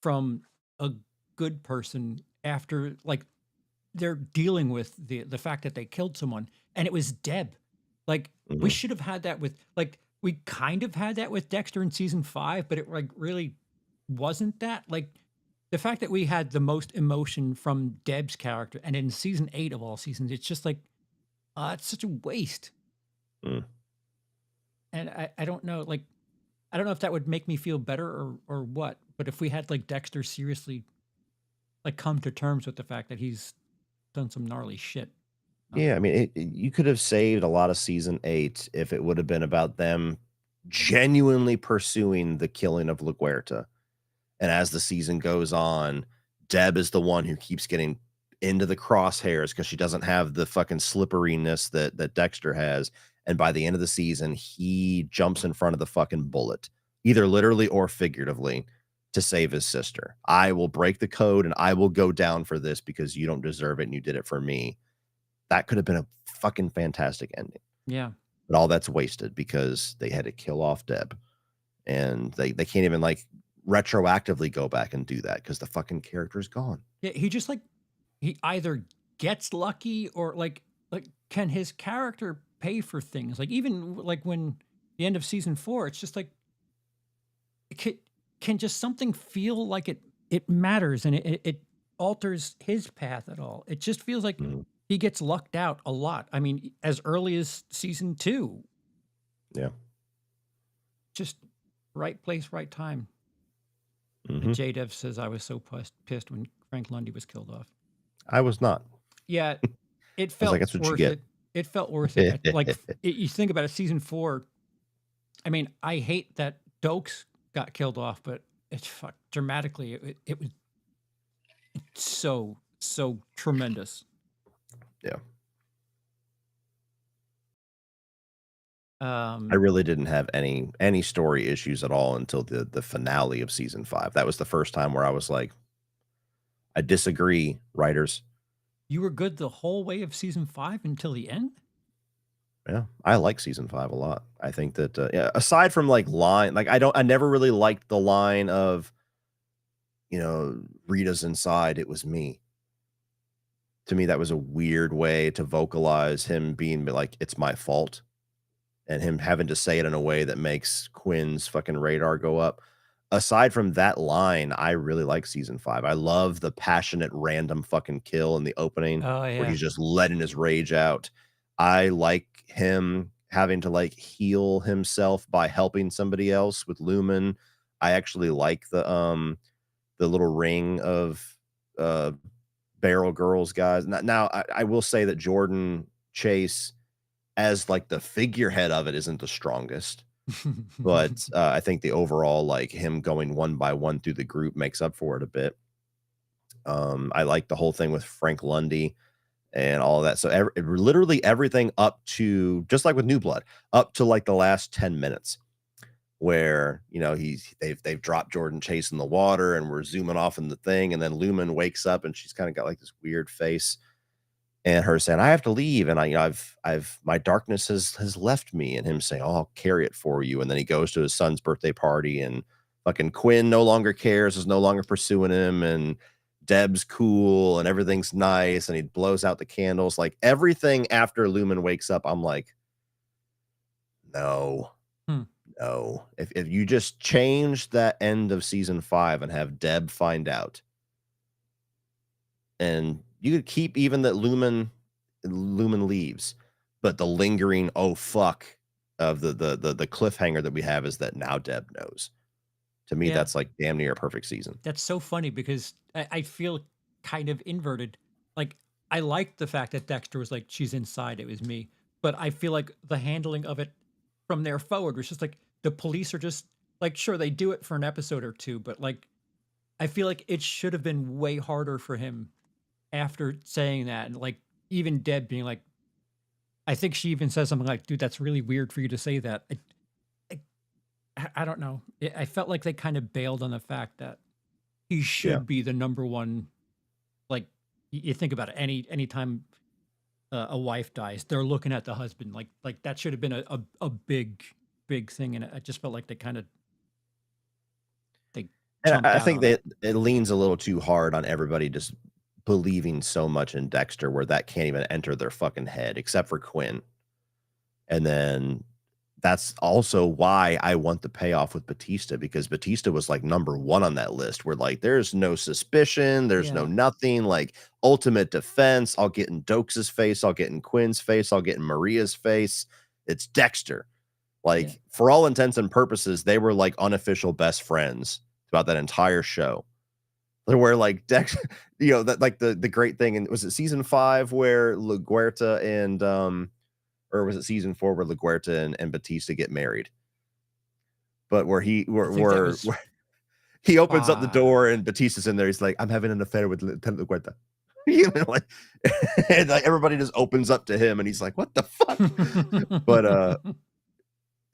from a good person after like they're dealing with the fact that they killed someone, and it was Deb. Like, we Mhm, should have had that with like, we kind of had that with Dexter in season 5, but it, like, really wasn't that. Like, the fact that we had the most emotion from Deb's character, and in season 8 of all seasons, it's just like It's such a waste. Mm. And I don't know, like, I don't know if that would make me feel better or what, but if we had, like, Dexter seriously, like, come to terms with the fact that he's done some gnarly shit. Yeah, I mean, you could have saved a lot of season 8 if it would have been about them genuinely pursuing the killing of LaGuerta. And as the season goes on, Deb is the one who keeps getting into the crosshairs because she doesn't have the fucking slipperiness that Dexter has. And by the end of the season, he jumps in front of the fucking bullet, either literally or figuratively, to save his sister. I will break the code and I will go down for this because you don't deserve it and you did it for me. That could have been a fucking fantastic ending. Yeah. But all that's wasted because they had to kill off Deb. And they can't even, like, retroactively go back and do that because the fucking character is gone. Yeah, he just, like, he either gets lucky or, like, can his character pay for things? Like, even, like, when the end of season 4, it's just like, can can just something feel like it matters and it alters his path at all? It just feels like Mhm. he gets lucked out a lot. I mean, as early as season 2, Yeah. just right place, right time. And Mhm. J-Dev says, "I was so pissed when Frank Lundy was killed off." I was not. Yeah, it I was like, felt "That's what you worth get." it. It felt worth it. Like, you think about it, season 4, I mean, I hate that Dokes got killed off, but it's dramatically, it was so tremendous. Yeah. I Um, really didn't have any story issues at all until the finale of season 5. That was the first time where I was like, "I disagree, writers." you were good the whole way of season 5 until the end? Yeah, I like season 5 a lot. I think that, yeah, aside from, like, I never really liked the line of, "Rita's inside, it was me." To me, that was a weird way to vocalize him being like, "It's my fault," and him having to say it in a way that makes Quinn's fucking radar go up. Aside from that line, I really like season 5. I love the passionate random fucking kill in the opening Oh, where yeah. he's just letting his rage out. I like him having to, like, heal himself by helping somebody else with Lumen. I actually like the little ring of, uh, Barrel Girls guys. Now, I will say that Jordan Chase as, like, the figurehead of it isn't the strongest, but, I think the overall, like, him going one by one through the group makes up for it a bit. I like the whole thing with Frank Lundy and all of that. So literally everything up to just like with New Blood, up to, like, the last 10 minutes where, they've dropped Jordan Chase in the water and we're zooming off in the thing, and then Lumen wakes up and she's kinda got, like, this weird face. And her saying, "I have to leave," and I've my darkness has left me, and him saying, "Oh, I'll carry it for you," and then he goes to his son's birthday party, and fucking Quinn no longer cares, is no longer pursuing him, and Deb's cool, and everything's nice, and he blows out the candles, like, everything after Lumen wakes up, I'm like, "No, Hmm. no." If you just change that end of season 5 and have Deb find out, and you could keep even that Lumen leaves, but the lingering, "Oh, fuck," of the cliffhanger that we have is that now Deb knows. To me, Yeah. that's, like, damn near a perfect season. That's so funny because I feel kind of inverted. Like, I like the fact that Dexter was like, "She's inside, it was me." But I feel like the handling of it from there forward was just like the police are just like, sure, they do it for an episode or 2, but, like, I feel like it should have been way harder for him after saying that, and, like, even Deb being like, I think she even says something like, "Dude, that's really weird for you to say that." I don't know. I felt like they kind of bailed on the fact that he Yeah. should be the number one. Like, you think about it, anytime a wife dies, they're looking at the husband. Like that should have been a big thing, and I just felt like they And jumped I out think on it. that it leans a little too hard on everybody just believing so much in Dexter where that can't even enter their fucking head except for Quinn. And then that's also why I want the payoff with Batista, because Batista was like number one on that list. Where like there's no suspicion, there's no Yeah, nothing. Like ultimate defense. I'll get in Dokes's face, I'll get in Quinn's face, I'll get in Maria's face. It's Dexter. yeah. Like for all intents and purposes, they were like unofficial best friends throughout that entire show. Where like Dex, that like the great thing, and was it season 5 where LaGuerta and or was it season 4 where LaGuerta and Batista get married? But where he I think that was where he opens up the 5. door and Batista's in there. He's like, "I'm having an affair with Lieutenant LaGuerta." You know, like, and like everybody just opens up to him, and he's like, "What the fuck?" But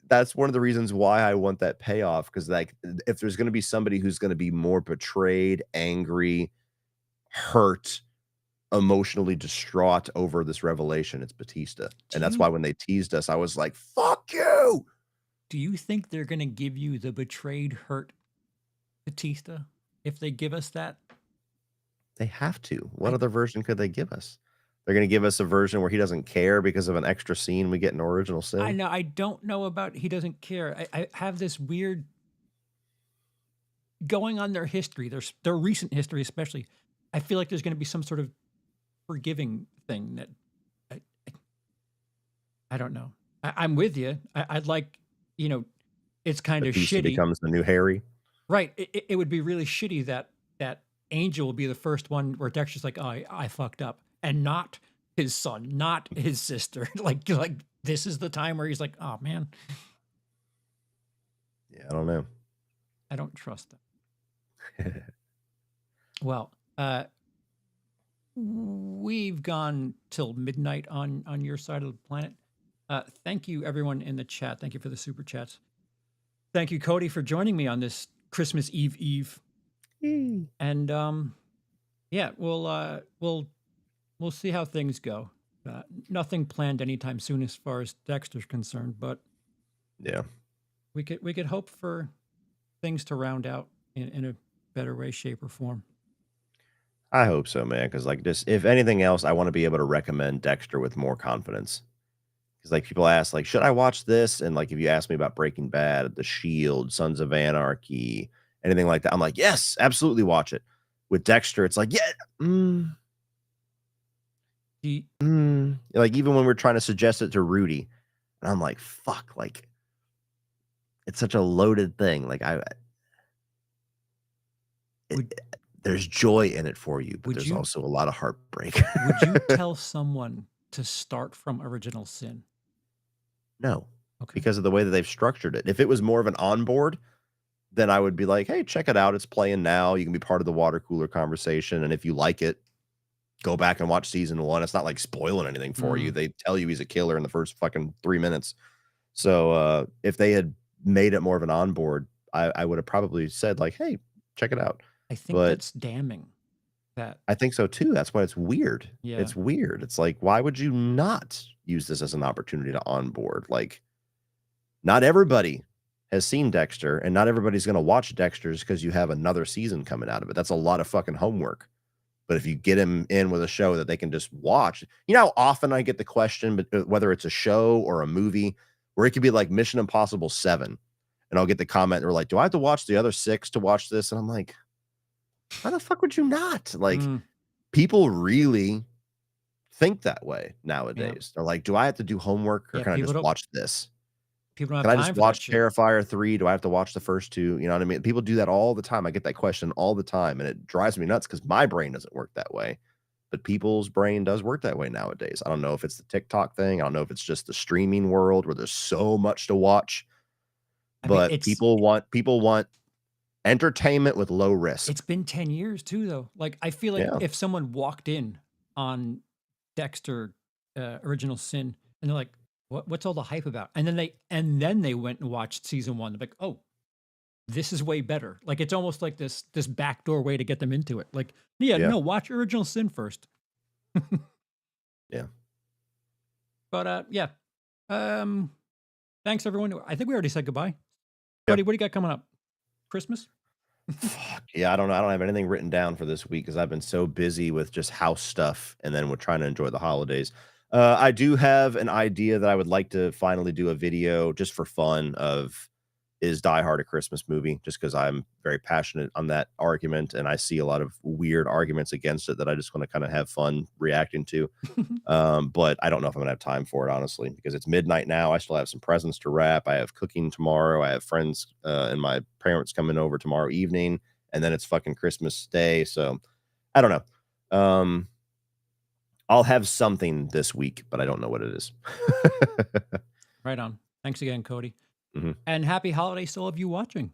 that's one of the reasons why I want that payoff, because like if there's going to be somebody who's going to be more betrayed, angry, hurt, emotionally distraught over this revelation, it's Batista. Do And that's you why when they teased us, I was like, "Fuck you." do you think they're gonna give you the betrayed, hurt Batista if they give us that? They have to. What I other version could they give us? They're gonna give us a version where he doesn't care because of an extra scene we get in Original I Sin? know I don't know about he doesn't care. I have this weird going on their history, their recent history especially. I feel like there's gonna be some sort of forgiving thing that I I don't know. I'm with you. I'd like, you know, it's kind of Batista shitty. becomes the new Harry? Right. It would be really shitty that Angel will be the first one where Dexter's like, "Oh, I fucked up," and not his son, not his sister. Like this is the time where he's like, "Oh man, Yeah, I don't know. I don't trust them." Well, we've gone till midnight on your side of the planet. Thank you everyone in the chat. Thank you for the super chats. Thank you, Cody, for joining me on this Christmas Eve. Yay. And yeah, we'll see how things go. Nothing planned anytime soon as far as Dexter's concerned, but Yeah. we could hope for things to round out in a better way, shape, or form. I hope so, man. Because like, just if anything else, I wanna be able to recommend Dexter with more confidence. Because like, people ask, like, "Should I watch this?" And, like, if you ask me about Breaking Bad, The Shield, Sons of Anarchy, anything like that, I'm like, "Yes, absolutely watch it." With Dexter, it's like, "Yeah, The like, even when we're trying to suggest it to Rudy, and I'm like, "Fuck," like, it's such a loaded thing, like, it would there's joy in it for you, but would there's you also a lot of heartbreak. would you tell someone to start from Original Sin? No, Okay. because of the way that they've structured it. If it was more of an onboard, then I would be like, "Hey, check it out, it's playing now, you can be part of the water cooler conversation, and if you like it, go back and watch season 1." It's not like spoiling anything for you, Mm, they tell you he's a killer in the first fucking 3 minutes. So, if they had made it more of an onboard, I would have probably said like, "Hey, check it out." I think But that's damning. That I think so too, that's why it's weird. yeah. It's weird. It's like, why would you not use this as an opportunity to onboard? Like, not everybody has seen Dexter, and not everybody's gonna watch Dexter just 'cause you have another season coming out of it. That's a lot of fucking homework. But if you get him in with a show that they can just watch, you know how often I get the question, but whether it's a show or a movie, where it could be like Mission Impossible 7, and I'll get the comment, they're like, "Do I have to watch the other 6 to watch this?" And I'm like, "Why the fuck would you not?" Like, Mm, people really think that way yeah. nowadays. They're like, "Do I have to do homework, or Yeah. can I People just don't watch this? people don't Can have I just time for that watch shit. Terrifier 3? Do I have to watch the first 2?" You know what I mean? People do that all the time. I get that question all the time, and it drives me nuts because my brain doesn't work that way. But people's brain does work that way nowadays. I don't know if it's the TikTok thing. I don't know if it's just the streaming world where there's so much to watch, I mean, but people want entertainment with low risk. it's been 10 years too, though. Like, I feel like Yeah. if someone walked in on Dexter, Original Sin, and they're like, what's all the hype about?" And then they went and watched season 1. They're like, "Oh, this is way better." Like, it's almost like this backdoor way to get them into it. Like, "Yeah, Yeah. no, watch Original Sin first." Yeah. But, yeah. Um, thanks everyone. I think we already said goodbye. Yeah. Cody, what do you got coming up? Christmas? Fuck. Yeah, I don't know. I don't have anything written down for this week because I've been so busy with just house stuff and then we're trying to enjoy the holidays. I do have an idea that I would like to finally do a video just for fun of is Die Hard a Christmas movie? Just because I'm very passionate on that argument, and I see a lot of weird arguments against it that I just want to kind of have fun reacting to. But I don't know if I'm gonna have time for it, honestly, because it's midnight now. I still have some presents to wrap. I have cooking tomorrow. I have friends and my parents coming over tomorrow evening, and then it's fucking Christmas Day. So I don't know. I'll have something this week, but I don't know what it is. Right on. Thanks again, Cody. Mhm. And happy holidays to all of you watching.